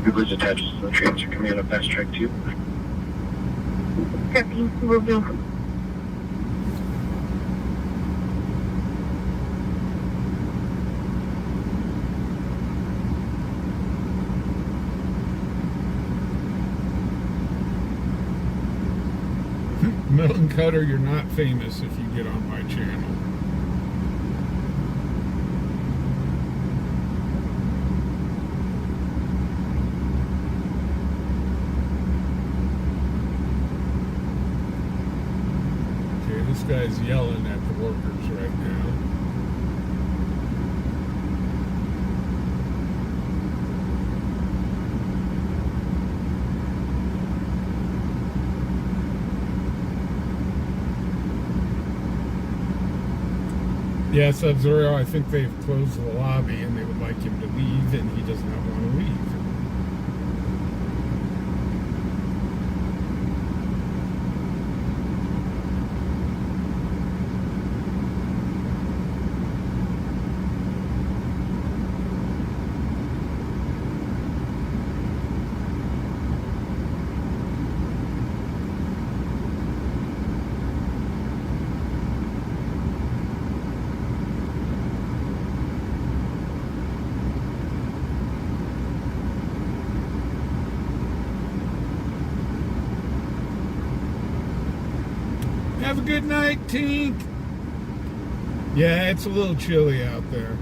Google's attached to the transfer command of fast track 2. Copy. Will do. Melon Cutter, you're not famous if you get on my channel. Okay, this guy's yelling at the workers right now. Yeah, Sub-Zero, I think they've closed the lobby and they would like him to leave, and he does not want to leave. Have a good night, Tink. Yeah, it's a little chilly out there.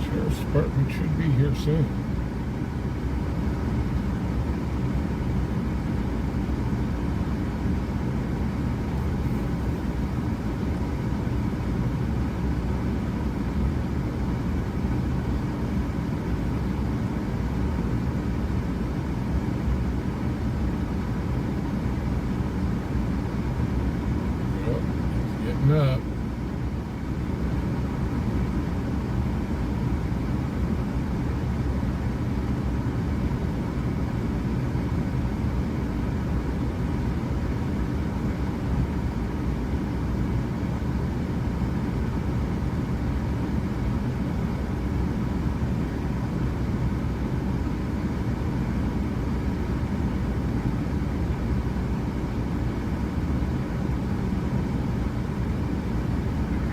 Sheriff's Department should be here soon. Yep, he's getting up.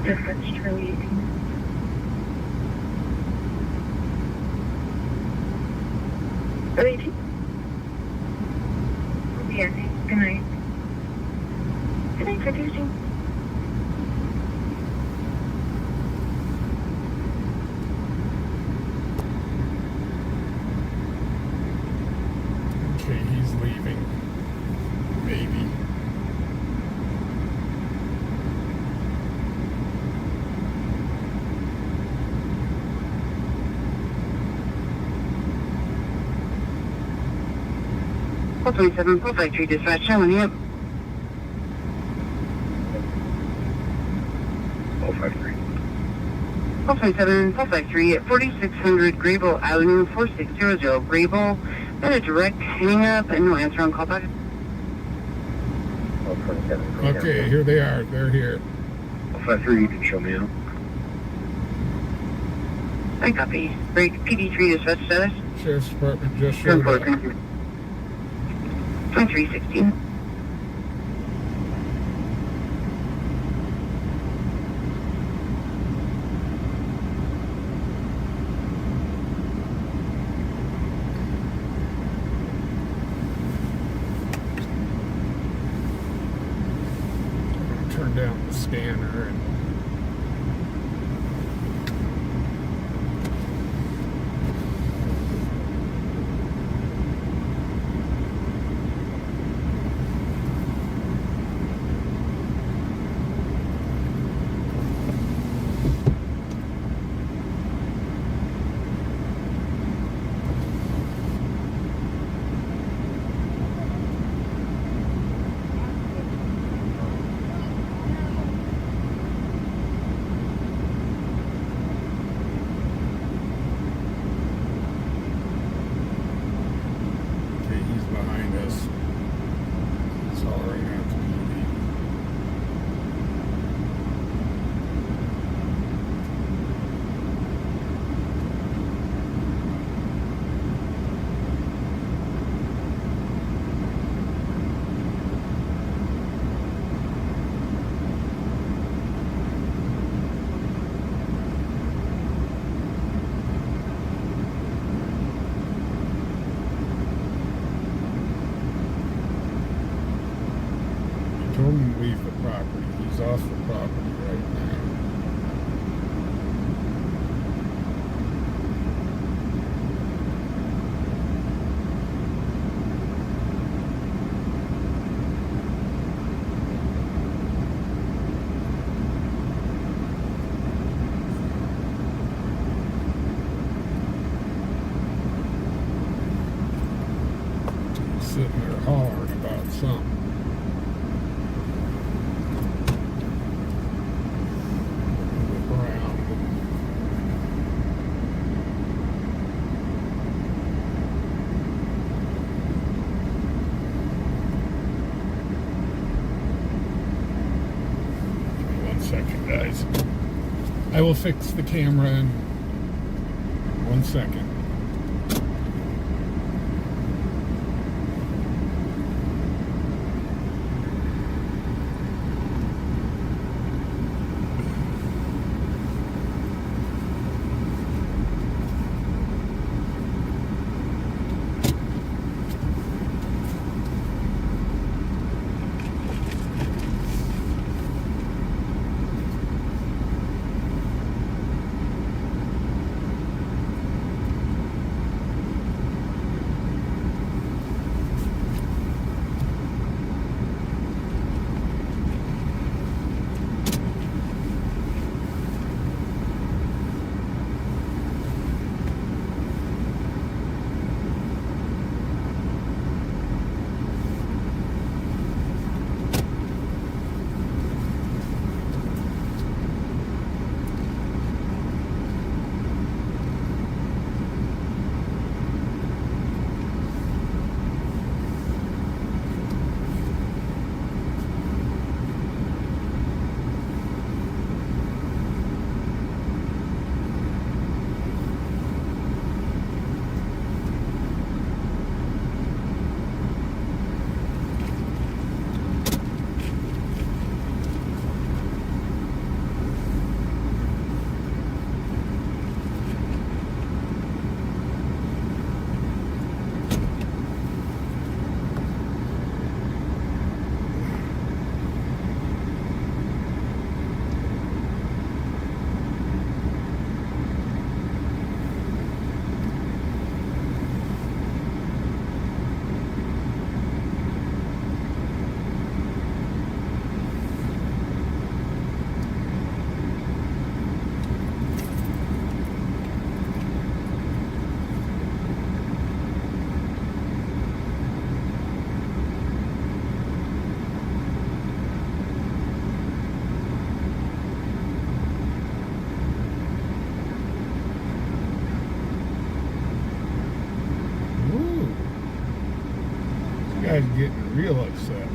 Difference Charlie 18. Charlie 18. We'll be ending. Good night. Good night, producing. Okay, he's leaving. Maybe. Call 27, call 53 dispatch, showing you. 053. Call 27, call 53 at 4600 Grable Avenue, 4600 Grable. Got a direct hang up and no answer on call back. 27. Okay, here they are. They're here. 053, you can show me out. I copy. Break PD3 dispatch status. Sheriff's Department just showed up. 2316. Turn down the scan Told him to leave the property. He's off the property right now. He's sitting there hollering about something. Second, guys. I will fix the camera in 1 second. Guy's getting real upset.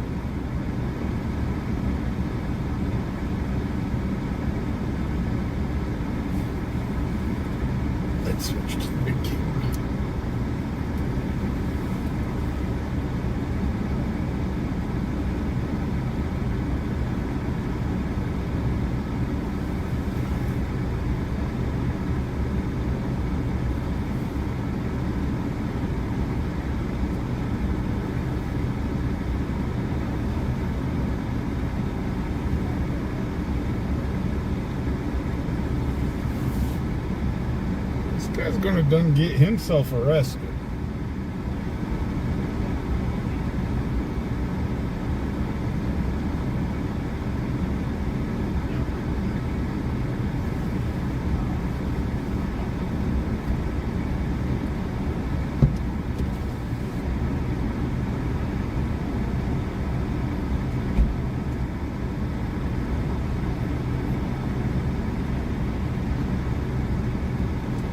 Let's switch to the big camera. Guy's gonna done get himself arrested.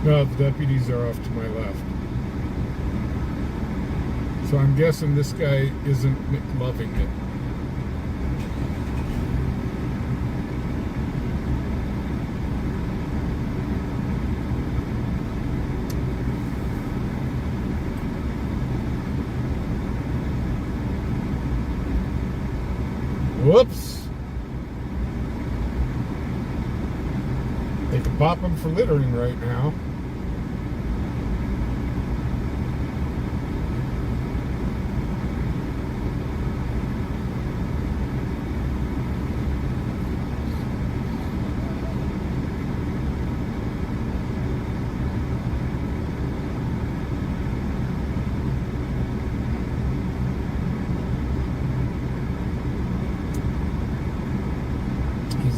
No, the deputies are off to my left. So I'm guessing this guy isn't loving it. Whoops. They can pop him for littering right now.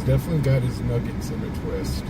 Definitely got his nuggets in a twist.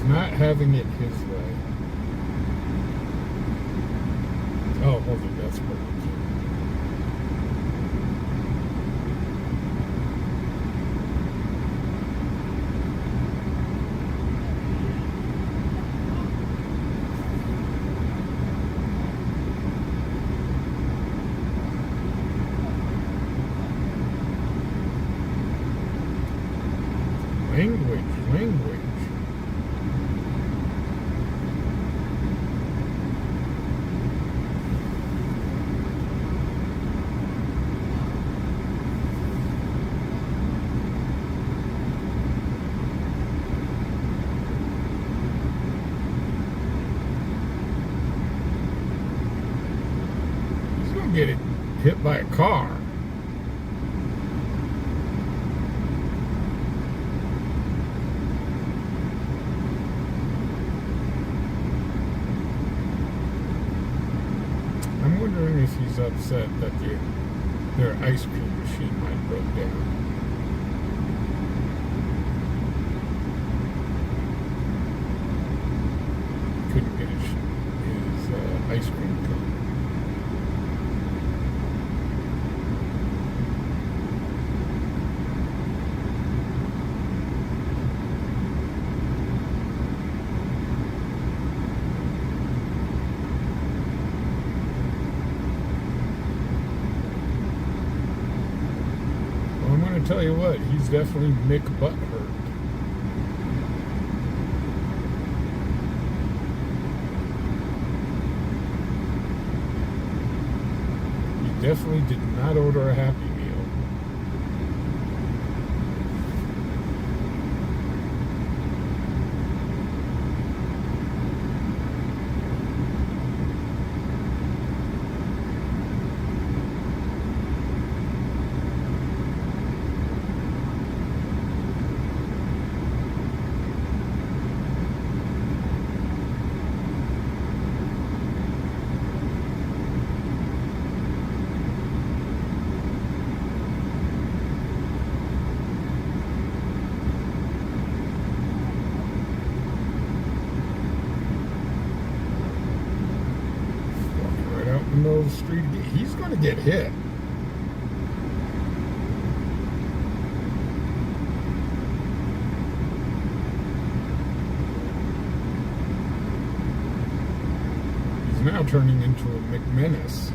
Not having it his way. Oh, hold it, that's perfect. Language. Get hit by a car. I'm wondering if he's upset that their ice cream machine might broke down. Couldn't get his ice cream cone. Tell you what, he's definitely Mick Butthurt. He definitely did not order a Happy Meal. Middle of the street, he's going to get hit. He's now turning into a McMenace.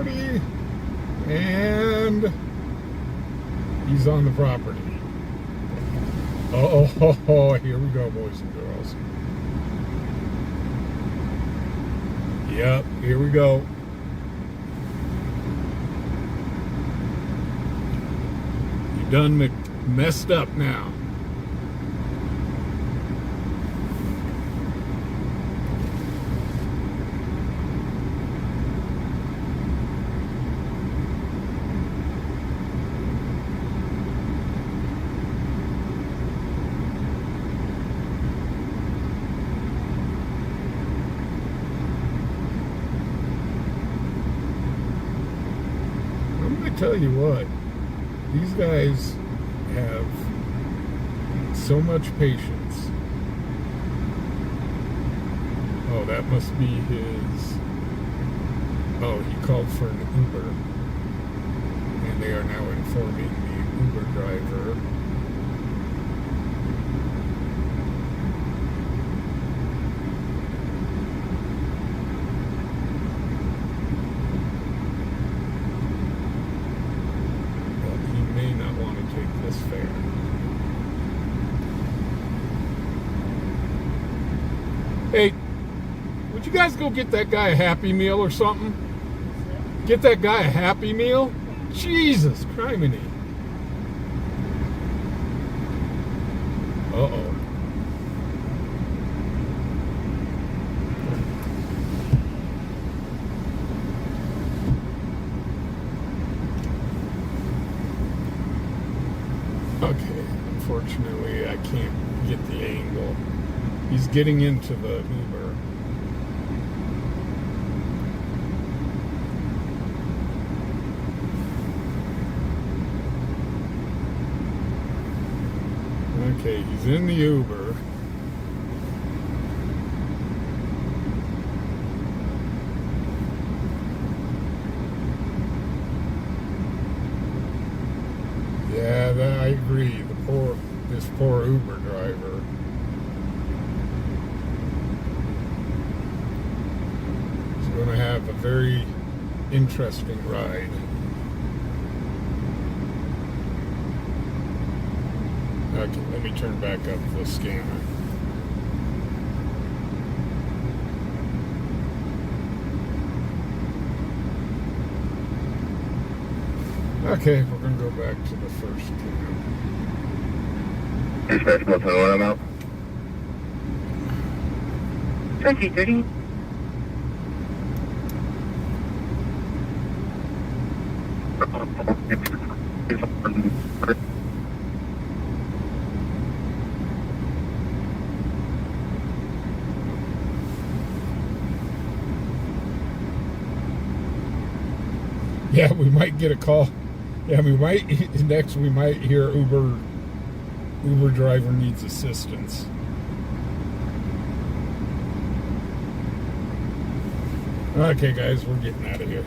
property, and he's on the property. Oh, here we go, boys and girls. Yep, here we go. You done messed up now. Tell you what, these guys have so much patience. Oh, that must be his. Oh, he called for an Uber, and they are now informing the Uber driver. Fair. Hey, would you guys go get that guy a Happy Meal or something? Get that guy a Happy Meal? Jesus criminy. Uh-oh. Okay, unfortunately, I can't get the angle. He's getting into the Uber. Okay, he's in the Uber. Yeah, I agree. This poor Uber driver. He's going to have a very interesting ride. Okay, let me turn back up the scanner. Okay, we're going to go back to the first camp. Dispatch, what's the order amount? 2030. Yeah, we might get a call. Yeah, we might hear Uber driver needs assistance. Okay, guys, we're getting out of here.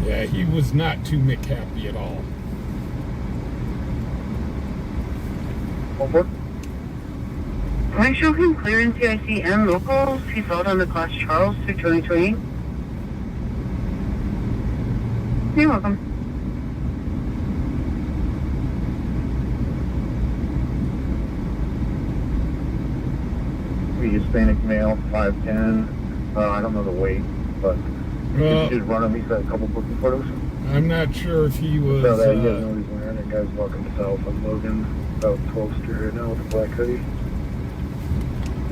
Yeah, he was not too McHappy at all. Over. Can I show him clearance CIC and locals? He's out on the Class Charles through 2020. You're welcome. We Hispanic male, 5'10". I don't know the weight, but Well, you just run him. He's got a couple booking photos. I'm not sure if he was. So that you guys know what he's wearing. That guy's walking south on Logan, about 12th Street right now with a black hoodie.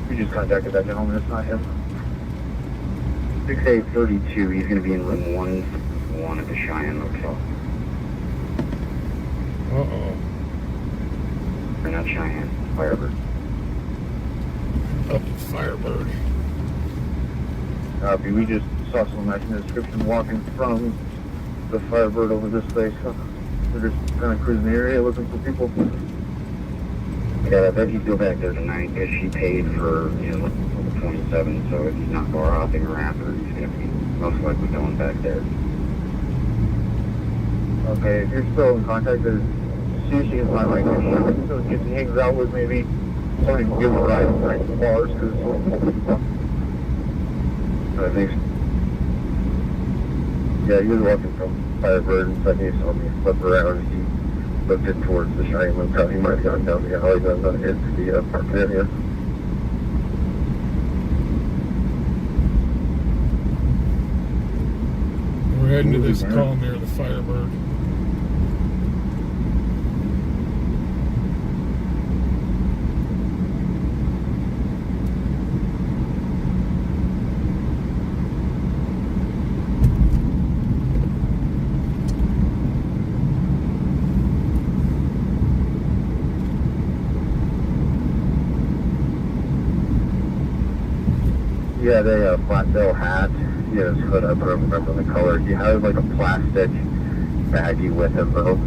We just contacted that gentleman. It's not him. 6A32, he's going to be in room 1 at the Cheyenne Hotel. Uh-oh. Or not Cheyenne, Firebird. Oh, Firebird. Copy. We just saw someone matching the description walking from the Firebird over this place. So we're just kind of cruising the area looking for people. Yeah, I bet he'd go back there tonight because she paid for, you know, the 27, so if he's not bar hopping or after, he's going to be most likely going back there. Okay, if you're still in contact, as soon as she gets my light, so if he hangs out with maybe somebody can give him a ride back to the bars, because I think, yeah, he was walking from Firebird and suddenly he saw me flip around and he looked in towards the Cheyenne motel. He might have gone down the alley, gone into the park area. We're heading to this call near the Firebird. He had a flat bill hat. He had his hood up. I don't remember the color. He had like a plastic baggie with him though.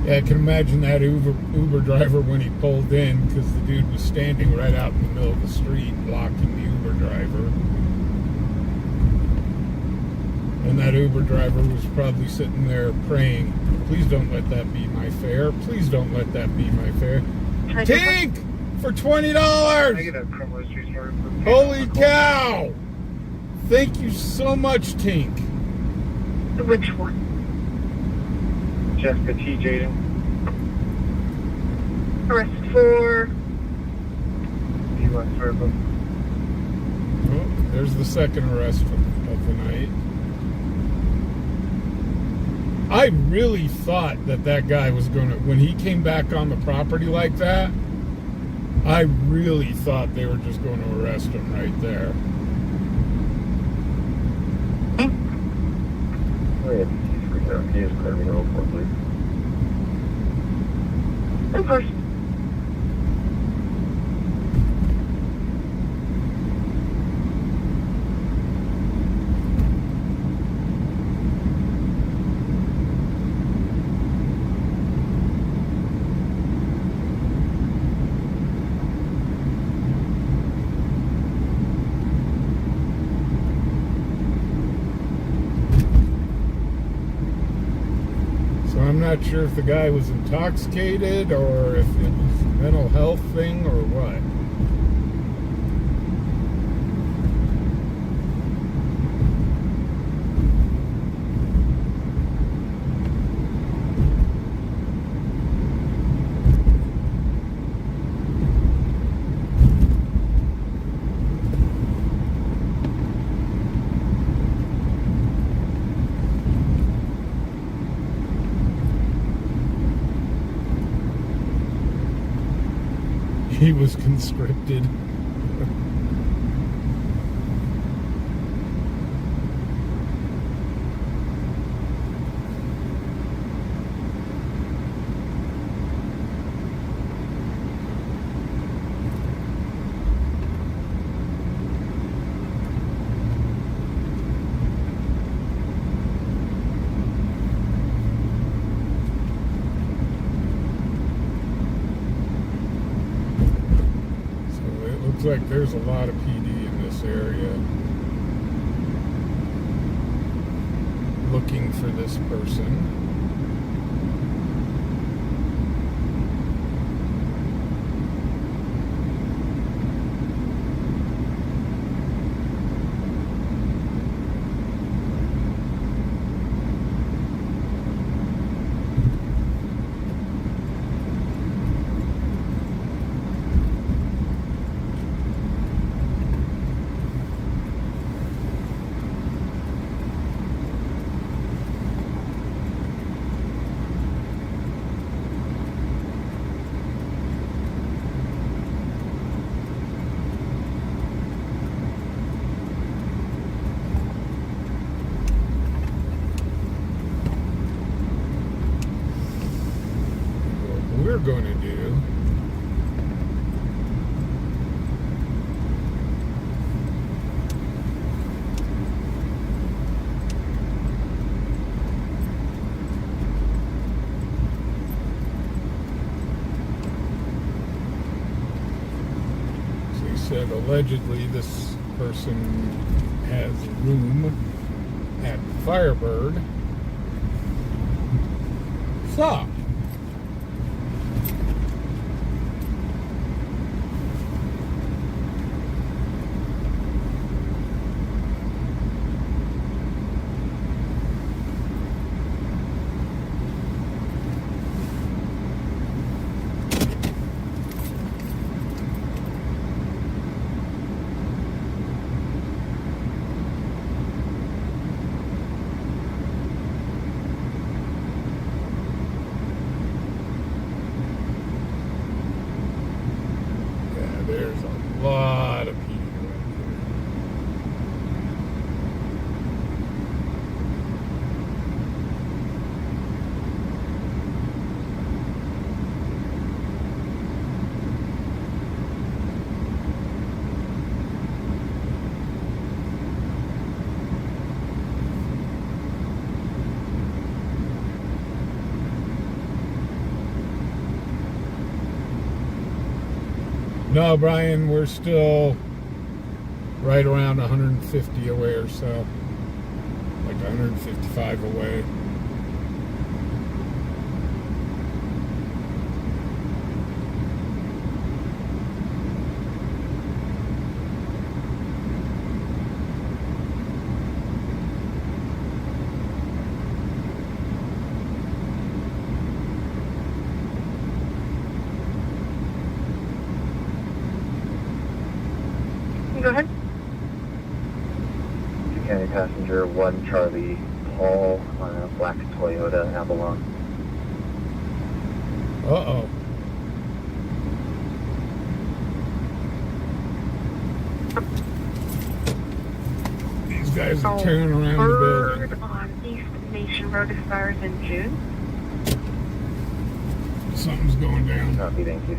Yeah, I can imagine that Uber driver when he pulled in, because the dude was standing right out in the middle of the street blocking the Uber driver. And that Uber driver was probably sitting there praying, please don't let that be my fare. Please don't let that be my fare. Tink! For $20! I get a criminal history story. Holy cow! Thank you so much, Tink. Which one? Jessica T. Jaden. Arrest for... U.S. Service. Oh, there's the second arrest of the night. I really thought that guy was going to, when he came back on the property like that, I really thought they were just going to arrest him right there. Oh yeah, he's freaking out. Can you just clear me home for, please? Of course. I'm not sure if the guy was intoxicated or if it was a mental health thing or what. He was conscripted. Looks like there's a lot of PD in this area looking for this person. we're going to do said allegedly this person has a room at Firebird. So, there's a lot of people right here. No, Brian, we're still right around 150 away or so. Like 155 away. Go ahead. County passenger 1 Charlie Paul on a black Toyota Avalon. Uh-oh. These guys are tearing around the building. Bird on East Nation Road expires in June. Something's going down. Copy, thank you.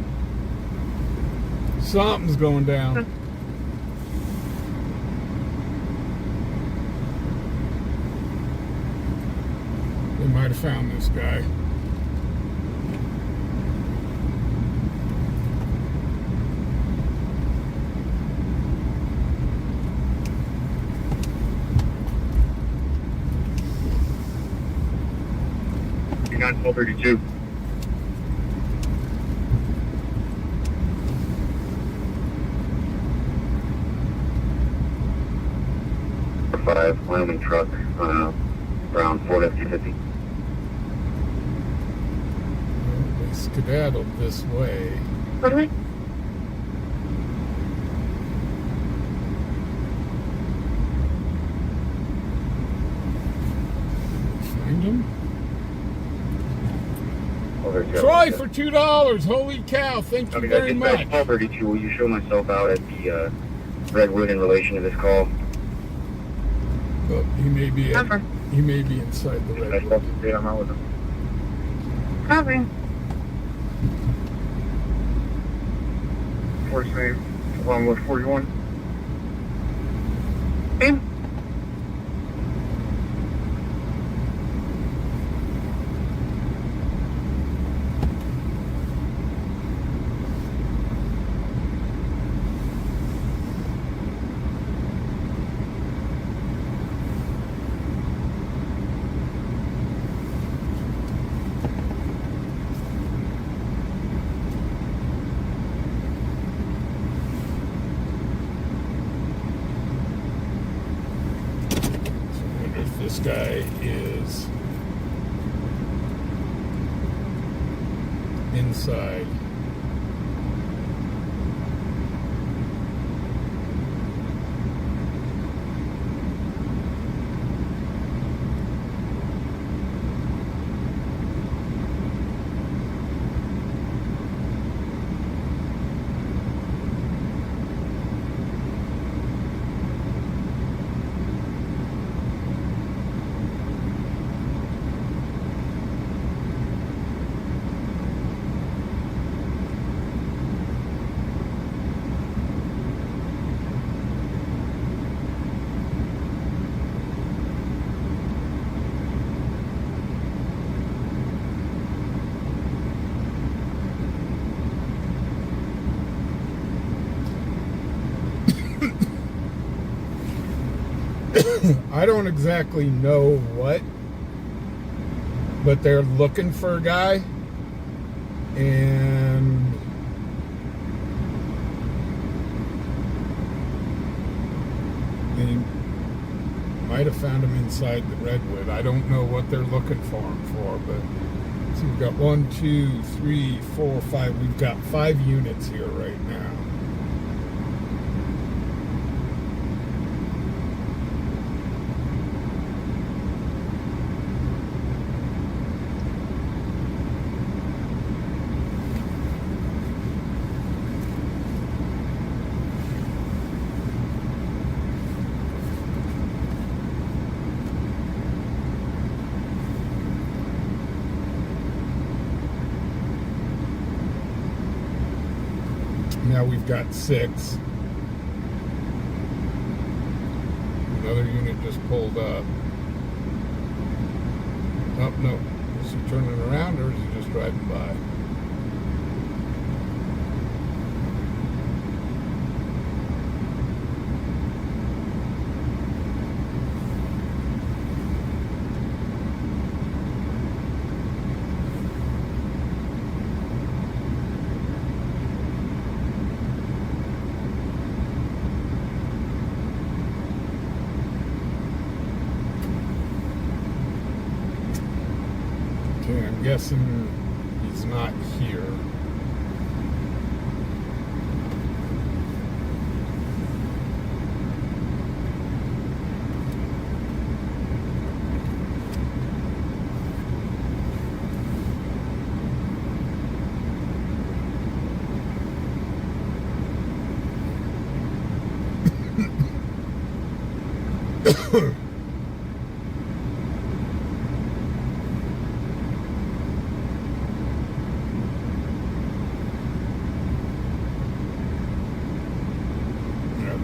Something's going down. They might have found this guy. You're not 1232. Wyoming truck, brown Ford F-250. They skedaddled this way. Totally. Find him? Over to Troy for $2. Holy cow! Thank you very much. 1232. Will you show myself out at the Redwood in relation to this call? Oh, he may be. Cover. He may be inside the red. I'm out with him. Copy. First name, Longwood 41. Okay. This guy is inside. I don't exactly know what, but they're looking for a guy, and they might have found him inside the redwood. I don't know what they're looking for him for, but so we've got 1, 2, 3, 4, 5. We've got 5 units here right now. Now we've got 6. Another unit just pulled up. Oh, no. Is he turning around or is he just driving by? Okay, I'm guessing he's not here.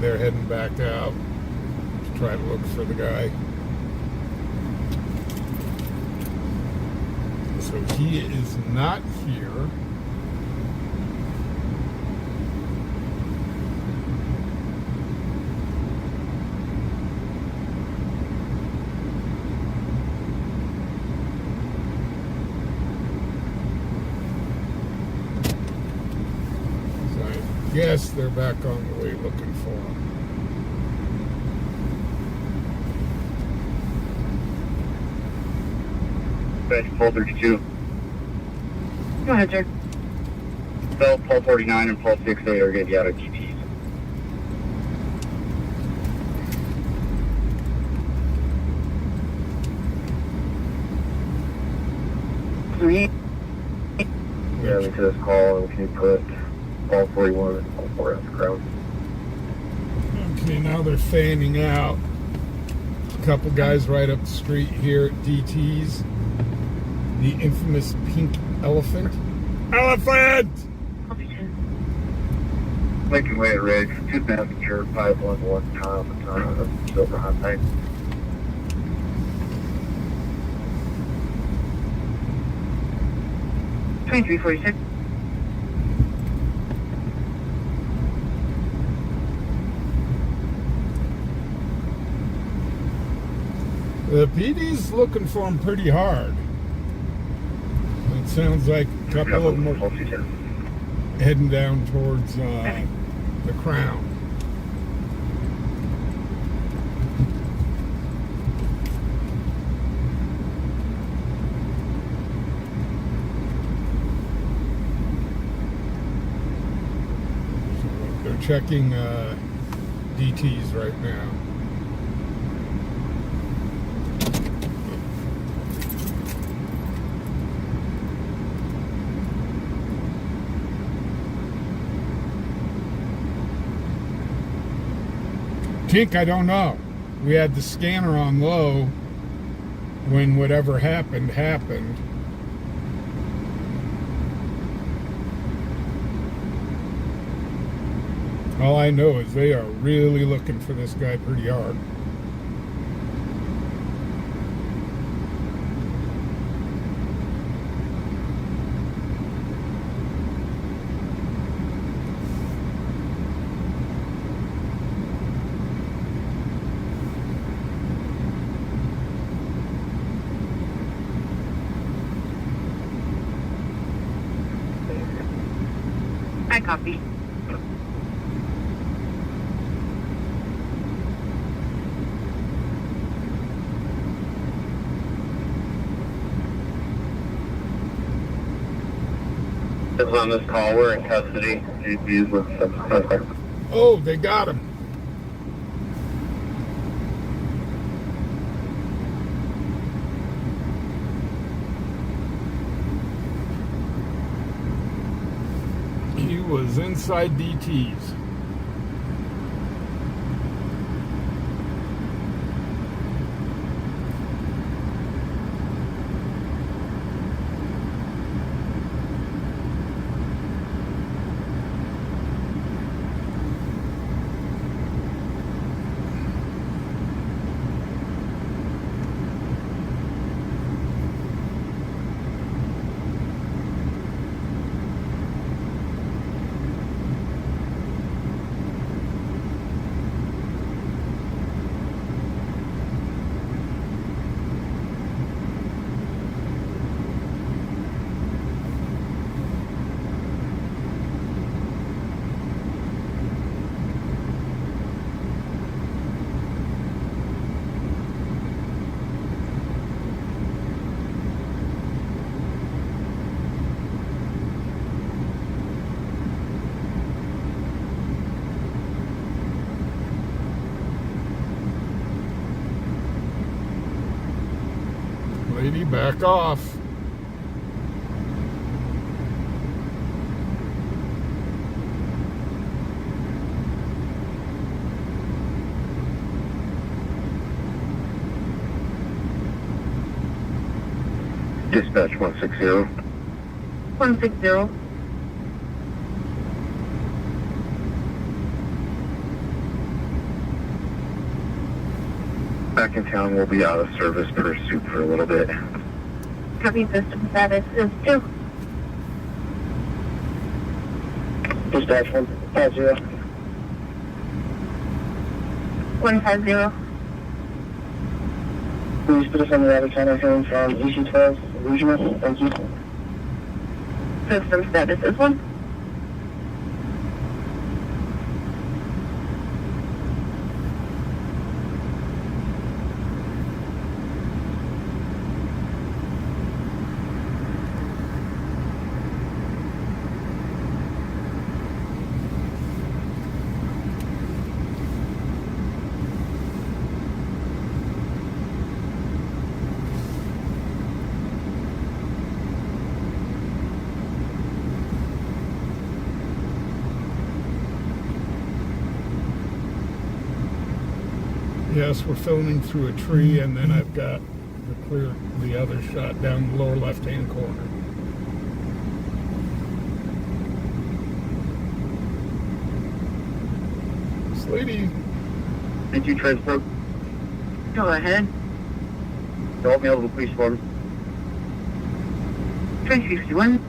They're heading back out to try to look for the guy. So he is not here. So I guess they're back on the way looking for him. Bed 1232. Go ahead, sir. Bell, Paul 49 and Paul 68 are going to be out of GPs. Yeah, we to this call, and can you put Paul 41 and Paul 4 at the ground? Okay, now they're fanning out. A couple guys right up the street here at DT's. The infamous pink elephant. Elephant! Making way at Ridge, 2 passenger, 511 Tom, Silver Hyundai. $23.46. The PD's looking for him pretty hard. It sounds like a couple of them are heading down towards the Crown. So they're checking DTs right now. Tink, I don't know. We had the scanner on low when whatever happened, happened. All I know is they are really looking for this guy pretty hard. I copy. Is on this call. We're in custody. GPs with suspect. Oh, they got him. He was inside DT's. Lady, back off. Dispatch 160. 160. Back in town. We'll be out of service pursuit for a little bit. Copy. System status is 2. Dispatch 150. 150. Please put us on the radar channel hearing from EC12 Regional. Thank you. System status is 1. Yes, we're filming through a tree, and then I've got the other shot down the lower left-hand corner. This lady, Did you transport? Go ahead. Help me out with the police form. 361.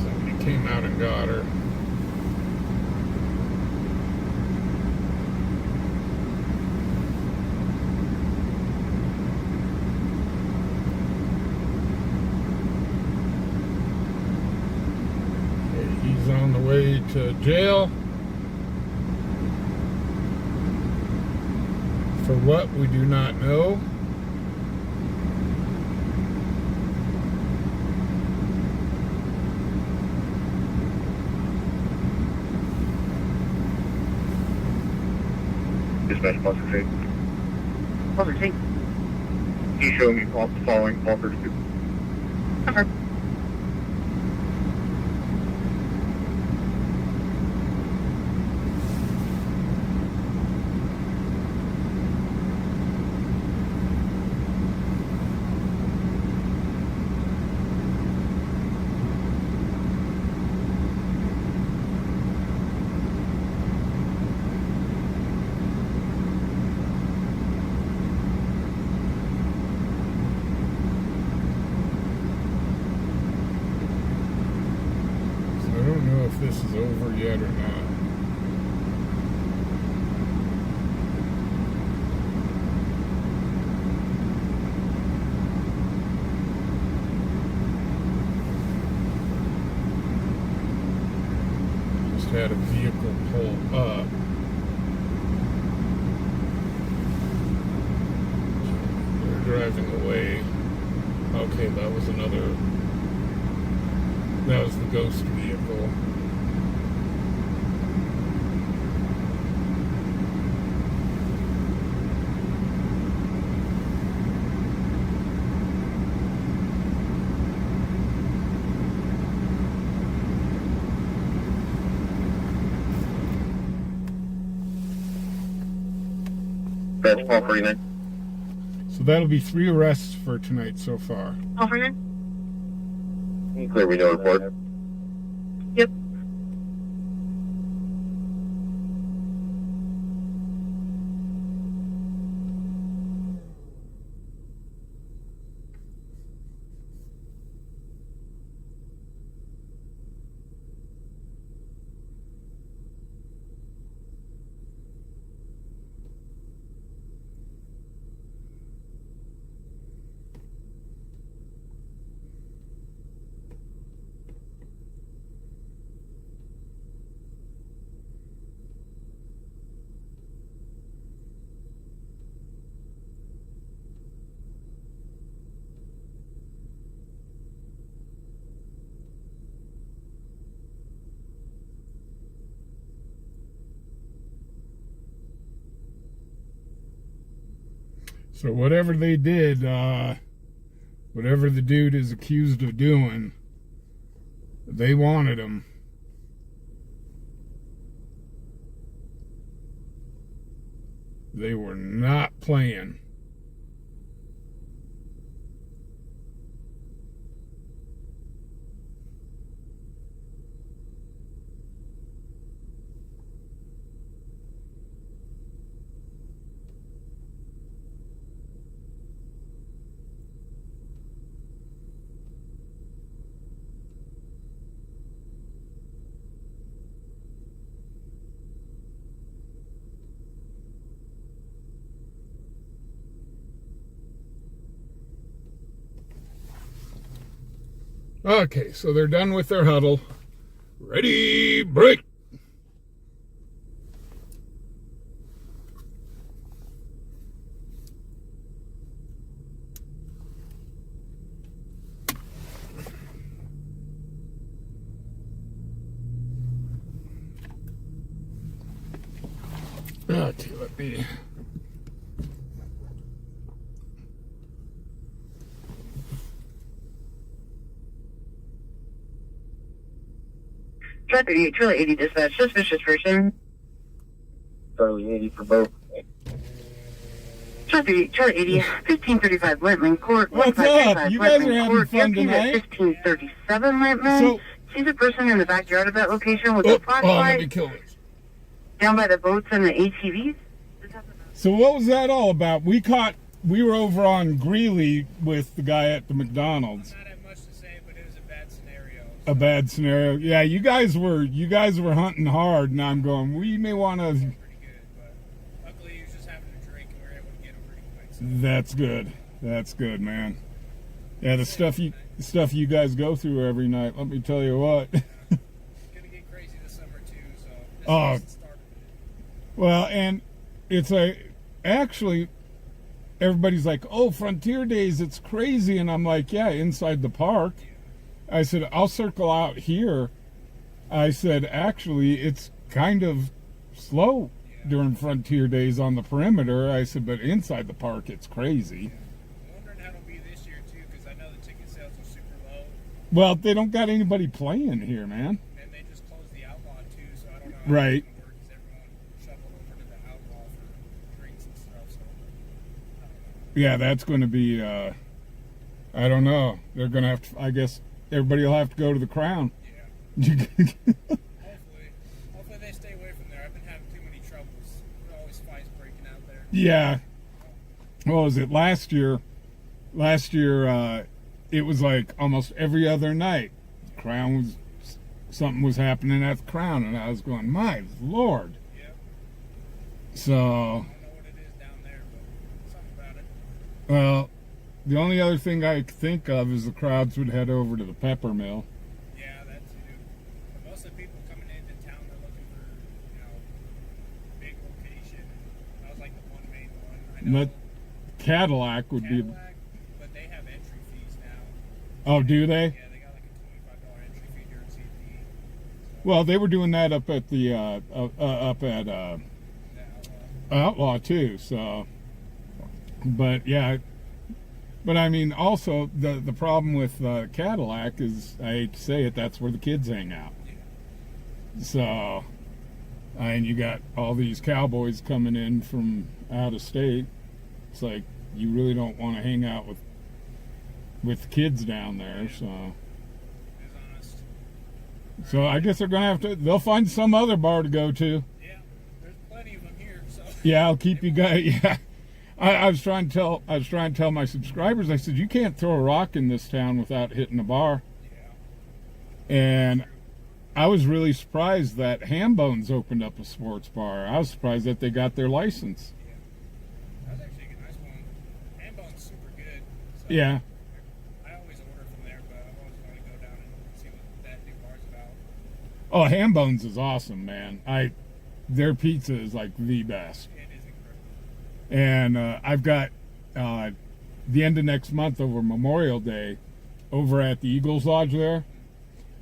somebody came out and got her. He's on the way to jail. For what, we do not know. Dispatch 168. Over take. He's showing me following call 32. Over. yet or not. Just had a vehicle pull up. They're driving away. Okay, that was the ghost vehicle. That's 1249. So that'll be 3 arrests for tonight so far. Over. Clear, we know report. Yep. So whatever they did, whatever the dude is accused of doing, they wanted him. They were not playing. Okay, so they're done with their huddle. Ready, break! Okay, let me... Charlie 80 dispatch, suspicious person. Charlie 80 for both. Charlie 80, 1535 Lentman Court. What's up? You guys are having fun tonight? 1537 Lentman. So, Sees a person in the backyard of that location with a let me flashlight kill this. down by the boats and the ATVs. So what was that all about? We were over on Greeley with the guy at the McDonald's. Not have much to say, but it was a bad scenario. A bad scenario. Yeah, you guys were hunting hard, and I'm going, we may want to... Pretty good, but luckily he was just having a drink and we were able to get him pretty quick. So That's good. That's good, man. Yeah, the stuff you guys go through every night, let me tell you what. it's gonna get crazy this summer too, so this Oh. is the start of it. Well, and it's actually, everybody's like, oh, Frontier Days, it's crazy. And I'm like, yeah, inside the park. I said, I'll circle out here. I said, actually, it's kind of slow during Frontier Days on the perimeter. I said, but inside the park, it's crazy. I'm wondering how it'll be this year too, because I know the ticket sales are super low, Well, they don't got anybody playing here, man. and they just closed the Outlaw too, so I don't know how Right. it's gonna work, because everyone shuffled over to the Outlaw for drinks and stuff. So I don't know. Yeah, that's going to be, I don't know. They're going to have to, I guess, everybody will have to go to the Crown. Yeah. Hopefully they stay away from there. I've been having too many troubles. There's always fights breaking out there. Yeah. What was it? Last year, it was like almost every other night. The Crown was something was happening at the Crown, and I was going, my Lord. Yep. So, I don't know what it is down there, but something about it. well, the only other thing I could think of is the crowds would head over to the pepper mill. Yeah, that too. But most of the people coming into town, they're looking for, big location. That was like the one main one. I know But Cadillac would be. Cadillac, but they have entry fees now. Oh, do they? Yeah, they got like a $25 entry fee during CP. So, Well, they were doing that up at the up at that Outlaw too. So, but yeah, but I mean, also the problem with Cadillac is, I hate to say it, that's where the kids hang out. So, and you got all these cowboys coming in from out of state. It's like, you really don't want to hang out with the kids down there. So, is honest. so I guess they're gonna they'll find some other bar to go to. Yeah, there's plenty of them here. So Yeah, I'll keep you guys. Yeah, I was trying to tell my subscribers. I said, you can't throw a rock in this town without hitting a bar. yeah. And I was really surprised that Hambones opened up a sports bar. I was surprised that they got their license. That was actually a nice one. Hambone's super good. So Yeah. I always order from there, but I've always wanted to go down and see what that new bar's about. Oh, Hambones is awesome, man. Their pizza is like the best. It is incredible. And I've got the end of next month, over Memorial Day, over at the Eagles Lodge there.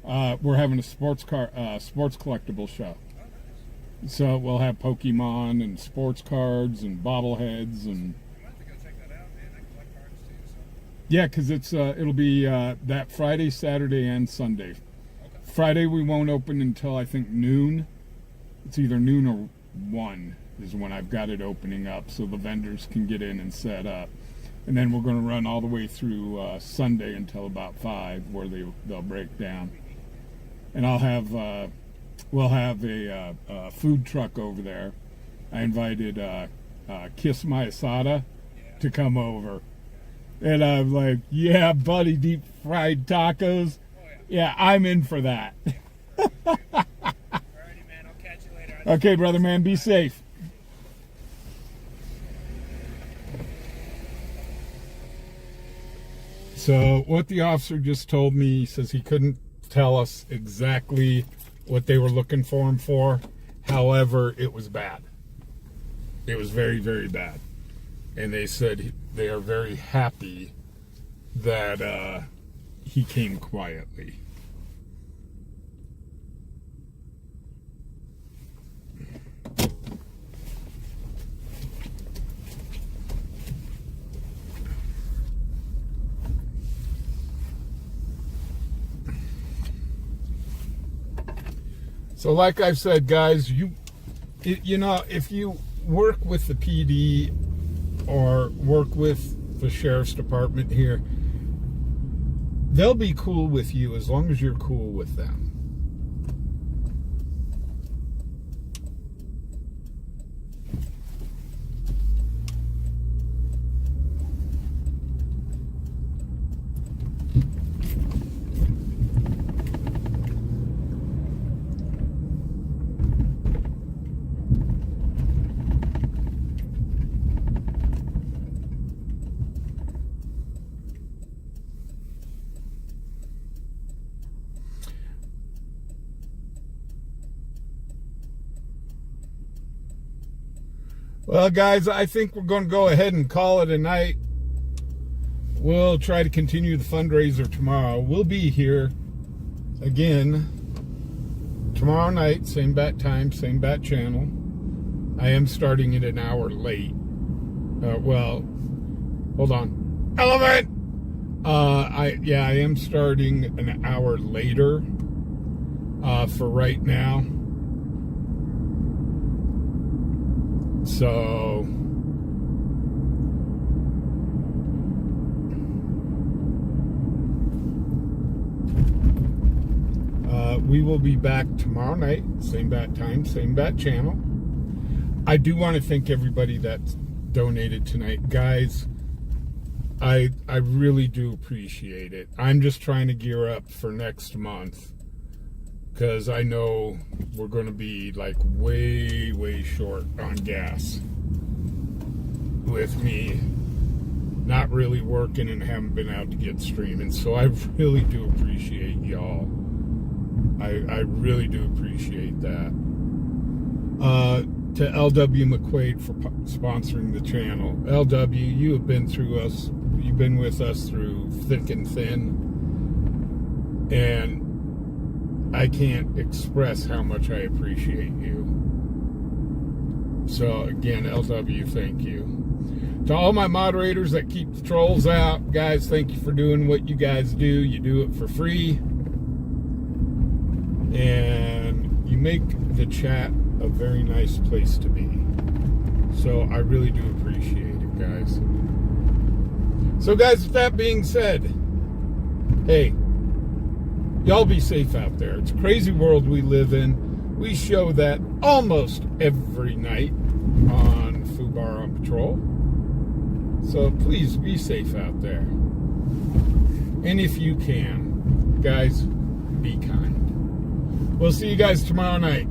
We're having a sports collectible show. Oh, nice. So we'll have Pokemon and sports cards and bobbleheads, and I might have to go check that out, man. I collect cards too, so. yeah, because it'll be that Friday, Saturday, and Sunday. Okay. Friday we won't open until I think noon. It's either noon or 1 is when I've got it opening up, so the vendors can get in and set up. And then we're going to run all the way through Sunday until about 5, where they'll break down. And we'll have a food truck over there. I invited Kiss My Asada to come over. And I'm like, yeah, buddy, deep fried tacos. Oh, yeah. Yeah, I'm in for that. Alrighty, man. I'll catch you later. Okay, brother man, be safe. So what the officer just told me, he says he couldn't tell us exactly what they were looking for him for. However, it was bad. It was very, very bad. And they said they are very happy that he came quietly. So like I've said, guys, you know, if you work with the PD or work with the sheriff's department here, they'll be cool with you as long as you're cool with them. Well, guys, I think we're going to go ahead and call it a night. We'll try to continue the fundraiser tomorrow. We'll be here again tomorrow night, same bat time, same bat channel. I am starting it an hour late. Well, hold on. Elephant! I am starting an hour later for right now. So we will be back tomorrow night, same bat time, same bat channel. I do want to thank everybody that's donated tonight, guys. I really do appreciate it. I'm just trying to gear up for next month. because I know we're going to be like way short on gas with me not really working and haven't been out to get streaming. So I really do appreciate y'all. I really do appreciate that. To LW McQuaid for sponsoring the channel. LW, you have been through us. You've been with us through thick and thin. And I can't express how much I appreciate you. So again, LW, thank you. To all my moderators that keep the trolls out, guys, thank you for doing what you guys do. You do it for free. And you make the chat a very nice place to be. So I really do appreciate it, guys. So guys, with that being said, hey, y'all be safe out there. It's a crazy world we live in. We show that almost every night on FUBAR on Patrol. So please be safe out there. And if you can, guys, be kind. We'll see you guys tomorrow night.